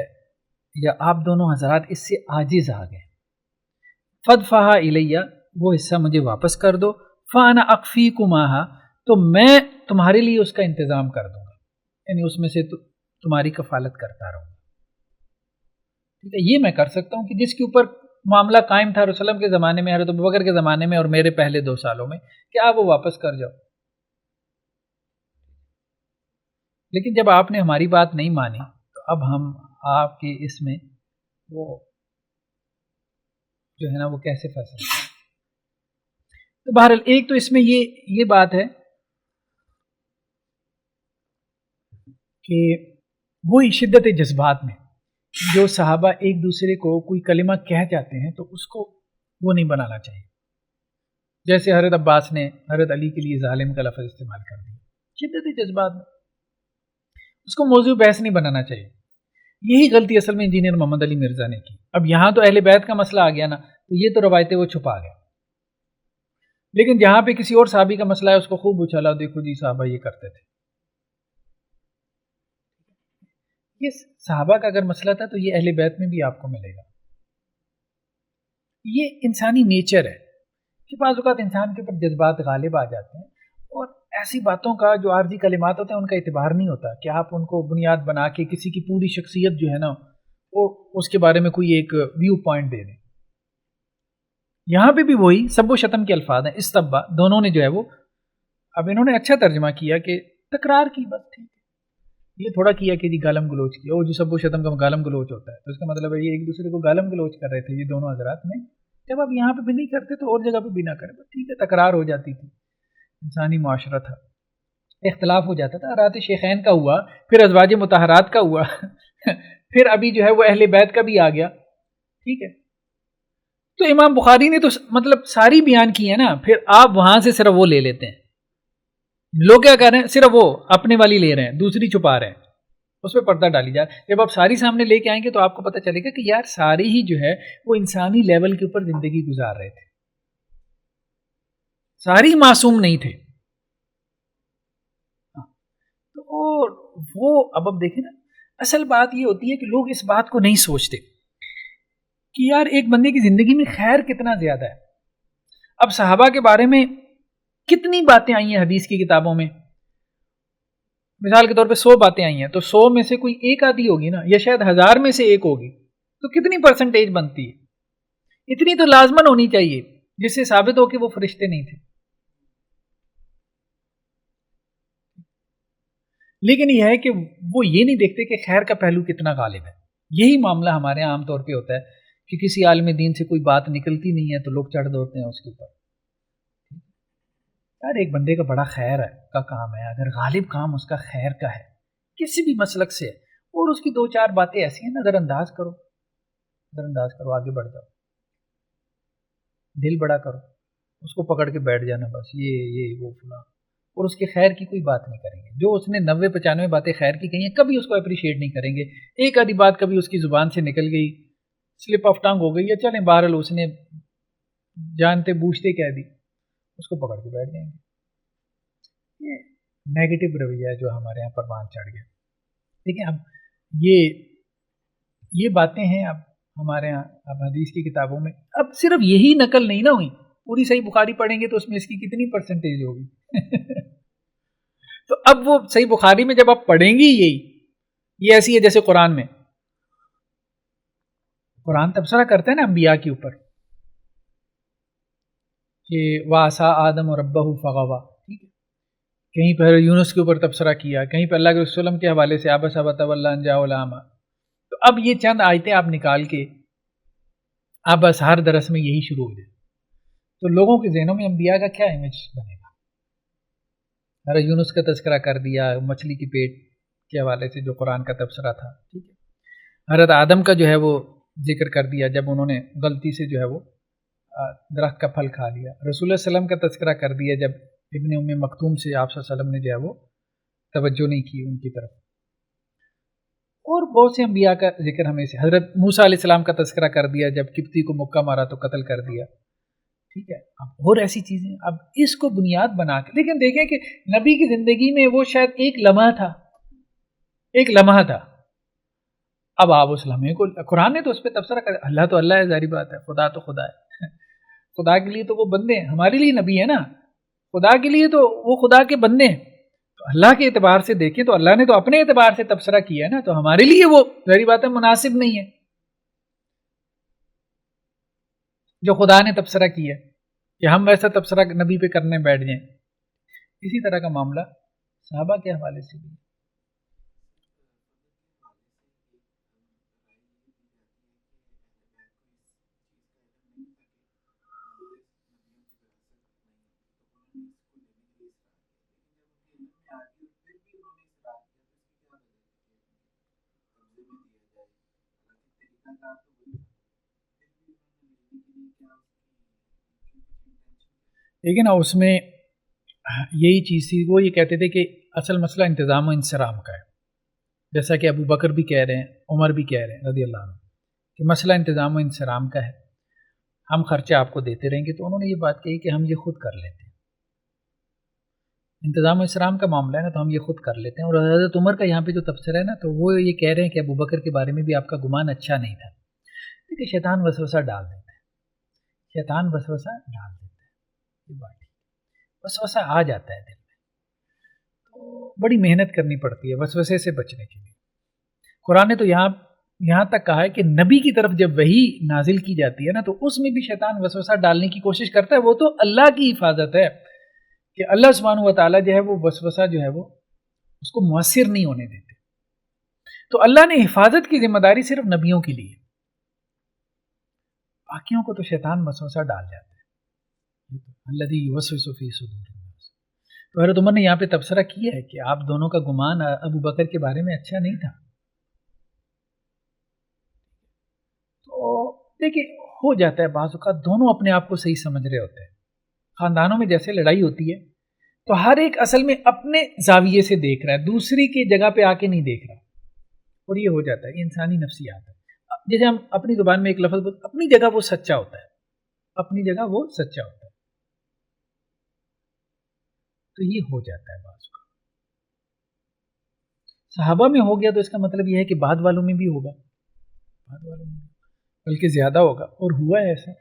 یا آپ دونوں حضرات اس سے عاجز آ گئے، فدفعہ الیہ، وہ حصہ مجھے واپس کر دو، فانا اکفیکماہا، تو میں تمہارے لیے اس کا انتظام کر دوں گا، یعنی اس میں سے تمہاری کفالت کرتا رہوں گا. ٹھیک ہے، یہ میں کر سکتا ہوں کہ جس کے اوپر معاملہ قائم تھا رسول اللہ کے زمانے میں، حضرت ابوبکر کے زمانے میں اور میرے پہلے 2 سالوں میں، کہ آپ وہ واپس کر جاؤ. لیکن جب آپ نے ہماری بات نہیں مانی تو اب ہم آپ کے اس میں وہ جو ہے نا وہ کیسے فیصلہ کریں؟ تو بہرحال ایک تو اس میں یہ بات ہے کہ وہی شدت جذبات میں جو صحابہ ایک دوسرے کو کوئی کلمہ کہہ جاتے ہیں تو اس کو وہ نہیں بنانا چاہیے. جیسے حضرت عباس نے حضرت علی کے لیے ظالم کا لفظ استعمال کر دیا شدت جذبات میں، اس کو موضوع بحث نہیں بنانا چاہیے. یہی غلطی اصل میں انجینئر محمد علی مرزا نے کی. اب یہاں تو اہل بیت کا مسئلہ آ گیا نا، تو یہ تو روایتیں وہ چھپا گیا، لیکن جہاں پہ کسی اور صحابی کا مسئلہ ہے اس کو خوب اچھالا، دیکھو جی صحابہ یہ کرتے تھے. یہ صحابہ کا اگر مسئلہ تھا تو یہ اہل بیت میں بھی آپ کو ملے گا. یہ انسانی نیچر ہے کہ بعض اوقات انسان کے اوپر جذبات غالب آ جاتے ہیں، اور ایسی باتوں کا جو عارضی کلمات ہوتے ہیں ان کا اعتبار نہیں ہوتا کہ آپ ان کو بنیاد بنا کے کسی کی پوری شخصیت جو ہے نا وہ اس کے بارے میں کوئی ایک ویو پوائنٹ دے دیں. یہاں پہ بھی وہی سب و شتم کے الفاظ ہیں، استبا دونوں نے جو ہے وہ، اب انہوں نے اچھا ترجمہ کیا کہ تکرار کی، بس ٹھیک ہے. یہ تھوڑا کیا کہ جی گالم گلوچ کیا، وہ جو سب و شتم کا گالم گلوچ ہوتا ہے تو اس کا مطلب ہے یہ ایک دوسرے کو گالم گلوچ کر رہے تھے یہ دونوں حضرات میں. جب آپ یہاں پہ بھی نہیں کرتے تو اور جگہ پہ بھی نہ کریں، ٹھیک ہے. تکرار ہو جاتی تھی، انسانی معاشرہ تھا، اختلاف ہو جاتا تھا. رات شیخین کا ہوا، پھر ازواج مطہرات کا ہوا پھر ابھی جو ہے وہ اہل بیت کا بھی آ گیا. ٹھیک ہے، تو امام بخاری نے تو مطلب ساری بیان کی ہے نا، پھر آپ وہاں سے صرف وہ لے لیتے ہیں. لوگ کیا کر رہے ہیں، صرف وہ اپنے والی لے رہے ہیں، دوسری چھپا رہے ہیں، اس پہ پردہ ڈالی جائے. جب آپ ساری سامنے لے کے آئیں گے تو آپ کو پتہ چلے گا کہ یار سارے ہی جو ہے وہ انسانی لیول کے اوپر زندگی گزار رہے تھے، ساری معصوم نہیں تھے. اور وہ اب دیکھیں نا، اصل بات یہ ہوتی ہے کہ لوگ اس بات کو نہیں سوچتے کہ یار ایک بندے کی زندگی میں خیر کتنا زیادہ ہے. اب صحابہ کے بارے میں کتنی باتیں آئی ہیں حدیث کی کتابوں میں، مثال کے طور پہ 100 باتیں آئی ہیں تو 100 میں سے کوئی ایک آدھی ہوگی نا، یا شاید 1000 میں سے ایک ہوگی، تو کتنی پرسنٹیج بنتی ہے؟ اتنی تو لازمن ہونی چاہیے جس سے ثابت ہو کہ وہ فرشتے نہیں تھے. لیکن یہ ہے کہ وہ یہ نہیں دیکھتے کہ خیر کا پہلو کتنا غالب ہے. یہی معاملہ ہمارے عام طور پہ ہوتا ہے کہ کسی عالم دین سے کوئی بات نکلتی نہیں ہے تو لوگ چڑھ ہوتے ہیں اس کے اوپر. یار ایک بندے کا بڑا خیر ہے کا کام ہے، اگر غالب کام اس کا خیر کا ہے کسی بھی مسلک سے ہے، اور اس کی 2-4 باتیں ایسی ہیں نظر انداز کرو، آگے بڑھ جاؤ. دل بڑا کرو، اس کو پکڑ کے بیٹھ جانا بس یہ وہ فلاں، اور اس کے خیر کی کوئی بات نہیں کریں گے. جو اس نے 90-95 باتیں خیر کی کہی ہیں کبھی اس کو اپریشیٹ نہیں کریں گے. ایک آدھی بات کبھی اس کی زبان سے نکل گئی، سلپ آف ٹنگ ہو گئی، یا چلیں بہرحال اس نے جانتے بوجھتے کہہ دی، اس کو پکڑ کے بیٹھ جائیں گے. یہ نیگیٹو رویہ ہے جو ہمارے یہاں پروان چڑھ گیا. ٹھیک ہے، اب یہ باتیں ہیں اب ہمارے یہاں اب حدیث کی کتابوں میں. اب صرف یہی نقل نہیں نہ ہوئی، پوری صحیح بخاری پڑھیں گے تو اس میں اس کی کتنی پرسنٹیج ہوگی تو اب وہ صحیح بخاری میں جب آپ پڑھیں گی یہ ایسی ہے جیسے قرآن تبصرہ کرتا ہے نا انبیاء کے اوپر کہ وَعَصَىٰ آدَمُ رَبَّهُ فَغَوَىٰ. ٹھیک ہے، کہیں پر یونس کے اوپر تبصرہ کیا، کہیں پر اللہ کے رسول کے حوالے سے عَبَسَ وَتَوَلَّىٰ أَن جَاءَهُ الْأَعْمَىٰ. تو اب یہ چند آیتیں آپ نکال کے اب بس ہر درس میں یہی شروع ہو جائے تو لوگوں کے ذہنوں میں انبیاء کا کیا امیج بنے گا؟ حضرت یونس کا تذکرہ کر دیا، مچھلی کی پیٹ کے حوالے سے جو قرآن کا تبصرہ تھا. ٹھیک ہے، حضرت آدم کا جو ہے وہ ذکر کر دیا جب انہوں نے غلطی سے جو ہے وہ درخت کا پھل کھا لیا. رسول اللہ علیہ وسلم کا تذکرہ کر دیا جب ابن ام مکتوم سے آپ صلی اللہ علیہ وسلم نے جو ہے وہ توجہ نہیں کی ان کی طرف. اور بہت سے انبیاء کا ذکر ہمیں سے، حضرت موسیٰ علیہ السلام کا تذکرہ کر دیا جب قبطی کو مکہ مارا تو قتل کر دیا. ٹھیک ہے، اب اور ایسی چیزیں اب اس کو بنیاد بنا کے، لیکن دیکھیں کہ نبی کی زندگی میں وہ شاید ایک لمحہ تھا. اب آپ اس لمحے کو، قرآن نے تو اس پہ تبصرہ کر، اللہ تو اللہ ہے، ظاہری بات ہے، خدا تو خدا ہے خدا کے لیے تو وہ بندے ہیں، ہمارے لیے نبی ہے نا، خدا کے لیے تو وہ خدا کے بندے ہیں. تو اللہ کے اعتبار سے دیکھیں تو اللہ نے تو اپنے اعتبار سے تبصرہ کیا ہے نا، تو ہمارے لیے وہ ظاہری بات ہے مناسب نہیں ہے جو خدا نے تبصرہ کیا کہ ہم ویسا تبصرہ نبی پہ کرنے بیٹھ جائیں. اسی طرح کا معاملہ صحابہ کے حوالے سے بھی. لیکن اس میں یہی چیز تھی، وہ یہ کہتے تھے کہ اصل مسئلہ انتظام و انصرام کا ہے، جیسا کہ ابو بکر بھی کہہ رہے ہیں، عمر بھی کہہ رہے ہیں رضی اللہ عنہ کہ مسئلہ انتظام و انصرام کا ہے، ہم خرچے آپ کو دیتے رہیں گے. تو انہوں نے یہ بات کہی کہ ہم یہ خود کر لیتے ہیں، انتظام و انصرام کا معاملہ ہے نا، تو ہم یہ خود کر لیتے ہیں. اور حضرت عمر کا یہاں پہ جو تبصرہ ہے نا، تو وہ یہ کہہ رہے ہیں کہ ابو بکر کے بارے میں بھی آپ کا گمان اچھا نہیں تھا، کیونکہ شیطان وسوسہ ڈال دیتا ہے، شیطان وسوسہ ڈال دیتا ہے، یہ بات وسوسہ آ جاتا ہے دل میں، تو بڑی محنت کرنی پڑتی ہے وسوسے سے بچنے کے لیے. قرآن نے تو یہاں تک کہا ہے کہ نبی کی طرف جب وحی نازل کی جاتی ہے نا، تو اس میں بھی شیطان وسوسہ ڈالنے کی کوشش کرتا ہے. وہ تو اللہ کی حفاظت ہے کہ اللہ سبحانہ و تعالیٰ جو ہے وہ وسوسہ جو ہے وہ اس کو مؤثر نہیں ہونے دیتے. تو اللہ نے حفاظت کی ذمہ داری صرف نبیوں کے لیے، باقیوں کو تو شیطان وسوسہ ڈال جاتا ہے. الذی یوسوس فی صدور الناس. تو حضرت عمر نے یہاں پہ تبصرہ کیا ہے کہ آپ دونوں کا گمان ابو بکر کے بارے میں اچھا نہیں تھا. تو دیکھیں ہو جاتا ہے بعض اوقات دونوں اپنے آپ کو صحیح سمجھ رہے ہوتے ہیں. خاندانوں میں جیسے لڑائی ہوتی ہے تو ہر ایک اصل میں اپنے زاویے سے دیکھ رہا ہے، دوسری کی جگہ پہ آ کے نہیں دیکھ رہا، اور یہ ہو جاتا ہے، یہ انسانی نفسیات ہے. جیسے ہم اپنی زبان میں ایک لفظ بولتے، اپنی جگہ وہ سچا ہوتا ہے، اپنی جگہ وہ سچا ہوتا ہے. تو یہ ہو جاتا ہے بعض کا. صحابہ میں ہو گیا تو اس کا مطلب یہ ہے کہ بعد والوں میں بھی ہوگا، بعد والوں میں بلکہ زیادہ ہوگا، اور ہوا ہے ایسا.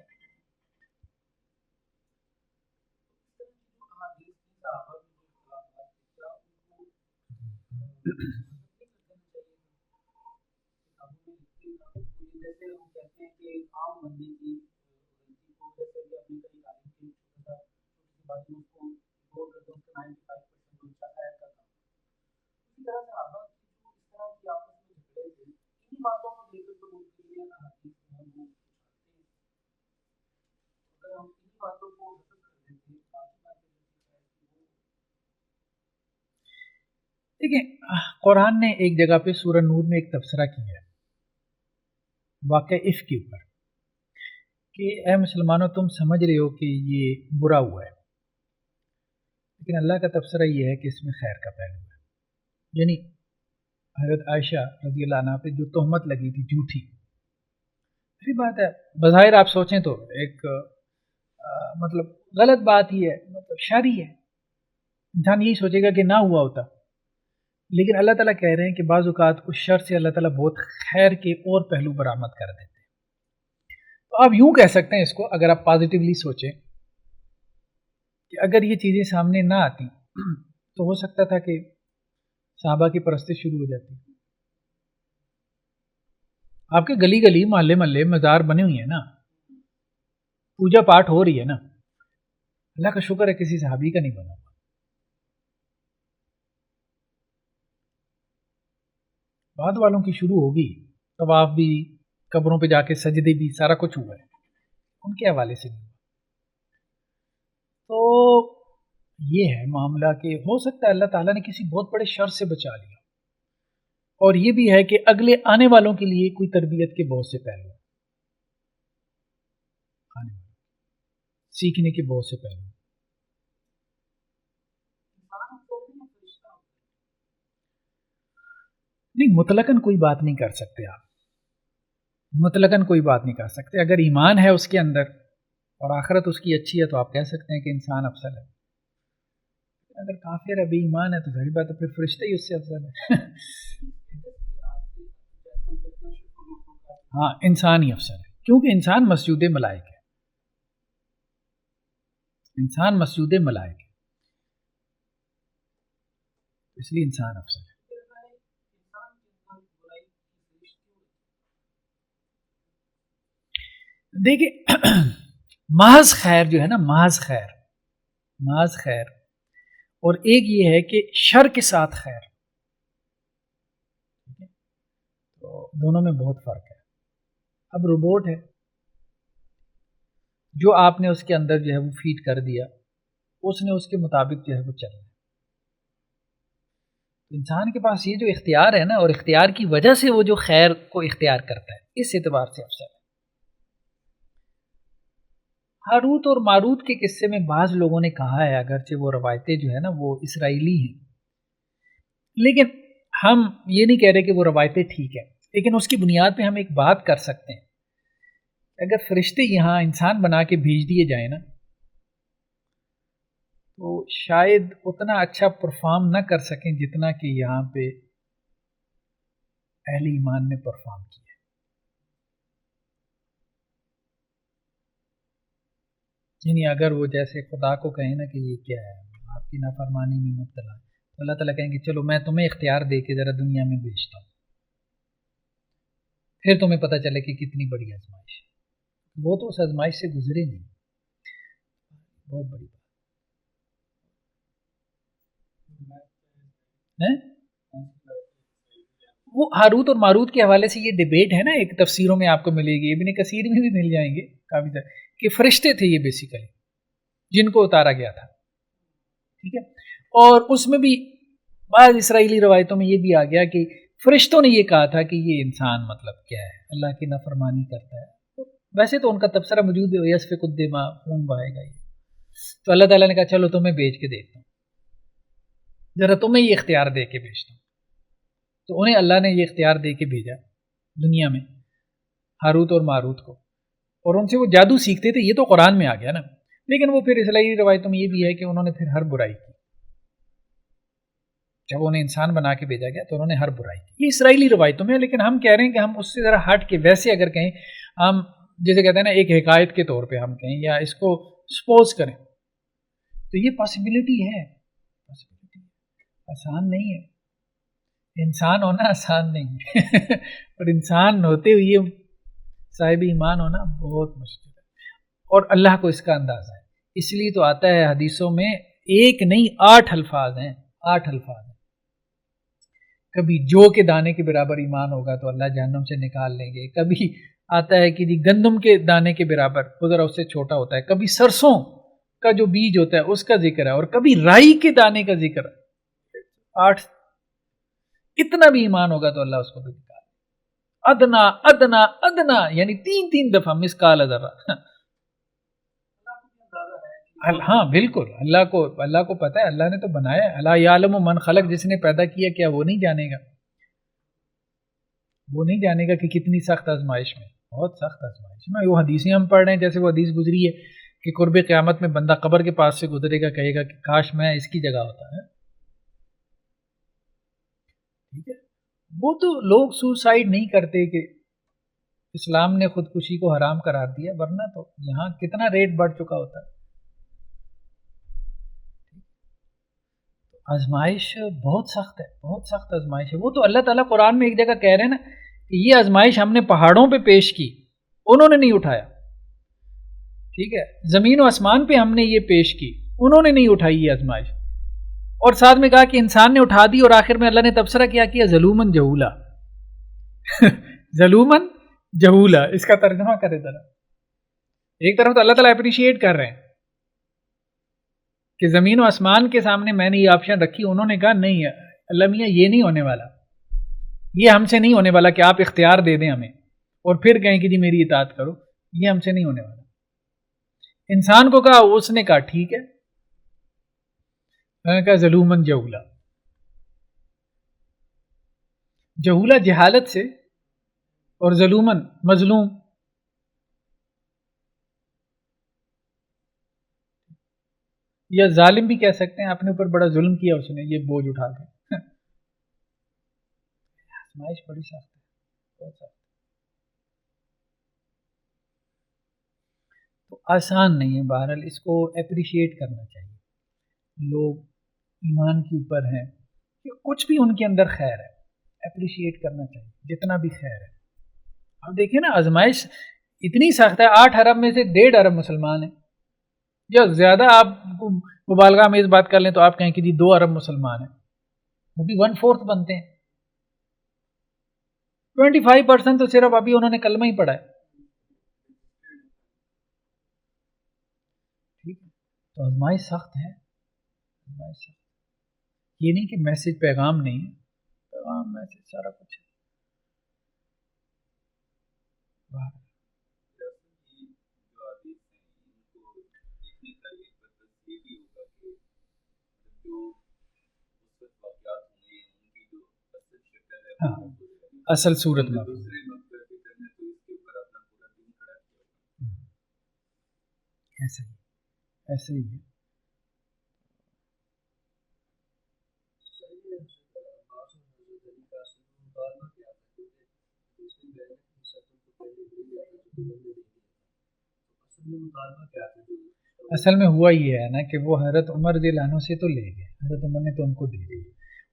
دیکھیں قرآن نے ایک جگہ پہ سورہ نور میں ایک تبصرہ کیا ہے واقعہ عفق کے اوپر کہ اے مسلمانوں تم سمجھ رہے ہو کہ یہ برا ہوا ہے، لیکن اللہ کا تبصرہ یہ ہے کہ اس میں خیر کا پہلو ہے. یعنی حضرت عائشہ رضی اللہ عنہ پہ جو تہمت لگی تھی جھوٹی، صحیح بات ہے بظاہر آپ سوچیں تو ایک مطلب غلط بات ہی ہے، مطلب شر ہی ہے، انسان یہی سوچے گا کہ نہ ہوا ہوتا. لیکن اللہ تعالیٰ کہہ رہے ہیں کہ بعض اوقات اس شر سے اللہ تعالیٰ بہت خیر کے اور پہلو برآمد کر دیتے ہیں. تو آپ یوں کہہ سکتے ہیں اس کو، اگر آپ پازیٹیولی سوچیں کہ اگر یہ چیزیں سامنے نہ آتی تو ہو سکتا تھا کہ صحابہ کی پرستش شروع ہو جاتی. آپ کے گلی گلی محلے محلے مزار بنے ہوئے ہیں نا، پوجا پاٹ ہو رہی ہے نا، اللہ کا شکر ہے کسی صحابی کا نہیں بنا ہوا. بعد والوں کی شروع ہوگی، طواف بھی، قبروں پہ جا کے سجدے بھی، سارا کچھ ہوا ہے، ان کے حوالے سے نہیں. تو یہ ہے معاملہ کہ ہو سکتا ہے اللہ تعالیٰ نے کسی بہت بڑے شر سے بچا لیا، اور یہ بھی ہے کہ اگلے آنے والوں کے لیے کوئی تربیت کے بہت سے پہلو، سیکھنے کے بہت سے پہلو. نہیں مطلقاً کوئی بات نہیں کر سکتے آپ، مطلقاً کوئی بات نہیں کر سکتے. اگر ایمان ہے اس کے اندر اور آخرت اس کی اچھی ہے تو آپ کہہ سکتے ہیں کہ انسان افضل ہے. اگر کافر ہے بے ایمان ہے تو ظاہر بات ہے پھر فرشتہ ہی اس سے افضل ہے. ہاں انسان ہی افضل ہے، کیونکہ انسان مسجود ملائک ہے. انسان مسجود ملائکہ، اس لیے انسان افضل ہے۔ دیکھیے محض خیر جو ہے نا، محض خیر اور ایک یہ ہے کہ شر کے ساتھ خیر، تو دونوں میں بہت فرق ہے۔ اب روبوٹ ہے، جو آپ نے اس کے اندر جو ہے وہ فیڈ کر دیا، اس نے اس کے مطابق جو ہے وہ چلنا۔ انسان کے پاس یہ جو اختیار ہے نا، اور اختیار کی وجہ سے وہ جو خیر کو اختیار کرتا ہے، اس اعتبار سے افضل ہے۔ ہاروت اور ماروت کے قصے میں بعض لوگوں نے کہا ہے، اگرچہ وہ روایتیں جو ہے نا وہ اسرائیلی ہیں، لیکن ہم یہ نہیں کہہ رہے کہ وہ روایتیں ٹھیک ہیں، لیکن اس کی بنیاد پہ ہم ایک بات کر سکتے ہیں، اگر فرشتے یہاں انسان بنا کے بھیج دیے جائیں نا، تو شاید اتنا اچھا پرفارم نہ کر سکیں جتنا کہ یہاں پہ اہل ایمان نے پرفارم کیا۔ یعنی اگر وہ جیسے خدا کو کہیں نا کہ یہ کیا ہے، آپ کی نافرمانی میں مبتلا ہے، تو اللہ تعالیٰ کہیں گے چلو میں تمہیں اختیار دے کے ذرا دنیا میں بھیجتا ہوں، پھر تمہیں پتہ چلے کہ کتنی بڑی آزمائش ہے۔ وہ تو اس آزمائش سے گزرے نہیں، بہت بڑی بات ہے۔ وہ ہاروت اور ماروت کے حوالے سے یہ ڈیبیٹ ہے نا، ایک تفسیروں میں آپ کو ملے گی، ابن کثیر میں بھی مل جائیں گے کافی سارے، کہ فرشتے تھے یہ بیسیکلی جن کو اتارا گیا تھا، ٹھیک ہے۔ اور اس میں بھی بعض اسرائیلی روایتوں میں یہ بھی آ گیا کہ فرشتوں نے یہ کہا تھا کہ یہ انسان مطلب کیا ہے، اللہ کی نافرمانی کرتا ہے۔ ویسے تو ان کا تبصرہ موجود ہے، یسفک الدماء، خون بہائے گا، یہ تو اللہ تعالیٰ نے کہا چلو تمہیں بھیج کے دیتا ہوں، ذرا تمہیں یہ اختیار دے کے بھیجتا ہوں۔ تو انہیں اللہ نے یہ اختیار دے کے بھیجا دنیا میں، ہاروت اور ماروت کو، اور ان سے وہ جادو سیکھتے تھے۔ یہ تو قرآن میں آ گیا نا، لیکن وہ پھر اسرائیلی روایتوں میں یہ بھی ہے کہ انہوں نے پھر ہر برائی کی، جب انہیں انسان بنا کے بھیجا گیا تو انہوں نے ہر برائی کی۔ یہ اسرائیلی روایتوں میں ہے، لیکن ہم کہہ رہے ہیں کہ ہم اس سے ذرا ہٹ کے ویسے اگر کہیں، ہم جیسے کہتے ہیں نا ایک حکایت کے طور پہ ہم کہیں یا اس کو سپوز کریں، تو یہ پاسبلٹی ہے، آسان نہیں ہے، انسان ہونا آسان نہیں ہے اور انسان ہوتے ہوئے صاحب ایمان ہونا بہت مشکل ہے، اور اللہ کو اس کا اندازہ ہے۔ اس لیے تو آتا ہے حدیثوں میں، ایک نہیں 8 الفاظ ہیں، 8 الفاظ ہیں۔ کبھی جو کے دانے کے برابر ایمان ہوگا تو اللہ جہنم سے نکال لیں گے، کبھی آتا ہے کہ جی گندم کے دانے کے برابر، وہ ذرا اس سے چھوٹا ہوتا ہے، کبھی سرسوں کا جو بیج ہوتا ہے اس کا ذکر ہے، اور کبھی رائی کے دانے کا ذکر ہے۔ 8، اتنا بھی ایمان ہوگا تو اللہ اس کو بھی نکال، ادنا ادنا ادنا، یعنی 3 دفعہ مسقال ذرہ۔ ہاں بالکل، اللہ کو پتہ ہے، اللہ نے تو بنایا ہے، اللہ یعلم من خلق، جس نے پیدا کیا، کیا وہ نہیں جانے گا؟ وہ نہیں جانے گا کہ کتنی سخت آزمائش میں، بہت سخت آزمائش میں۔ وہ حدیثیں ہم پڑھ رہے ہیں، جیسے وہ حدیث گزری ہے کہ قرب قیامت میں بندہ قبر کے پاس سے گزرے گا، کہے گا کہ کاش میں اس کی جگہ ہوتا ہے، ٹھیک ہے۔ وہ تو لوگ سوسائڈ نہیں کرتے کہ اسلام نے خودکشی کو حرام قرار دیا، ورنہ تو یہاں کتنا ریٹ بڑھ چکا ہوتا ہے۔ آزمائش بہت سخت ہے، بہت سخت آزمائش ہے۔ وہ تو اللہ تعالیٰ قرآن میں ایک جگہ کہہ رہے ہیں نا کہ یہ آزمائش ہم نے پہاڑوں پہ پیش کی، انہوں نے نہیں اٹھایا، ٹھیک ہے۔ زمین و آسمان پہ ہم نے یہ پیش کی، انہوں نے نہیں اٹھائی یہ آزمائش، اور ساتھ میں کہا کہ انسان نے اٹھا دی، اور آخر میں اللہ نے تبصرہ کیا ظلومن جہولا ظلومن جہولا، اس کا ترجمہ کرے ذرا۔ ایک طرف تو اللہ تعالیٰ اپریشیٹ کر رہے ہیں کہ زمین و آسمان کے سامنے میں نے یہ آپشن رکھی، انہوں نے کہا نہیں اللہ میاں یہ نہیں ہونے والا، یہ ہم سے نہیں ہونے والا کہ آپ اختیار دے دیں ہمیں اور پھر کہیں کہ جی میری اطاعت کرو، یہ ہم سے نہیں ہونے والا۔ انسان کو کہا، اس نے کہا ٹھیک ہے، میں نے کہا ظلومن جہولا، جہولا جہالت سے، اور ظلومن مظلوم۔ یا ظالم بھی کہہ سکتے ہیں، اپنے اوپر بڑا ظلم کیا اس نے، یہ بوجھ اٹھا کے۔ آزمائش بڑی سخت ہے، بہت سخت۔ تو آسان نہیں ہے. بہرحال اس کو اپریشیٹ کرنا چاہیے. لوگ ایمان کے اوپر ہیں کہ کچھ بھی ان کے اندر خیر ہے, اپریشیٹ کرنا چاہیے جتنا بھی خیر ہے. اب دیکھیں نا, آزمائش اتنی سخت ہے, 8 ارب میں سے 1.5 ارب مسلمان ہیں, یا زیادہ آپ مبالغہ میں اس بات کر لیں تو آپ کہیں کہ جی 2 ارب مسلمان ہیں, وہ بھی 1/4 بنتے ہیں. 25% تو صرف ابھی انہوں نے کلمہ ہی پڑھا ہے. ٹھیک ہے, تو آزمائش سخت ہے. آزمائش سخت, یہ نہیں کہ میسج پیغام نہیں ہے, پیغام میسج سارا کچھ ہے. ہاں, اصل صورت میں ایسے ہی ہے. اصل میں ہوا یہ ہے نا کہ وہ حضرت عمر رضی اللہ عنہ سے تو لے گئے, حضرت عمر نے تو ان کو دے دی,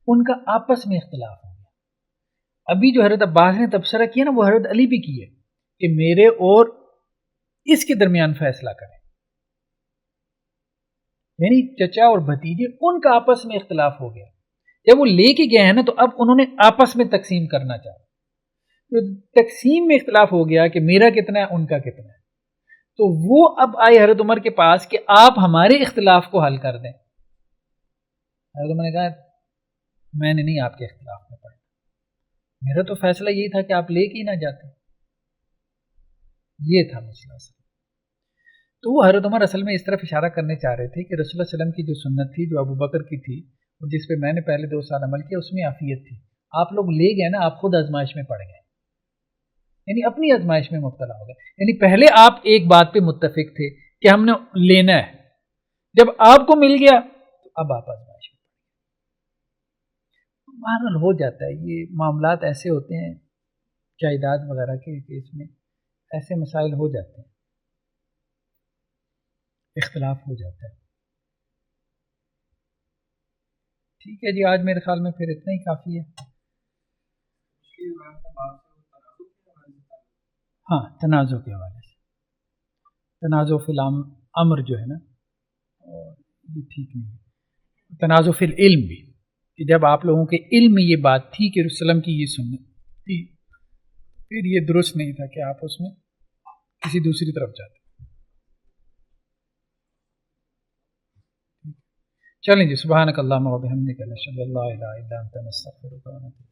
ان کا آپس میں اختلاف ہو گیا. ابھی جو حضرت عباس نے تبصرہ کیا نا وہ حضرت علی بھی کی ہے کہ میرے اور اس کے درمیان فیصلہ کریں, یعنی چچا اور بھتیجے, ان کا آپس میں اختلاف ہو گیا. جب وہ لے کے گئے ہیں نا تو اب انہوں نے آپس میں تقسیم کرنا چاہا, تو تقسیم میں اختلاف ہو گیا کہ میرا کتنا ہے ان کا کتنا ہے. تو وہ اب آئے حضرت عمر کے پاس کہ آپ ہمارے اختلاف کو حل کر دیں. حضرت عمر نے کہا میں نے نہیں آپ کے اختلاف میں پڑھنا, میرا تو فیصلہ یہی تھا کہ آپ لے کے ہی نہ جاتے. یہ تھا مسئلہ اصل. تو وہ حضرت عمر اصل میں اس طرف اشارہ کرنے چاہ رہے تھے کہ رسول اللہ علیہ وسلم کی جو سنت تھی, جو ابو بکر کی تھی, اور جس پہ میں نے پہلے 2 سال عمل کیا, اس میں عافیت تھی. آپ لوگ لے گئے نا, آپ خود آزمائش میں پڑ گئے, یعنی اپنی آزمائش میں مبتلا ہو گئے. یعنی پہلے آپ ایک بات پہ متفق تھے کہ ہم نے لینا ہے, جب آپ کو مل گیا تو اب آپ آزمائش میں. بہرحال ہو جاتا ہے, یہ معاملات ایسے ہوتے ہیں جائیداد وغیرہ کے کیس میں, ایسے مسائل ہو جاتے ہیں, اختلاف ہو جاتا ہے. ٹھیک ہے جی, آج میرے خیال میں پھر اتنا ہی کافی ہے. ہاں, تنازع کے حوالے سے, تنازع فی الامر جو ہے نا, یہ ٹھیک نہیں ہے. تنازع فی العلم بھی, کہ جب آپ لوگوں کے علم میں یہ بات تھی کہ رسول اللہ کی یہ سنت تھی, پھر یہ درست نہیں تھا کہ آپ اس میں کسی دوسری طرف جاتے. چلیں جی, سبحانک اللہم و بحمدک, اشہد ان لا الہ الا انت, نستغفرک و نتوب الیک.